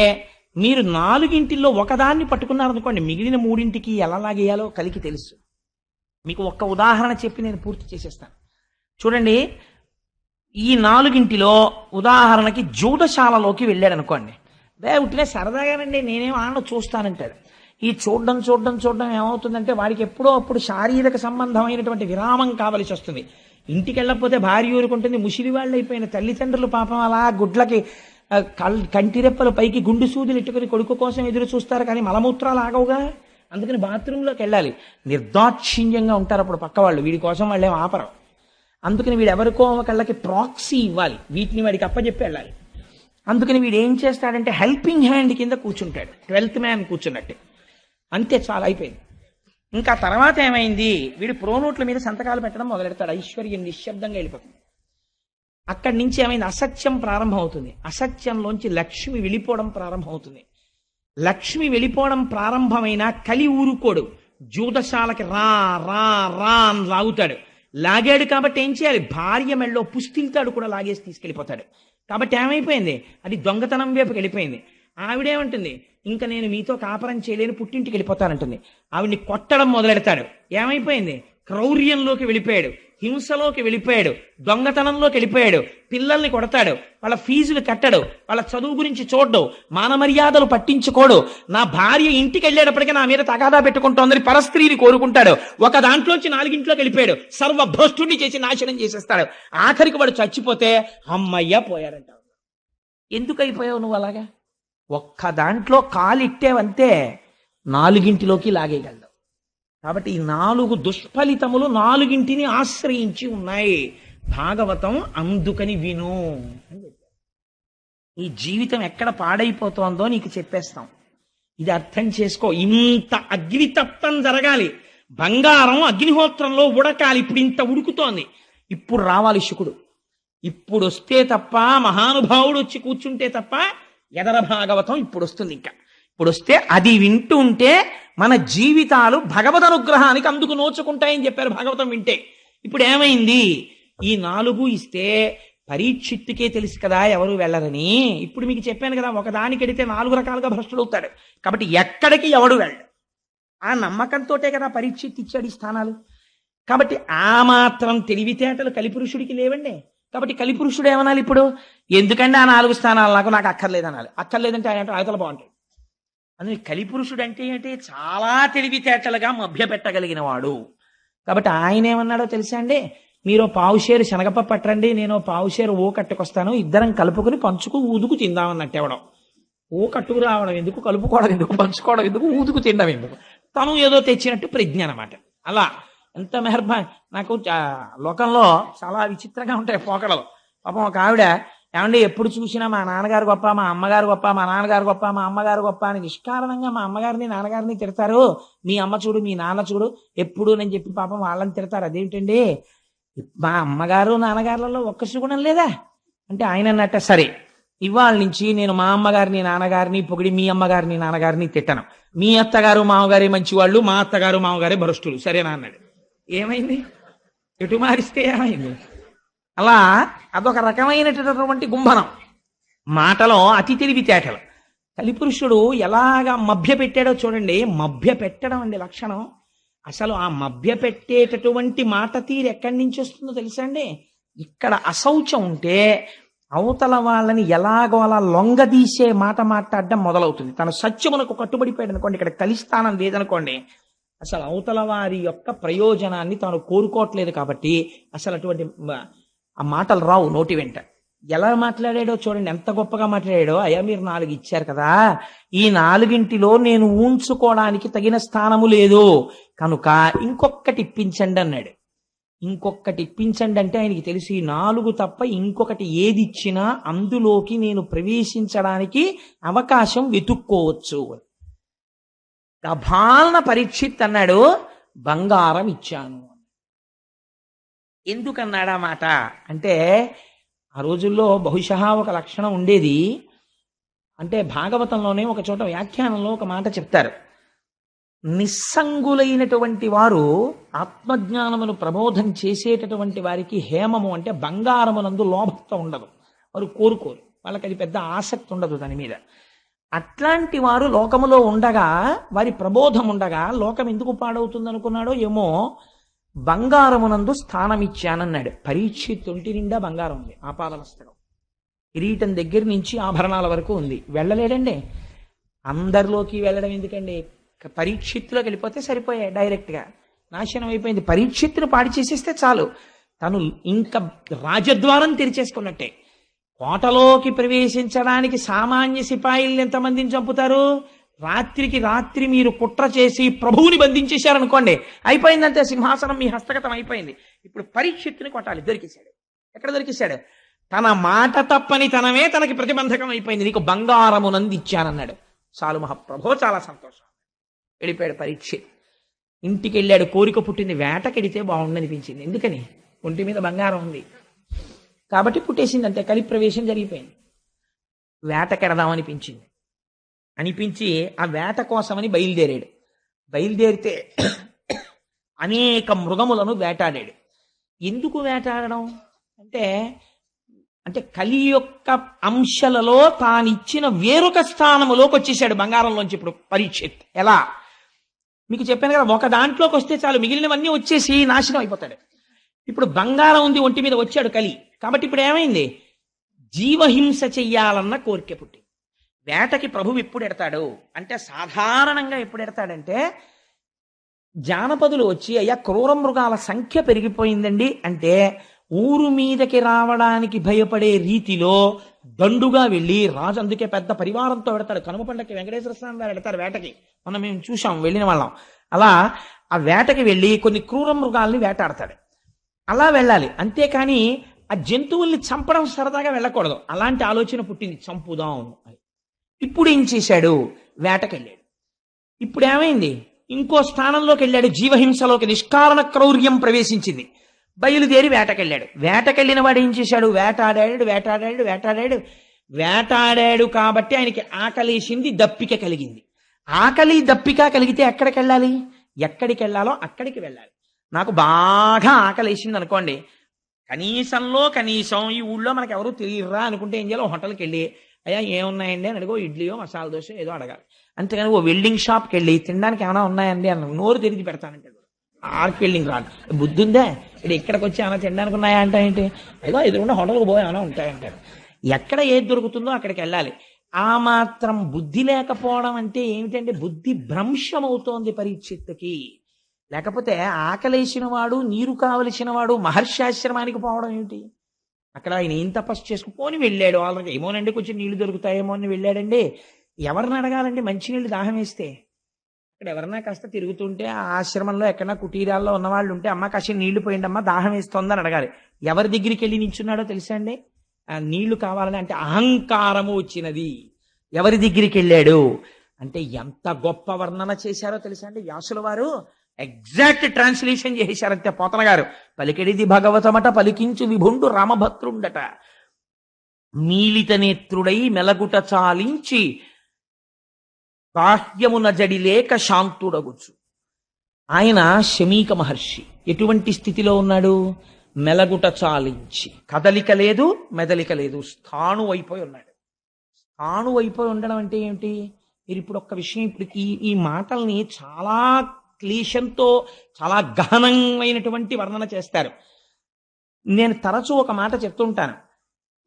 మీరు 4 ఒకదాన్ని పట్టుకున్నారనుకోండి, మిగిలిన 3 ఎలా లాగేయాలో కలికి తెలుసు. మీకు ఒక్క ఉదాహరణ చెప్పి నేను పూర్తి చేసేస్తాను. చూడండి, ఈ 4 ఉదాహరణకి జూదశాలలోకి వెళ్ళాడు అనుకోండి. ఉట్టినే సరదాగానండి, నేనేం ఆడ చూస్తానంటాడు. ఈ చూడడం చూడడం చూడడం ఏమవుతుందంటే, వాడికి ఎప్పుడో అప్పుడు శారీరక సంబంధమైనటువంటి విరామం కావలసి వస్తుంది. ఇంటికి వెళ్ళకపోతే భార్య ఊరుకుంటుంది. ముసిలి వాళ్ళు అయిపోయిన తల్లిదండ్రులు పాపం అలా గుడ్లకి కంటిరెప్పల పైకి గుండు సూదులు ఇట్టుకుని కొడుకు కోసం ఎదురు చూస్తారు, కానీ మలమూత్రాలు ఆగవుగా. అందుకని బాత్రూంలోకి వెళ్ళాలి. నిర్దాక్షిణ్యంగా ఉంటారు అప్పుడు పక్క వాళ్ళు, వీడి కోసం వాళ్ళేం ఆపరు. అందుకని వీడు ఎవరికో ఒకళ్ళకి ప్రాక్సీ ఇవ్వాలి, వీటిని వాడికి అప్పచెప్పి వెళ్ళాలి. అందుకని వీడు ఏం చేస్తాడంటే, హెల్పింగ్ హ్యాండ్ కింద కూర్చుంటాడు, 12th మ్యాన్ కూర్చున్నట్టే. అంతే, చాలా అయిపోయింది. ఇంకా తర్వాత ఏమైంది, వీడు ప్రోనోట్ల మీద సంతకాలు పెట్టడం మొదలెడతాడు. ఐశ్వర్యం నిశ్శబ్దంగా వెళ్ళిపోతుంది. అక్కడి నుంచి ఏమైంది, అసత్యం ప్రారంభం అవుతుంది. అసత్యంలోంచి లక్ష్మి వెళ్ళిపోవడం ప్రారంభం అవుతుంది. లక్ష్మి వెళ్ళిపోవడం ప్రారంభమైన కలి ఊరుకోడు. జూదశాలకి రా రా రా అని లాగుతాడు. లాగాడు కాబట్టి ఏం చేయాలి, భార్య మెళ్ళో పుస్తిల్తాడు కూడా లాగేసి తీసుకెళ్ళిపోతాడు. కాబట్టి ఏమైపోయింది, అది దొంగతనం వైపుకి వెళ్ళిపోయింది. ఆవిడేమంటుంది, ఇంకా నేను మీతో కాపురం చేయలేని, పుట్టింటికి వెళ్ళిపోతానంటుంది. ఆవిడ్ని కొట్టడం మొదలెడతాడు. ఏమైపోయింది, క్రౌర్యంలోకి వెళ్ళిపోయాడు, హింసలోకి వెళ్ళిపోయాడు, దొంగతనంలోకి వెళ్ళిపోయాడు. పిల్లల్ని కొడతాడు, వాళ్ళ ఫీజులు కట్టడు, వాళ్ళ చదువు గురించి చూడ్డు, మానమర్యాదలు పట్టించుకోడు. నా భార్య ఇంటికి వెళ్ళేటప్పటికీ నా మీద తగాదా పెట్టుకుంటోందని పరస్త్రీని కోరుకుంటాడు. ఒక దాంట్లోంచి 4 వెళ్ళిపోయాడు. సర్వభ్రష్టుని చేసి నాశనం చేసేస్తాడు. ఆఖరికి వాడు చచ్చిపోతే అమ్మయ్య పోయాడంట. ఎందుకు అయిపోయావు నువ్వు అలాగా? ఒక్క దాంట్లో కాలిట్టేవంతే 4 లాగేయగలడు. కాబట్టి ఈ 4 దుష్ఫలితములు 4 ఆశ్రయించి ఉన్నాయి. భాగవతం అందుకని విను. ఈ జీవితం ఎక్కడ పాడైపోతోందో నీకు చెప్పేస్తాం, ఇది అర్థం చేసుకో. ఇంత అగ్నితప్తం జరగాలి, బంగారం అగ్నిహోత్రంలో ఉడకాలి. ఇప్పుడు ఇంత ఉడుకుతోంది, ఇప్పుడు రావాలి శుకుడు. ఇప్పుడు వస్తే తప్ప, మహానుభావుడు వచ్చి కూర్చుంటే తప్ప ఎదర భాగవతం ఇప్పుడు వస్తుంది. ఇంకా ఇప్పుడు వస్తే అది వింటూ ఉంటే మన జీవితాలు భగవద్ అనుగ్రహానికి అందుకు నోచుకుంటాయని చెప్పారు భాగవతం వింటే. ఇప్పుడు ఏమైంది, ఈ 4 ఇస్తే పరీక్షిత్తుకే తెలుసు కదా ఎవరు వెళ్ళరని. ఇప్పుడు మీకు చెప్పాను కదా, ఒకదానికి వెడితే 4 రకాలుగా భ్రష్టుడు అవుతాడు. కాబట్టి ఎక్కడికి ఎవడు వెళ్ళడు, ఆ నమ్మకంతోటే కదా పరీక్షిత్ ఇచ్చాడు ఈ స్థానాలు. కాబట్టి ఆ మాత్రం తెలివితేటలు కలిపురుషుడికి లేవండి. కాబట్టి కలిపురుషుడు ఏమనాలి ఇప్పుడు, ఎందుకంటే ఆ 4 స్థానాలు నాకు అక్కర్లేదనాలి. అక్కర్లేదంటే ఆయన ఆయతలు బాగుంటాయి. అందుకే కలిపురుషుడు అంటే ఏంటి, చాలా తెలివితేటలుగా మభ్యపెట్టగలిగిన వాడు. కాబట్టి ఆయన ఏమన్నాడో తెలుసా అండి, మీరు పావుషేరు శనగపప్పు పట్టండి, నేను పావుషేరు ఓ కట్టుకొస్తాను, ఇద్దరం కలుపుకుని పంచుకు ఊదుకు తిందామన్నట్టు. ఎవడం ఓ కట్టుకు రావడం ఎందుకు, కలుపుకోవడం ఎందుకు, పంచుకోవడం ఎందుకు, ఊదుకు తినడం ఎందుకు, తను ఏదో తెచ్చినట్టు ప్రజ్ఞ అనమాట. అలా ఎంత మెహర్బాన్. నాకు లోకంలో చాలా విచిత్రంగా ఉంటాయి పోకడలు. పాపం ఒక ఆవిడ, ఏమంటే ఎప్పుడు చూసినా మా నాన్నగారు గొప్ప, మా అమ్మగారు గొప్ప, మా నాన్నగారు గొప్ప, మా అమ్మగారు గొప్ప అని నిష్కారణంగా మా అమ్మగారిని నాన్నగారిని తిడతారు. మీ అమ్మ చూడు, మీ నాన్న చూడు ఎప్పుడు అని చెప్పి పాపం వాళ్ళని తిడతారు. అదేంటండి, మా అమ్మగారు నాన్నగారులలో ఒక్క సుగుణం లేదా అంటే ఆయన అన్నట్ట, సరే ఇవాళ నుంచి నేను మా అమ్మగారిని నాన్నగారిని పొగిడి మీ అమ్మగారిని నాన్నగారిని తిట్టను. మీ అత్తగారు మామగారే మంచివాళ్ళు, మా అత్తగారు మామగారే భ్రష్టులు, సరేనా అన్నాడు. ఏమైంది, ఎటు మారిస్తే ఏమైంది? అలా అదొక రకమైనటువంటి గుంభనం. మాటలో అతి తెలివితేటలు. కలిపురుషుడు ఎలాగా మభ్య పెట్టాడో చూడండి. మభ్య పెట్టడం అండి లక్షణం. అసలు ఆ మభ్య పెట్టేటటువంటి మాట తీరు ఎక్కడి నుంచి వస్తుందో తెలుసా అండి, ఇక్కడ అశౌచం ఉంటే అవతల వాళ్ళని ఎలాగో అలా లొంగదీసే మాట మాట్లాడడం మొదలవుతుంది. తన సత్యమునకు కట్టుబడిపోయాడు అనుకోండి, ఇక్కడ కలిస్థానం లేదనుకోండి, అసలు అవతల వారి యొక్క ప్రయోజనాన్ని తాను కోరుకోవట్లేదు. కాబట్టి అసలు అటువంటి ఆ మాటలు రావు నోటి వెంట. ఎలా మాట్లాడాడో చూడండి, ఎంత గొప్పగా మాట్లాడాడో. అయ్యా మీరు 4 ఇచ్చారు కదా, ఈ 4 నేను ఊంచుకోవడానికి తగిన స్థానము లేదు కనుక ఇంకొకటి ఇప్పించండి అన్నాడు. ఇంకొకటి ఇప్పించండి అంటే ఆయనకి తెలిసి 4 తప్ప ఇంకొకటి ఏది ఇచ్చినా అందులోకి నేను ప్రవేశించడానికి అవకాశం వెతుక్కోవచ్చు. గభాలన పరీక్షిత్ అన్నాడు, బంగారం ఇచ్చాను. ఎందుకన్నాడా మాట అంటే ఆ రోజుల్లో బహుశా ఒక లక్షణం ఉండేది. అంటే భాగవతంలోనే ఒక చోట వ్యాఖ్యానంలో ఒక మాట చెప్తారు. నిస్సంగులైనటువంటి వారు ఆత్మజ్ఞానమును ప్రబోధం చేసేటటువంటి వారికి హేమము అంటే బంగారమునందు లోభత్వం ఉండదు. వారు కోరుకోరు, వాళ్ళకి అది పెద్ద ఆసక్తి ఉండదు దాని మీద. అట్లాంటి వారు లోకములో ఉండగా, వారి ప్రబోధం ఉండగా లోకం ఎందుకు పాడవుతుంది అనుకున్నాడో ఏమో. బంగారమునందు స్థానం ఇచ్చానన్నాడు. పరీక్షిత్ ఒంటి నిండా బంగారం ఉంది, ఆపాదమస్తకం, కిరీటం దగ్గర నుంచి ఆభరణాల వరకు ఉంది. వెళ్ళలేడండి. అందరిలోకి వెళ్ళడం ఎందుకండి? పరీక్షిత్తులోకి వెళ్ళిపోతే సరిపోయాయి, డైరెక్ట్గా నాశనం అయిపోయింది. పరీక్షిత్తును పాడి చేసేస్తే చాలు, తను ఇంకా రాజద్వారం తెరిచేసుకున్నట్టే. కోటలోకి ప్రవేశించడానికి సామాన్య సిపాయిల్ని ఎంతమందిని చంపుతారు? రాత్రికి రాత్రి మీరు కుట్ర చేసి ప్రభువుని బంధించేశారనుకోండి, అయిపోయిందంటే సింహాసనం మీ హస్తగతం అయిపోయింది. ఇప్పుడు పరీక్షిత్తుని కొట్టాలి. దొరికేశాడు. ఎక్కడ దొరికేశాడు? తన మాట తప్పని తనమే తనకి ప్రతిబంధకం అయిపోయింది. నీకు బంగారమునంది ఇచ్చానన్నాడు. చాలు మహాప్రభో, చాలా సంతోషం. వెళ్ళిపోయాడు పరీక్షిత్. ఇంటికి వెళ్ళాడు. కోరిక పుట్టింది, వేటకెడితే బాగుండనిపించింది. ఎందుకని? ఒంటి మీద బంగారం ఉంది కాబట్టి పుట్టేసింది, అంతే. కలి ప్రవేశం జరిగిపోయింది. వేటకెడదామనిపించింది. అనిపించి ఆ వేట కోసమని బయలుదేరాడు. బయలుదేరితే అనేక మృగములను వేటాడాడు. ఎందుకు వేటాడడం అంటే, కలి యొక్క అంశలలో తానిచ్చిన వేరొక స్థానములోకి వచ్చేసాడు బంగారంలోంచి. ఇప్పుడు పరీక్షిత్ ఎలా మీకు చెప్పాను కదా, ఒక దాంట్లోకి వస్తే చాలు, మిగిలినవన్నీ వచ్చేసి నాశనం అయిపోతాడు. ఇప్పుడు బంగారం ఉంది ఒంటి మీద, వచ్చాడు కలి. కాబట్టి ఇప్పుడు ఏమైంది? జీవహింస చెయ్యాలన్న కోరిక పుట్టింది. వేటకి ప్రభువు ఎప్పుడు ఎడతాడు అంటే, సాధారణంగా ఎప్పుడు ఎడతాడంటే, జానపదులు వచ్చి అయ్యా క్రూర మృగాల సంఖ్య పెరిగిపోయిందండి అంటే, ఊరు మీదకి రావడానికి భయపడే రీతిలో దండుగా వెళ్ళి, రాజు అందుకే పెద్ద పరివారంతో పెడతాడు. కనుమ పండగకి వెంకటేశ్వర స్వామి వారు పెడతారు వేటకి. మేము చూసాం, వెళ్ళిన వాళ్ళం. అలా ఆ వేటకి వెళ్ళి కొన్ని క్రూర మృగాల్ని వేటాడతాడు. అలా వెళ్ళాలి, అంతేకాని ఆ జంతువుల్ని చంపడం సరదాగా వెళ్ళకూడదు. అలాంటి ఆలోచన పుట్టింది, చంపుదాం అని. ఇప్పుడు ఏం చేశాడు? వేటకెళ్ళాడు. ఇప్పుడు ఏమైంది? ఇంకో స్థానంలోకి వెళ్ళాడు. జీవహింసలోకి నిష్కారణ క్రౌర్యం ప్రవేశించింది. బయలుదేరి వేటకెళ్ళాడు. వేటకెళ్ళిన వాడు ఏం చేశాడు? వేటాడాడు కాబట్టి ఆయనకి ఆకలేసింది, దప్పిక కలిగింది. ఆకలి దప్పిక కలిగితే ఎక్కడికి వెళ్ళాలి? ఎక్కడికి వెళ్ళాలో అక్కడికి వెళ్ళాలి. నాకు బాగా ఆకలేసింది అనుకోండి, కనీసం ఈ ఊళ్ళో మనకు ఎవరు తెలియరా అనుకుంటే ఏం చేయాలి? హోటల్కి వెళ్ళి, అయ్యా ఏమున్నాయండి అని అడిగో, ఇడ్లీయో మసాలా దోశ ఏదో అడగాలి. అంతేగాని ఓ వెల్డింగ్ షాప్కి వెళ్ళి తినడానికి ఏమైనా ఉన్నాయండి అన్న నోరు తెరిచి పెడతానంటే ఆర్కి వెల్డింగ్ రాదు. బుద్ధి ఉందే? ఇక్కడ ఇక్కడికి వచ్చి ఏమైనా తినడానికి ఉన్నాయా అంటే ఏంటి? ఏదో ఎదురుకుండా హోటల్కి పోయి ఏమైనా ఉంటాయంటారు. ఎక్కడ ఏది దొరుకుతుందో అక్కడికి వెళ్ళాలి. ఆ మాత్రం బుద్ధి లేకపోవడం అంటే ఏమిటంటే, బుద్ధి భ్రంశం అవుతోంది పరీక్షిత్తుకి. లేకపోతే ఆకలేసిన వాడు, నీరు కావలసిన వాడు మహర్షాశ్రమానికి పోవడం ఏమిటి? అక్కడ ఆయన ఏం తపస్సు చేసుకుని వెళ్ళాడు. ఆల్రెడీ ఏమోనండి కొంచెం నీళ్లు దొరుకుతాయేమో అని వెళ్ళాడండి. ఎవరిని అడగాలండి మంచినీళ్ళు దాహం వేస్తే? ఇక్కడ ఎవరన్నా కాస్త తిరుగుతుంటే, ఆ ఆశ్రమంలో ఎక్కడన్నా కుటీరాల్లో ఉన్నవాళ్ళు ఉంటే, అమ్మ కాసిన నీళ్లు పోయిండి అమ్మ దాహం వేస్తోందని అడగాలి. ఎవరి దగ్గరికి వెళ్ళి నించున్నాడో తెలుసా అండి? ఆ నీళ్లు కావాలని అంటే అహంకారము వచ్చినది. ఎవరి దగ్గరికి వెళ్ళాడు అంటే, ఎంత గొప్ప వర్ణన చేశారో తెలుసా అండి వ్యాసుల వారు. ఎగ్జాక్ట్ ట్రాన్స్లేషన్ చేశారంతే పోతన గారు. పలికెడిది భగవతమట పలికించు విభుండు రామభద్రుండట, మీలిత నేత్రుడై మెలగుట చాలించి బాహ్యమున జడిలేక శాంతుడగుచు. ఆయన శమీక మహర్షి. ఎటువంటి స్థితిలో ఉన్నాడు? మెలగుట చాలించి, కదలిక లేదు, మెదలిక లేదు, స్థాణు అయిపోయి ఉన్నాడు. స్థాణు అయిపోయి ఉండడం అంటే ఏమిటి? మీరు ఇప్పుడు ఒక్క విషయం, ఇప్పుడు ఈ మాటల్ని చాలా క్లీశంతో, చాలా గహనమైనటువంటి వర్ణన చేస్తారు. నేను తరచూ ఒక మాట చెప్తుంటాను.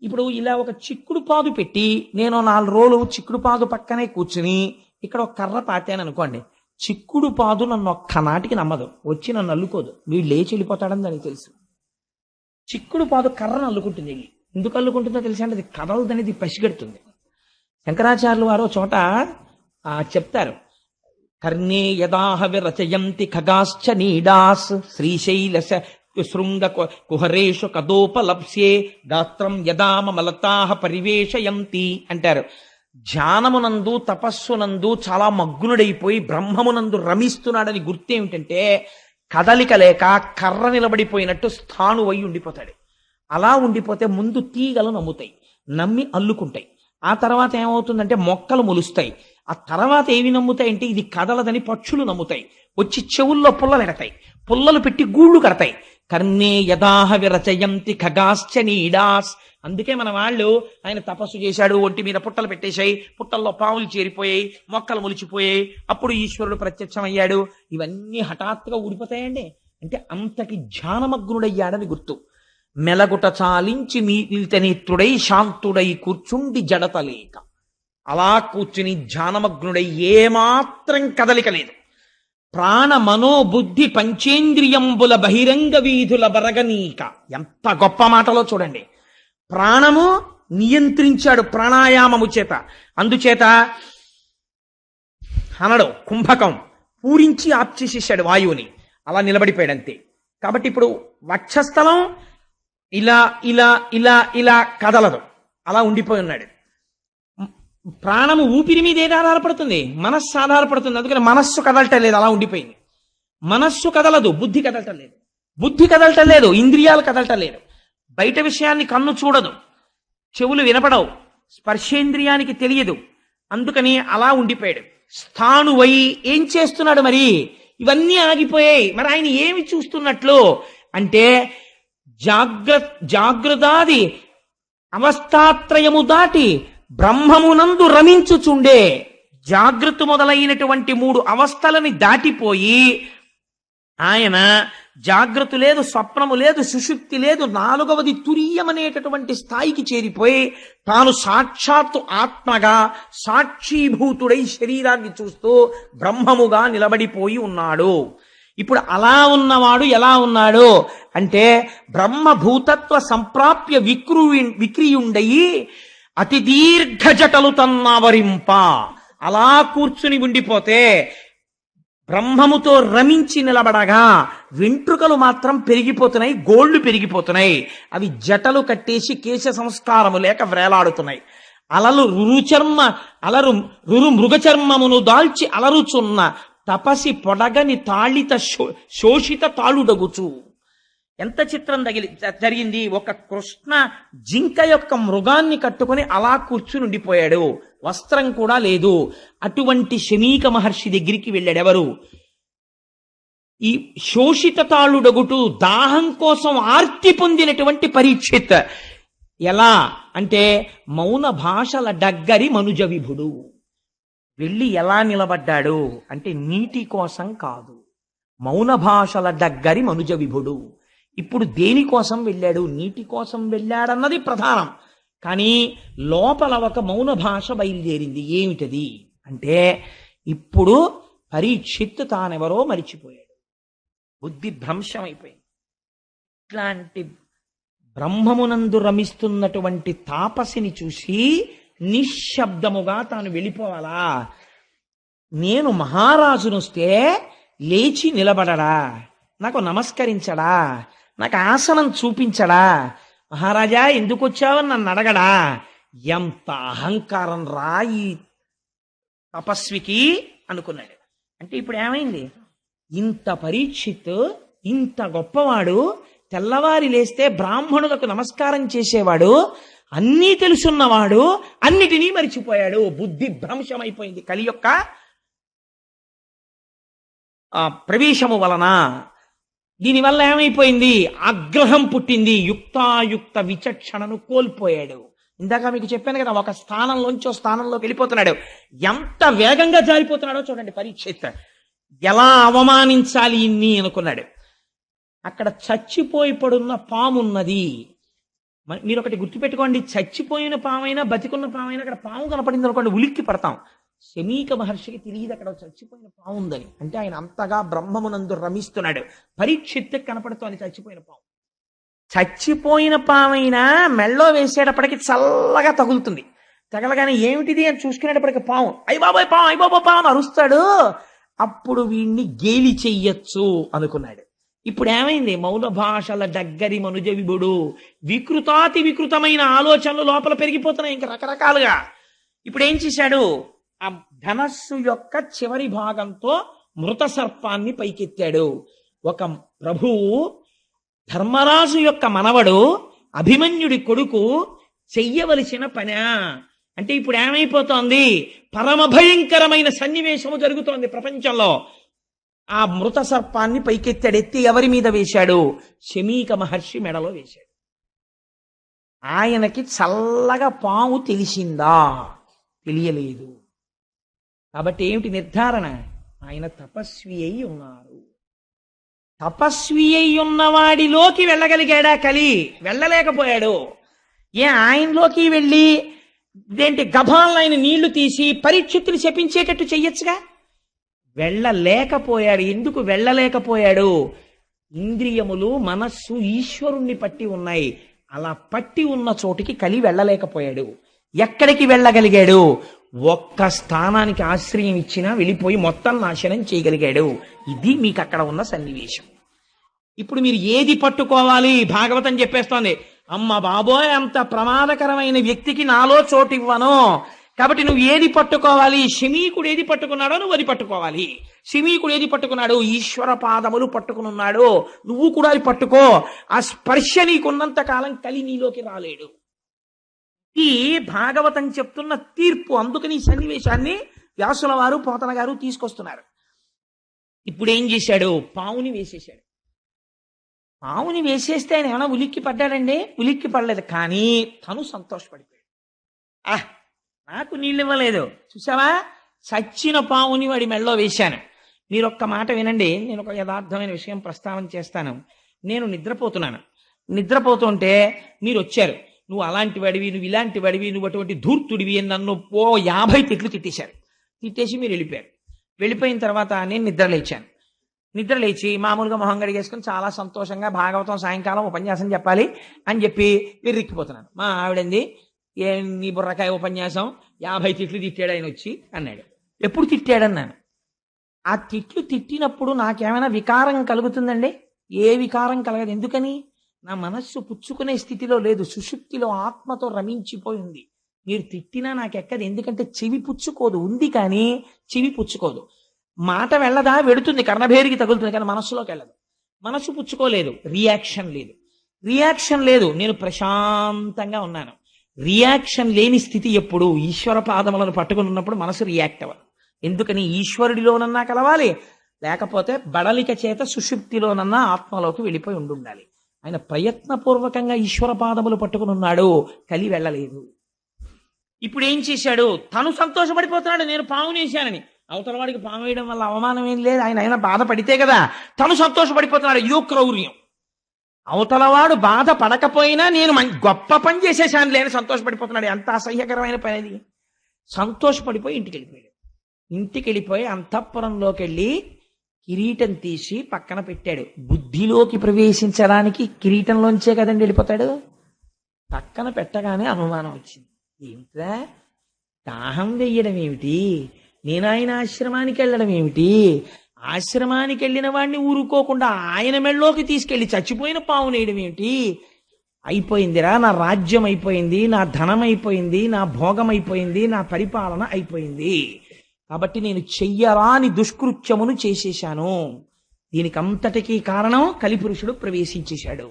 ఇప్పుడు ఇలా ఒక చిక్కుడు పాదు పెట్టి, నేను 4 రోజులు చిక్కుడు పాదు పక్కనే కూర్చుని ఇక్కడ ఒక కర్ర పాతాను అనుకోండి, చిక్కుడు పాదు నన్ను ఒక్క నాటికి నమ్మదు, వచ్చి నన్ను అల్లుకోదు, వీడు లేచి వెళ్ళిపోతాడని దానికి తెలుసు. చిక్కుడు పాదు కర్రను అల్లుకుంటుంది. ఎందుకు అల్లుకుంటుందో తెలుసా అంటే, అది కదలదనేది పసిగడుతుంది. శంకరాచార్యులు వారు చోట చెప్తారు, కర్ణే యదాహ విరచయంతి ఖగాశ్చ నీడాస్ శ్రీశైల శృంగ కుహరేషు కదోపలప్స్యే గాత్రం యదామలతాహ పరివేశయంతి అంటారు. ధ్యానమునందు తపస్సునందు చాలా మగ్నుడైపోయి బ్రహ్మమునందు రమిస్తున్నాడని గుర్తేమిటంటే, కదలిక లేక కర్ర నిలబడిపోయినట్టు స్థాణువై ఉండిపోతాడు. అలా ఉండిపోతే ముందు తీగలు నమ్ముతాయి, నమ్మి అల్లుకుంటాయి. ఆ తర్వాత ఏమవుతుందంటే మొక్కలు మొలుస్తాయి. ఆ తర్వాత ఏవి నమ్ముతాయంటే ఇది కదలదని పక్షులు నమ్ముతాయి. వచ్చి చెవుల్లో పుల్లలు ఎడతాయి, పుల్లలు పెట్టి గూళ్ళు కడతాయి. కర్ణే యదాహ విరచయంతి ఖగాశ్చ నీడాస్. అందుకే మన వాళ్ళు ఆయన తపస్సు చేశాడు, ఒంటి మీద పుట్టలు పెట్టేశాయి, పుట్టల్లో పావులు చేరిపోయాయి, మొక్కలు మొలిచిపోయాయి, అప్పుడు ఈశ్వరుడు ప్రత్యక్షమయ్యాడు. ఇవన్నీ హఠాత్తుగా ఊడిపోతాయండి. అంటే అంతటి ధ్యానమగ్నుడయ్యాడని గుర్తు. మెలగుట చాలించి మీతనేత్రుడై శాంతుడై కూర్చుండి జడతలేక, అలా కూర్చుని ధ్యానమగ్నుడై ఏమాత్రం కదలిక లేదు. ప్రాణ మనోబుద్ధి పంచేంద్రియంబుల బహిరంగ వీధుల బరగనీక. ఎంత గొప్ప మాటలో చూడండి. ప్రాణము నియంత్రించాడు ప్రాణాయామము చేత. అందుచేత అనడు కుంభకం పూరించి ఆప్చేసేసాడు వాయువుని, అలా నిలబడిపోయాడు అంతే. కాబట్టి ఇప్పుడు వక్షస్థలం ఇలా ఇలా ఇలా ఇలా కదలదు, అలా ఉండిపోయి ఉన్నాడు. ప్రాణము ఊపిరి మీద ఏది ఆధారపడుతుంది? మనస్సు ఆధారపడుతుంది. అందుకని మనస్సు కదలటం లేదు, అలా ఉండిపోయింది. మనస్సు కదలదు, బుద్ధి కదలటం లేదు, బుద్ధి కదలటం లేదు, ఇంద్రియాలు కదలటం లేదు. బయట విషయాన్ని కన్ను చూడదు, చెవులు వినపడవు, స్పర్శేంద్రియానికి తెలియదు. అందుకని అలా ఉండిపోయాడు. స్థాణువై ఏం చేస్తున్నాడు మరి? ఇవన్నీ ఆగిపోయాయి. మరి ఆయన ఏమి చూస్తున్నట్లు అంటే జాగ్రత్తాది అవస్థాత్రయము దాటి బ్రహ్మమునందు రమించుచుండే. జాగ్రత్త మొదలైనటువంటి 3 అవస్థలని దాటిపోయి ఆయన జాగ్రత్త లేదు, స్వప్నము లేదు, సుషుప్తి లేదు, 4వది తురీయమనేటటువంటి స్థాయికి చేరిపోయి తాను సాక్షాత్తు ఆత్మగా సాక్షీభూతుడై శరీరాన్ని చూస్తూ బ్రహ్మముగా నిలబడిపోయి ఉన్నాడు. ఇప్పుడు అలా ఉన్నవాడు ఎలా ఉన్నాడు అంటే బ్రహ్మభూతత్వ సంప్రాప్య విక్రియుండయి అతి దీర్ఘ జటలు తన్నావరింప. అలా కూర్చుని ఉండిపోతే బ్రహ్మముతో రమించి నిలబడగా వెంట్రుకలు మాత్రం పెరిగిపోతున్నాయి, గోళ్లు పెరిగిపోతున్నాయి. అవి జటలు కట్టేసి కేశ సంస్కారము లేక వ్రేలాడుతున్నాయి. రురు మృగచర్మమును దాల్చి అలరుచున్న తపసి పొడగని తాళిత శోషిత తాళుడగుచు. ఎంత చిత్రం జరిగింది. ఒక కృష్ణ జింక యొక్క మృగాన్ని కట్టుకుని అలా కూర్చుని ఉండిపోయాడు, వస్త్రం కూడా లేదు. అటువంటి శమీక మహర్షి దగ్గరికి వెళ్ళాడెవరు? ఈ శోషిత తాళుడగుటు దాహం కోసం ఆర్తి పొందినటువంటి పరీక్షిత్. ఎలా అంటే మౌన భాషల డగ్గరి మనుజ విభుడు. వెళ్ళి ఎలా నిలబడ్డాడు అంటే నీటి కోసం కాదు, మౌన భాషల డగ్గరి మనుజ విభుడు. ఇప్పుడు దేనికోసం వెళ్ళాడు? నీటి కోసం వెళ్ళాడన్నది ప్రధానం. కానీ లోపల ఒక మౌన భాష బయలుదేరింది. ఏమిటది అంటే ఇప్పుడు పరీక్షిత్ తానెవరో మరిచిపోయాడు, బుద్ధి భ్రంశమైపోయింది. ఇట్లాంటి బ్రహ్మమునందు రమిస్తున్నటువంటి తాపసిని చూసి నిశ్శబ్దముగా తాను వెళ్ళిపోవాలా? నేను మహారాజునొస్తే లేచి నిలబడడా, నాకు నమస్కరించడా, నాకు ఆసనం చూపించడా, మహారాజా ఎందుకు వచ్చావని నన్ను అడగడా? ఎంత అహంకారం రా ఈ తపస్వికి అనుకున్నాడు. అంటే ఇప్పుడు ఏమైంది? ఇంత పరీక్షిత్, ఇంత గొప్పవాడు, తెల్లవారి లేస్తే బ్రాహ్మణులకు నమస్కారం చేసేవాడు, అన్నీ తెలుసున్నవాడు, అన్నిటినీ మరిచిపోయాడు. బుద్ధి భ్రంశమైపోయింది కలి యొక్క ప్రవేశము వలన. దీనివల్ల ఏమైపోయింది? ఆగ్రహం పుట్టింది. యుక్తాయుక్త విచక్షణను కోల్పోయాడు. ఇందాక మీకు చెప్పాను కదా, ఒక స్థానంలోంచి స్థానంలోకి వెళ్ళిపోతున్నాడు. ఎంత వేగంగా జారిపోతున్నాడో చూడండి పరీక్షిత్. ఎలా అవమానించాలి ఇన్ని అనుకున్నాడు. అక్కడ చచ్చిపోయి పడున్న పామున్నది. మీరు ఒకటి గుర్తుపెట్టుకోండి, చచ్చిపోయిన పామైనా బతికున్న పామైనా అక్కడ పాము కనపడింది అనుకోండి ఉలిక్కి పడతాం. శమీక మహర్షికి తెలియదు అక్కడ చచ్చిపోయిన పాము ఉందని. అంటే ఆయన అంతగా బ్రహ్మమునందు రమిస్తున్నాడు. పరీక్షిత్ కనపడుతోంది చచ్చిపోయిన పాము. చచ్చిపోయిన పామైనా మెళ్ళో వేసేటప్పటికి చల్లగా తగులుతుంది. తగలగానే ఏమిటిది అని చూసుకునేటప్పటికి పాము, అయ్య బాబాయ్ పాము, అయ్య బాబా పాము అని అరుస్తాడు. అప్పుడు వీణ్ణి గేలి చెయ్యొచ్చు అనుకున్నాడు. ఇప్పుడు ఏమైంది? మౌన భాషల దగ్గరి మనుజ విభుడు. వికృతాతి వికృతమైన ఆలోచనలు లోపల పెరిగిపోతున్నాయి ఇంకా రకరకాలుగా. ఇప్పుడు ఏం చేశాడు? ఆ ధనస్సు యొక్క చివరి భాగంతో మృత సర్పాన్ని పైకెత్తాడు. ఒక ప్రభువు ధర్మరాజు యొక్క మనవడు అభిమన్యుడి కొడుకు చెయ్యవలసిన పనా అంటే ఇప్పుడు ఏమైపోతోంది? పరమ భయంకరమైన సన్నివేశము జరుగుతోంది ప్రపంచంలో. ఆ మృత సర్పాన్ని పైకెత్తాడు. ఎత్తి ఎవరి మీద వేశాడు? శమీక మహర్షి మెడలో వేశాడు. ఆయనకి చల్లగా పాము తెలిసిందా? తెలియలేదు. కాబట్టి ఏమిటి నిర్ధారణ? ఆయన తపస్వి అయి ఉన్నారు. తపస్వి అయి ఉన్నవాడిలోకి వెళ్ళగలిగాడా కలి? వెళ్ళలేకపోయాడు. ఆయనలోకి వెళ్ళి ఇదేంటి గభాలను ఆయన నీళ్లు తీసి పరీక్షిత్తులు శపించేటట్టు చెయ్యొచ్చుగా. వెళ్ళలేకపోయాడు. ఎందుకు వెళ్ళలేకపోయాడు? ఇంద్రియములు మనస్సు ఈశ్వరుణ్ణి పట్టి ఉన్నాయి. అలా పట్టి ఉన్న చోటికి కలి వెళ్ళలేకపోయాడు. ఎక్కడికి వెళ్ళగలిగాడు? ఒక్క స్థానానికి ఆశ్రయం ఇచ్చినా వెళ్ళిపోయి మొత్తం నాశనం చేయగలిగాడు. ఇది మీకు అక్కడ ఉన్న సన్నివేశం. ఇప్పుడు మీరు ఏది పట్టుకోవాలి? భాగవతం చెప్పేస్తోంది, అమ్మ బాబోయ్ అంత ప్రమాదకరమైన వ్యక్తికి నాలో చోటు ఇవ్వను. కాబట్టి నువ్వు ఏది పట్టుకోవాలి? శమీకుడు ఏది పట్టుకున్నాడో నువ్వు అది పట్టుకోవాలి. శమీకుడు ఏది పట్టుకున్నాడు? ఈశ్వర పాదములు పట్టుకున్నాడు. నువ్వు కూడా అది పట్టుకో. ఆ స్పర్శ నీకున్నంత కాలం కలి నీలోకి రాలేడు. ఈ భాగవతం చెప్తున్న తీర్పు. అందుకని ఈ సన్నివేశాన్ని వ్యాసుల వారు పోతన గారు తీసుకొస్తున్నారు. ఇప్పుడు ఏం చేశాడు? పావుని వేసేశాడు. పావుని వేసేస్తే ఆయన ఏమైనా ఉలిక్కి పడ్డాడండి? ఉలిక్కి పడలేదు. కానీ తను సంతోషపడిపోయాడు. నాకు నీళ్ళు ఇవ్వలేదు చూసావా, చచ్చిన పావుని వాడి మెళ్ళలో వేశాను. మీరు ఒక్క మాట వినండి, నేను ఒక యథార్థమైన విషయం ప్రస్తావన చేస్తాను. నేను నిద్రపోతున్నాను. నిద్రపోతుంటే మీరు వచ్చారు. నువ్వు అలాంటి వాడివి, నువ్వు ఇలాంటి వాడివి, నువ్వు అటువంటి ధూర్తుడివి అని నన్ను 50 తిట్లు తిట్టేశారు. తిట్టేసి మీరు వెళ్ళిపోయారు. వెళ్ళిపోయిన తర్వాత నేను నిద్రలేచాను. నిద్రలేచి మామూలుగా మొహం గడిగేసుకుని చాలా సంతోషంగా భాగవతం సాయంకాలం ఉపన్యాసం చెప్పాలి అని చెప్పి విర్రిక్కిపోతున్నాను. మా ఆవిడంది, నీ బుర్రకాయ ఉపన్యాసం 50 తిట్లు తిట్టాడు ఆయన వచ్చి అన్నాడు. ఎప్పుడు తిట్టాడన్నాను. ఆ తిట్లు తిట్టినప్పుడు నాకేమైనా వికారం కలుగుతుందండి? ఏ వికారం కలగదు. ఎందుకని? నా మనస్సు పుచ్చుకునే స్థితిలో లేదు. సుషుప్తిలో ఆత్మతో రమించిపోయింది. మీరు తిట్టినా నాకెక్కదు. ఎందుకంటే చెవి పుచ్చుకోదు. ఉంది కానీ చెవి పుచ్చుకోదు. మాట వెళ్ళదా? వెడుతుంది, కర్ణభేరికి తగులుతుంది, కానీ మనస్సులోకి వెళ్ళదు. మనస్సు పుచ్చుకోలేదు. రియాక్షన్ లేదు. రియాక్షన్ లేదు. నేను ప్రశాంతంగా ఉన్నాను. రియాక్షన్ లేని స్థితి ఎప్పుడు? ఈశ్వర పాదములను పట్టుకుని ఉన్నప్పుడు మనసు రియాక్ట్ అవ్వదు. ఎందుకని? ఈశ్వరుడిలోనన్నా కలవాలి, లేకపోతే బడలిక చేత సుషుప్తిలోనన్నా ఆత్మలోకి వెళ్ళిపోయి ఉండాలి. ఆయన ప్రయత్నపూర్వకంగా ఈశ్వర పాదములు పట్టుకుని ఉన్నాడు. కలి వెళ్ళలేదు. ఇప్పుడు ఏం చేశాడు? తను సంతోషపడిపోతున్నాడు, నేను పావుని వేశానని. అవతల వాడికి పాము వేయడం వల్ల అవమానం ఏం లేదు. ఆయన బాధపడితే కదా. తను సంతోషపడిపోతున్నాడు. ఇదో క్రౌర్యం. అవతలవాడు బాధ పడకపోయినా నేను గొప్ప పని చేసేసాను లేని సంతోషపడిపోతున్నాడు. ఎంత అసహ్యకరమైన పని అది. సంతోషపడిపోయి ఇంటికి వెళ్ళిపోయాడు. ఇంటికి వెళ్ళిపోయి అంతఃపురంలోకి వెళ్ళి కిరీటం తీసి పక్కన పెట్టాడు. బుద్ధిలోకి ప్రవేశించడానికి కిరీటంలోంచే కదండి వెళ్ళిపోతాడు. పక్కన పెట్టగానే అనుమానం వచ్చింది. ఏమిట్రా, దాహం వెయ్యడం ఏమిటి? నేను ఆయన ఆశ్రమానికి వెళ్ళడం ఏమిటి? ఆశ్రమానికి వెళ్ళిన వాడిని ఊరుకోకుండా ఆయన మెళ్ళలోకి తీసుకెళ్లి చచ్చిపోయిన పావును వేయడం ఏమిటి? అయిపోయిందిరా, నా రాజ్యం అయిపోయింది, నా ధనం అయిపోయింది, నా భోగం అయిపోయింది, నా పరిపాలన అయిపోయింది. కాబట్టి నేను చెయ్యరాని దుష్కృత్యమును చేసేశాను. దీనికి అంతటికీ కారణం కలిపురుషుడు ప్రవేశించేశాడు.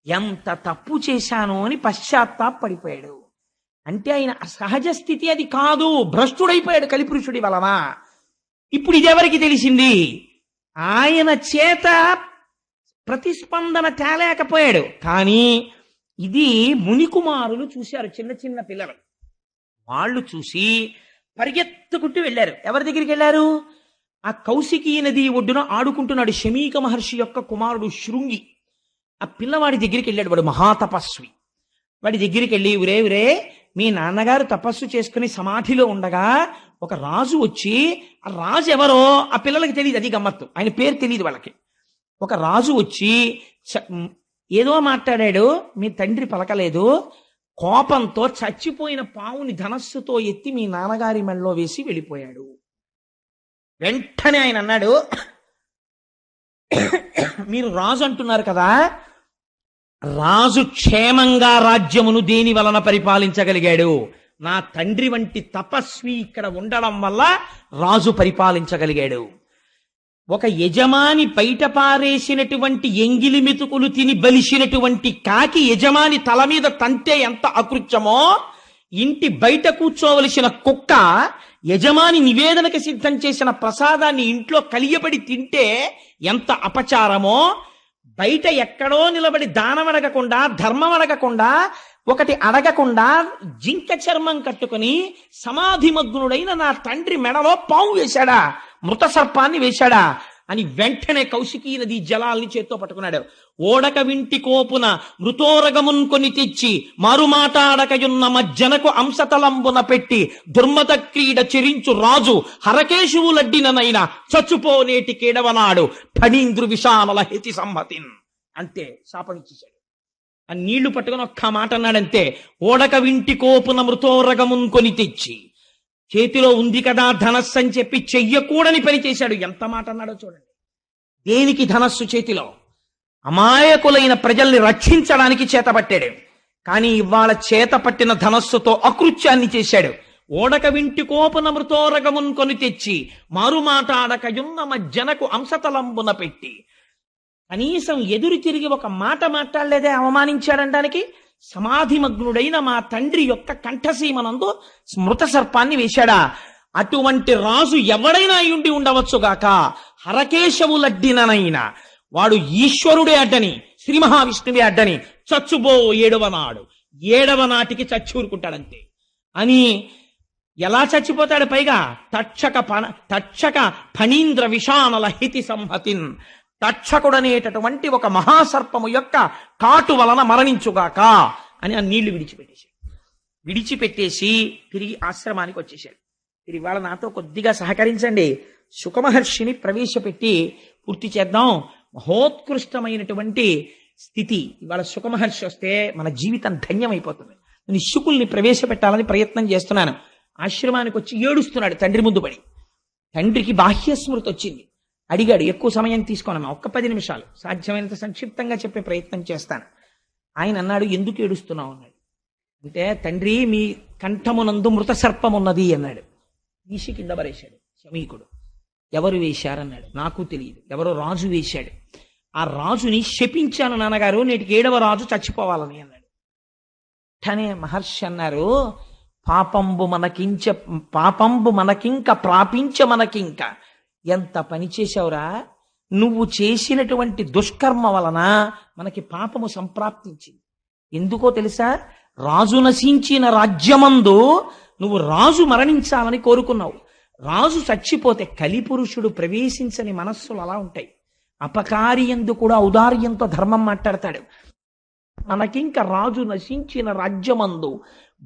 ఎంత తప్పు చేశాను అని పశ్చాత్తాపడిపోయాడు. అంటే ఆయన సహజ స్థితి అది కాదు. భ్రష్టుడైపోయాడు కలిపురుషుడి వలన. ఇప్పుడు ఇదెవరికి తెలిసింది? ఆయన చేత ప్రతిస్పందన తేలేకపోయాడు. కానీ ఇది మునికుమారులు చూశారు, చిన్న చిన్న పిల్లలు. వాళ్ళు చూసి పరిగెత్తుకుంటూ వెళ్ళారు. ఎవరి దగ్గరికి వెళ్ళారు? ఆ కౌశికీ నది ఒడ్డున ఆడుకుంటున్నాడు శమీక మహర్షి యొక్క కుమారుడు శృంగి. ఆ పిల్లవాడి దగ్గరికి వెళ్ళాడు. వాడు మహాతపస్వి. వాడి దగ్గరికి వెళ్ళి, ఉరే మీ నాన్నగారు తపస్సు చేసుకుని సమాధిలో ఉండగా ఒక రాజు వచ్చి, ఆ రాజు ఎవరో ఆ పిల్లలకి తెలియదు. అది గమ్మత్తు. ఆయన పేరు తెలియదు వాళ్ళకి. ఒక రాజు వచ్చి ఏదో మాట్లాడాడు, మీ తండ్రి పలకలేదు. కోపంతో చచ్చిపోయిన పావుని ధనస్సుతో ఎత్తి మీ నాన్నగారి మెడలో వేసి వెళ్ళిపోయాడు. వెంటనే ఆయన అన్నాడు, మీరు రాజు అంటున్నారు కదా, రాజు క్షేమంగా రాజ్యమును దేని వలన పరిపాలించగలిగాడు? నా తండ్రి వంటి తపస్వి ఇక్కడ ఉండడం వల్ల రాజు పరిపాలించగలిగాడు. ఒక యజమాని బయట పారేసినటువంటి ఎంగిలి మెతుకులు తిని బలిసినటువంటి కాకి యజమాని తల మీద తంతే ఎంత అకృత్యమో, ఇంటి బయట కూర్చోవలసిన కుక్క యజమాని నివేదనకి సిద్ధం చేసిన ప్రసాదాన్ని ఇంట్లో కలియబడి తింటే ఎంత అపచారమో, బయట ఎక్కడో నిలబడి దానం అడగకుండా, ధర్మం అడగకుండా, ఒకటి అడగకుండా జింక చర్మం కట్టుకుని సమాధిమగ్నుడైన నా తండ్రి మెడలో పాము వేశాడా, మృత సర్పాన్ని వేశాడా అని వెంటనే కౌశికీ నది జలాల్ని చేత్తో పట్టుకున్నాడు. ఓడక వింటి కోపున మృతోరగమున్ కొని తెచ్చి మారుమాటాడకయున్న మజ్జనకు అంశతలంబున పెట్టి దుర్మత క్రీడ చెరించు రాజు హరకేశువులడ్డిననైనా చచ్చుపోనేటి కేడవనాడు ఫణీంద్రు విషానల హేతి సమ్మతిన్. అంతే, శాపం ఇచ్చేశాడు. ఆ నీళ్లు పట్టుకుని ఒక్క మాట అన్నాడంతే. ఓడక వింటి కోపున మృతోరగమున్ కొని తెచ్చి, చేతిలో ఉంది కదా ధనస్సు అని చెప్పి చెయ్యకూడని పని చేశాడు. ఎంత మాట అన్నాడో చూడండి. దేనికి ధనస్సు చేతిలో? అమాయకులైన ప్రజల్ని రక్షించడానికి చేతపట్టాడు. కానీ ఇవాళ చేతపట్టిన ధనస్సుతో అకృత్యాన్ని చేశాడు. ఓడక వింటి కోపున మృతోరగమున్ కొని తెచ్చి మారుమాటాడకయున్న మజ్జనకు అంశతలంబున పెట్టి, కనీసం ఎదురు తిరిగి ఒక మాట మాట్లాడలేదే అవమానించాడనడానికి. సమాధిమగ్నుడైన మా తండ్రి యొక్క కంఠసీమనందు స్మృత సర్పాన్ని వేశాడా? అటువంటి రాజు ఎవడైనా అయ్యుండి ఉండవచ్చుగాక, హరకేశవులడ్డిననైనా వాడు ఈశ్వరుడే అడ్డని, శ్రీ మహావిష్ణువే అడ్డని చచ్చుబో 7వ నాడు, 7వ నాటికి చచ్చూరుకుంటాడంతే అని. ఎలా చచ్చిపోతాడు? పైగా తక్షక ఫణీంద్ర విషానల హితి సంహతిన్, తక్షకుడనేటటువంటి ఒక మహాసర్పము యొక్క కాటు వలన మరణించుగాక అని ఆ నీళ్లు విడిచిపెట్టేసి తిరిగి ఆశ్రమానికి వచ్చేశాడు. తిరిగి వాళ్ళ నాతో కొద్దిగా సహకరించండి, శుకమహర్షిని ప్రవేశపెట్టి పూర్తి చేద్దాం. మహోత్కృష్టమైనటువంటి స్థితి. ఇవాళ శుకమహర్షి వస్తే మన జీవితం ధన్యమైపోతుంది. నేను శుకుల్ని ప్రవేశపెట్టాలని ప్రయత్నం చేస్తున్నాను. ఆశ్రమానికి వచ్చి ఏడుస్తున్నాడు తండ్రి ముందు పడి. తండ్రికి బాహ్యస్మృతి వచ్చింది. అడిగాడు, ఎక్కువ సమయం తీసుకోనమ్మా, ఒక్క 10 నిమిషాలు, సాధ్యమైనంత సంక్షిప్తంగా చెప్పే ప్రయత్నం చేస్తాను. ఆయన అన్నాడు, ఎందుకు ఏడుస్తున్నావు అన్నాడు. అంటే, తండ్రి మీ కంఠమునందు మృత సర్పం ఉన్నది అన్నాడు. తీసి కింద పరేశాడు శమీకుడు. ఎవరు వేశారన్నాడు. నాకు తెలియదు, ఎవరో రాజు వేశాడు. ఆ రాజుని శపించాను నాన్నగారు, నేటికి 7వ రాజు చచ్చిపోవాలని అన్నాడు. వెంటనే మహర్షి అన్నారు, పాపంబు మనకింక ప్రాపించ మనకింక. ఎంత పని చేశావురా, నువ్వు చేసినటువంటి దుష్కర్మ వలన మనకి పాపము సంప్రాప్తించింది. ఎందుకో తెలుసా? రాజు నశించిన రాజ్యమందు నువ్వు రాజు మరణించాలని కోరుకున్నావు. రాజు చచ్చిపోతే కలిపురుషుడు ప్రవేశించని మనస్సులు అలా ఉంటాయి. అపకారి యందు కూడా ఔదార్యంతో ధర్మం మాట్లాడతాడు. మనకింక రాజు నశించిన రాజ్యమందు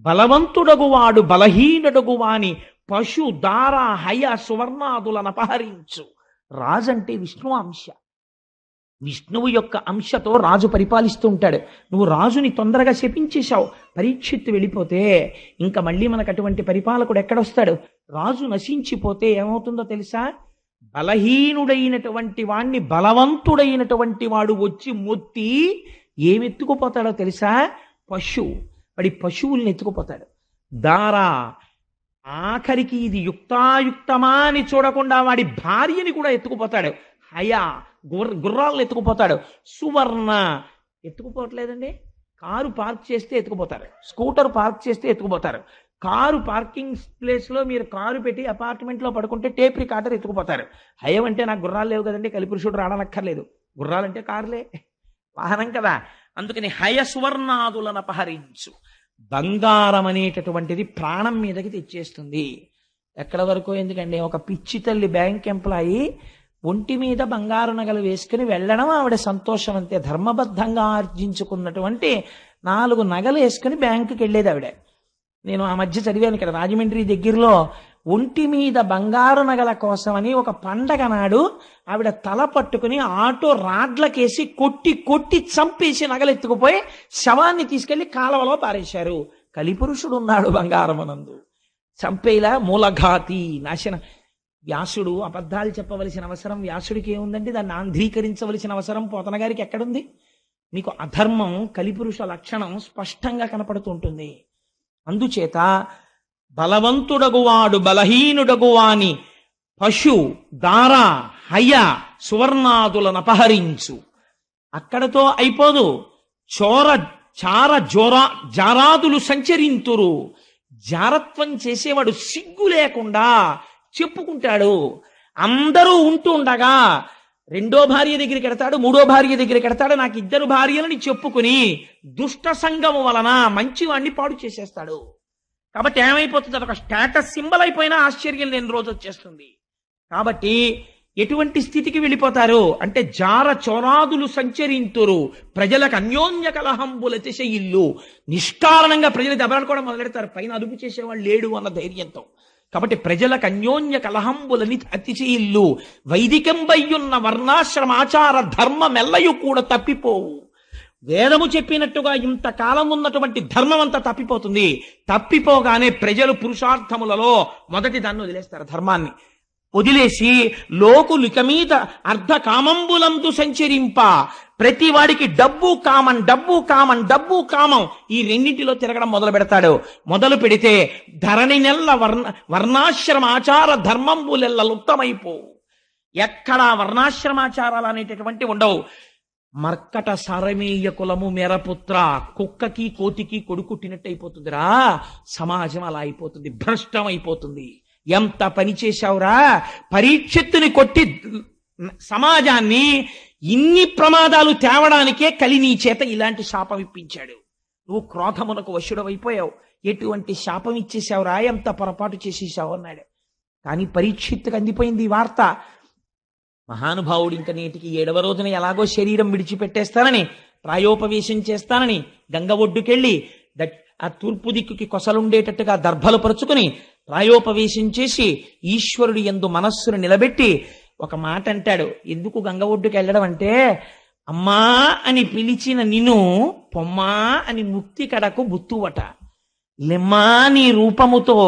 బలవంతుడగువాడు బలహీనుడగువాని పశు దార హయ సువర్ణాదులను అపహరించు. రాజు అంటే విష్ణు అంశ. విష్ణువు యొక్క అంశతో రాజు పరిపాలిస్తూ ఉంటాడు. నువ్వు రాజుని తొందరగా శపించేశావు. పరీక్షిత్తు వెళ్ళిపోతే ఇంకా మళ్ళీ మనకు అటువంటి పరిపాలకుడు ఎక్కడొస్తాడు? రాజు నశించిపోతే ఏమవుతుందో తెలుసా? బలహీనుడైనటువంటి వాణ్ణి బలవంతుడైనటువంటి వాడు వచ్చి మొత్తి ఏమెత్తుకుపోతాడో తెలుసా? వాడి పశువుల్ని ఎత్తుకుపోతాడు. దారా, ఆఖరికి ఇది యుక్తాయుక్తమా అని చూడకుండా వాడి భార్యని కూడా ఎత్తుకుపోతాడు. హయా, గుర్రాలను ఎత్తుకుపోతాడు. సువర్ణ, ఎత్తుకుపోవట్లేదండి. కారు పార్క్ చేస్తే ఎత్తుకుపోతారు, స్కూటర్ పార్క్ చేస్తే ఎత్తుకుపోతారు. కారు పార్కింగ్ ప్లేస్ లో మీరు కారు పెట్టి అపార్ట్మెంట్ లో పడుకుంటే టేప్ రికార్డర్ ఎత్తుకుపోతారు. హయం అంటే నాకు గుర్రాలు లేవు కదండి, కలిపురుషుడు రావనక్కర్లేదు. గుర్రాలంటే కారులే, వాహనం కదా. అందుకని హయ సువర్ణాదులను అపహరించు. బంగారం అనేటటువంటిది ప్రాణం మీదకి తెచ్చేస్తుంది. ఎక్కడ వరకు ఎందుకండి, ఒక పిచ్చి తల్లి బ్యాంక్ ఎంప్లాయీ ఒంటి మీద బంగారు నగలు వేసుకుని వెళ్ళడం ఆవిడ సంతోషం అంతే. ధర్మబద్ధంగా ఆర్జించుకున్నటువంటి 4 నగలు వేసుకుని బ్యాంకుకి వెళ్ళేది ఆవిడ. నేను ఆ మధ్య చదివాను ఇక్కడ రాజమండ్రి దగ్గరలో, ఒంటి మీద బంగారు నగల కోసమని ఒక పండగ నాడు ఆవిడ తల పట్టుకుని ఆటో రాడ్లకేసి కొట్టి కొట్టి చంపేసి నగలెత్తుకుపోయి శవాన్ని తీసుకెళ్లి కాలవలో పారేశారు. కలిపురుషుడు ఉన్నాడు బంగారమనందు. చంపేలా మూలఘాతి, నాశనం. వ్యాసుడు అబద్ధాలు చెప్పవలసిన అవసరం వ్యాసుడికి ఏముందండి? దాన్ని ఆంధ్రీకరించవలసిన అవసరం పోతన గారికి ఎక్కడుంది? మీకు అధర్మం, కలిపురుష లక్షణం స్పష్టంగా కనపడుతుంటుంది. అందుచేత బలవంతుడగువాడు బలహీనుడగువాని పశు దార హయ సువర్ణాదులను అపహరించు. అక్కడతో అయిపోదు. చోర చార జోరా జారాదులు సంచరింతురు. జారత్వం చేసేవాడు సిగ్గు లేకుండా చెప్పుకుంటాడు. అందరూ ఉంటూ ఉండగా రెండో భార్య దగ్గరికి ఎడతాడు, మూడో భార్య దగ్గరికి ఎడతాడు. నాకు ఇద్దరు భార్యలని చెప్పుకుని దుష్ట సంగము వలన మంచివాణ్ణి పాడు చేసేస్తాడు. కాబట్టి ఏమైపోతుంది, అదొక స్టేటస్ సింబల్ అయిపోయినా ఆశ్చర్యం లేని రోజు వచ్చేస్తుంది. కాబట్టి ఎటువంటి స్థితికి వెళ్ళిపోతారు అంటే జార చోరాదులు సంచరింతురు, ప్రజలకు అన్యోన్య కలహంబులతిశయిల్లు. నిష్కారణంగా ప్రజలు దెబ్బలాడుకోవడం మొదలెడతారు, పైన అదుపు చేసేవాళ్ళు లేడు అన్న ధైర్యంతో. కాబట్టి ప్రజలకు అన్యోన్య కలహంబులని అతిశయిల్లు. వైదికంబయ్యున్న వర్ణాశ్రమాచార ధర్మమెల్లయు కూడా తప్పిపోవు. వేదము చెప్పినట్టుగా ఇంతకాలం ఉన్నటువంటి ధర్మం అంతా తప్పిపోతుంది. తప్పిపోగానే ప్రజలు పురుషార్థములలో మొదటి దాన్ని వదిలేస్తారు. ధర్మాన్ని వదిలేసి లోకులిక మీద అర్ధ కామంబులందు సంచరింప. ప్రతి వాడికి డబ్బు కామం, డబ్బు కామం, డబ్బు కామం, ఈ రెండింటిలో తిరగడం మొదలు పెడతాడు. మొదలు పెడితే ధరణి నెల్ల వర్ణాశ్రమాచార ధర్మంబులెల్ల లుప్తమైపోవు. ఎక్కడా వర్ణాశ్రమాచారాలు అనేటటువంటి ఉండవు. మర్కట సారమేయ కులము మేరపుత్ర, కుక్కకి కోతికి కొడుకుట్టినట్టు అయిపోతుందిరా. సమాజం అలా అయిపోతుంది, భ్రష్టం అయిపోతుంది. ఎంత పని చేశావురా, పరీక్షిత్తుని కొట్టి సమాజాన్ని ఇన్ని ప్రమాదాలు తేవడానికే కలి నీ చేత ఇలాంటి శాపం ఇప్పించాడు. నువ్వు క్రోధమునకు వశుడవైపోయావు, ఎటువంటి శాపం ఇచ్చేశావురా, ఎంత పొరపాటు చేసేసావు అన్నాడు. కానీ పరీక్షిత్తుకు అందిపోయింది ఈ వార్త. మహానుభావుడు ఇంక నేటికి 7వ రోజున ఎలాగో శరీరం విడిచిపెట్టేస్తానని, ప్రాయోపవేశం చేస్తానని గంగ ఒడ్డుకెళ్ళి ఆ తూర్పు దిక్కుకి కొసలుండేటట్టుగా దర్భలు పరుచుకుని ప్రాయోపవేశం చేసి ఈశ్వరుడు యందు మనస్సును నిలబెట్టి ఒక మాట అంటాడు. ఎందుకు గంగ ఒడ్డుకి వెళ్ళడం అంటే, అమ్మా అని పిలిచిన నిన్ను పొమ్మా అని ముక్తి కడకు బుత్తువట. లెమ్మా నీ రూపముతో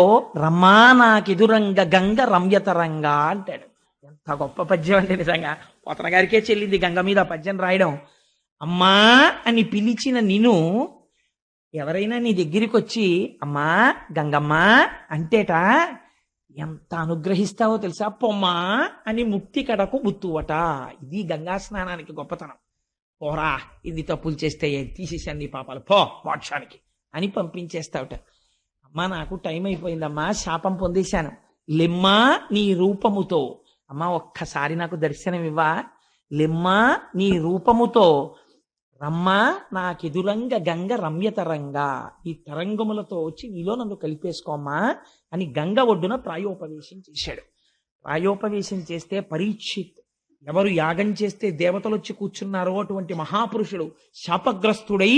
రమ్మా నాకెదురంగ గంగ రమ్యతరంగా అంటాడు. ఎంత గొప్ప పద్యం అంటే నిజంగా పోతన గారికే చెల్లింది గంగ మీద పద్యం రాయడం. అమ్మా అని పిలిచిన నిన్ను ఎవరైనా నీ దగ్గరికి వచ్చి అమ్మా గంగమ్మ అంటేట ఎంత అనుగ్రహిస్తావో తెలుసా. పొమ్మా అని ముక్తి కడకు బుత్తువట. ఇది గంగా స్నానానికి గొప్పతనం. పోరా, ఇది తప్పులు చేస్తే తీసేసాను నీ పాపాలు, పో మోక్షానికి అని పంపించేస్తావుట. అమ్మా నాకు టైం అయిపోయిందమ్మా, శాపం పొందేశాను, లెమ్మా నీ రూపముతో. అమ్మా ఒక్కసారి నాకు దర్శనం ఇవ్వా, లెమ్మా నీ రూపముతో, రమ్మా నాకెదురంగ గంగ రమ్యతరంగా, ఈ తరంగములతో వచ్చి నీలో నన్ను కలిపేసుకోమ్మా అని గంగ ఒడ్డున ప్రాయోపవేశం చేశాడు. ప్రాయోపవేశం చేస్తే పరీక్షిత్, ఎవరు యాగం చేస్తే దేవతలు వచ్చి కూర్చున్నారో అటువంటి మహాపురుషుడు శాపగ్రస్తుడై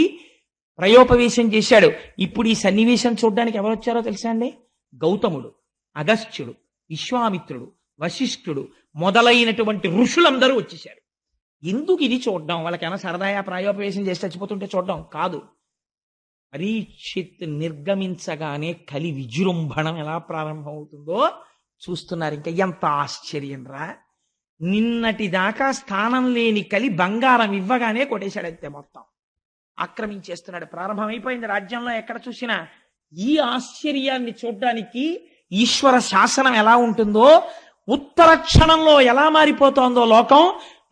ప్రాయోపవేశం చేశాడు. ఇప్పుడు ఈ సన్నివేశం చూడడానికి ఎవరు వచ్చారో తెలుసా అండి? గౌతముడు, అగస్త్యుడు, విశ్వామిత్రుడు, వశిష్ఠుడు మొదలైనటువంటి ఋషులందరూ వచ్చేశారు. ఎందుకు ఇది చూడడం? వాళ్ళకైనా సరదాగా ప్రాయోపవేశం చేసి చచ్చిపోతుంటే చూడడం కాదు. పరీక్షిత్ నిర్గమించగానే కలి విజృంభణం ఎలా ప్రారంభమవుతుందో చూస్తున్నారు. ఇంకా ఎంత ఆశ్చర్యం రా! నిన్నటి దాకా స్థానం లేని కలి బంగారం ఇవ్వగానే కొట్టేశాడంతే, మొత్తం ఆక్రమించేస్తున్నాడు. ప్రారంభమైపోయింది రాజ్యంలో ఎక్కడ చూసినా. ఈ ఆశ్చర్యాన్ని చూడ్డానికి ఈశ్వర శాసనం ఎలా ఉంటుందో, ఉత్తర క్షణంలో ఎలా మారిపోతోందో లోకం,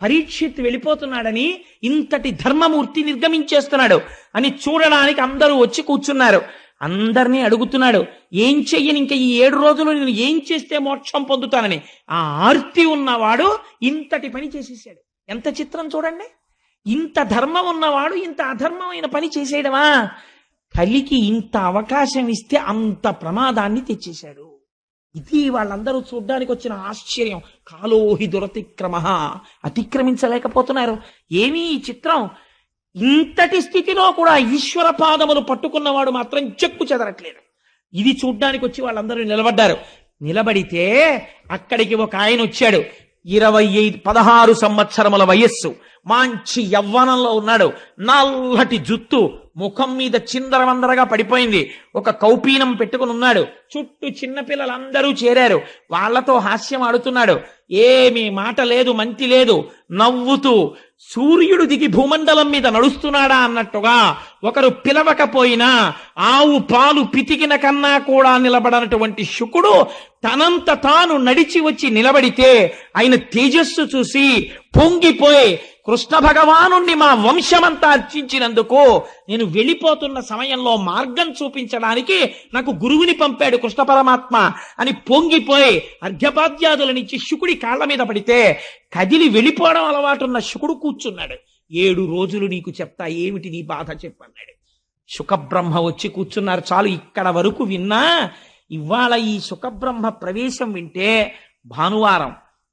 పరీక్షిత్ వెళ్ళిపోతున్నాడని, ఇంతటి ధర్మమూర్తి నిర్గమించేస్తున్నాడు అని చూడడానికి అందరూ వచ్చి కూర్చున్నారు. అందరినీ అడుగుతున్నాడు, ఏం చెయ్యని ఇంకా ఈ 7 రోజులు నేను ఏం చేస్తే మోక్షం పొందుతానని. ఆ ఆర్తి ఉన్నవాడు ఇంతటి పని చేసేసాడు. ఎంత చిత్రం చూడండి! ఇంత ధర్మం ఉన్నవాడు ఇంత అధర్మమైన పని చేసేయడమా? కలికి ఇంత అవకాశం ఇస్తే అంత ప్రమాదాన్ని తెచ్చేశాడు. ఇది వాళ్ళందరూ చూడ్డానికి వచ్చిన ఆశ్చర్యం. కాలోహి దురతిక్రమ, అతిక్రమించలేకపోతున్నారు. ఏమీ ఈ చిత్రం! ఇంతటి స్థితిలో కూడా ఈశ్వర పాదములు పట్టుకున్నవాడు మాత్రం చెక్కు చెదరట్లేదు. ఇది చూడ్డానికి వచ్చి వాళ్ళందరూ నిలబడ్డారు. నిలబడితే అక్కడికి ఒక ఆయన వచ్చాడు. 16 సంవత్సరముల వయస్సు, మంచి యవ్వనంలో ఉన్నాడు. నల్లటి జుత్తు, ముఖం మీద చిందరవందరగా పడిపోయింది. ఒక కౌపీనం పెట్టుకుని ఉన్నాడు. చుట్టూ చిన్నపిల్లలందరూ చేరారు. వాళ్లతో హాస్యం ఆడుతున్నాడు. ఏమీ మాట లేదు, మంతి లేదు. నవ్వుతూ సూర్యుడు దిగి భూమండలం మీద నడుస్తున్నాడా అన్నట్టుగా ఒకరు పిలవకపోయినా ఆవు పాలు పితికిన కన్నా కూడా నిలబడనటువంటి శుకుడు తనంత తాను నడిచి వచ్చి నిలబడితే ఆయన తేజస్సు చూసి పొంగిపోయి కృష్ణ భగవానుణ్ణి మా వంశమంతా అర్చించినందుకు నేను వెళ్ళిపోతున్న సమయంలో మార్గం చూపించడానికి నాకు గురువుని పంపాడు కృష్ణ పరమాత్మ అని పొంగిపోయి అర్ఘ్యపాద్యాదులనిచ్చి శుకుడి కాళ్ల మీద పడితే కదిలి వెళ్ళిపోవడం అలవాటున్న శుకుడు కూర్చున్నాడు. 7 రోజులు నీకు చెప్తా, ఏమిటి నీ బాధ చెప్పన్నాడు. శుకబ్రహ్మ వచ్చి కూర్చున్నారు. చాలు, ఇక్కడ వరకు విన్నా. ఇవాళ ఈ శుకబ్రహ్మ ప్రవేశం వింటే భానువారం,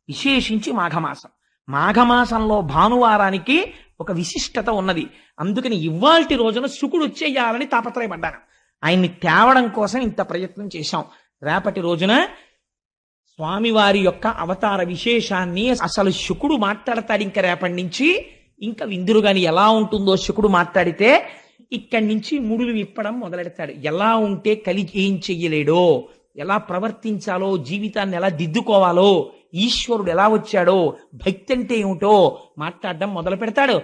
విశేషించి మాఘమాసం. మాఘమాసంలో భానువారానికి ఒక విశిష్టత ఉన్నది. అందుకని ఇవాల్టి రోజున శుకుడు వచ్చేయాలని తాపత్రయపడ్డాను. ఆయన్ని తేవడం కోసం ఇంత ప్రయత్నం చేశాం. రేపటి రోజున స్వామివారి యొక్క అవతార విశేషాన్ని అసలు శుకుడు మాట్లాడతాడు. ఇంకా రేపటి నుంచి ఇంకా విందురు గాని ఎలా ఉంటుందో శుకుడు మాట్లాడితే ఇక్కడి నుంచి ముడులు విప్పడం మొదలెడతాడు. ఎలా ఉంటే కలి ఏం చెయ్యలేడో, ఎలా ప్రవర్తించాలో, జీవితాన్ని ఎలా దిద్దుకోవాలో, ఈశ్వరుడు ఎలా వచ్చాడో, భక్తి అంటే ఏమిటో మాట్లాడడం మొదలు పెడతాడు.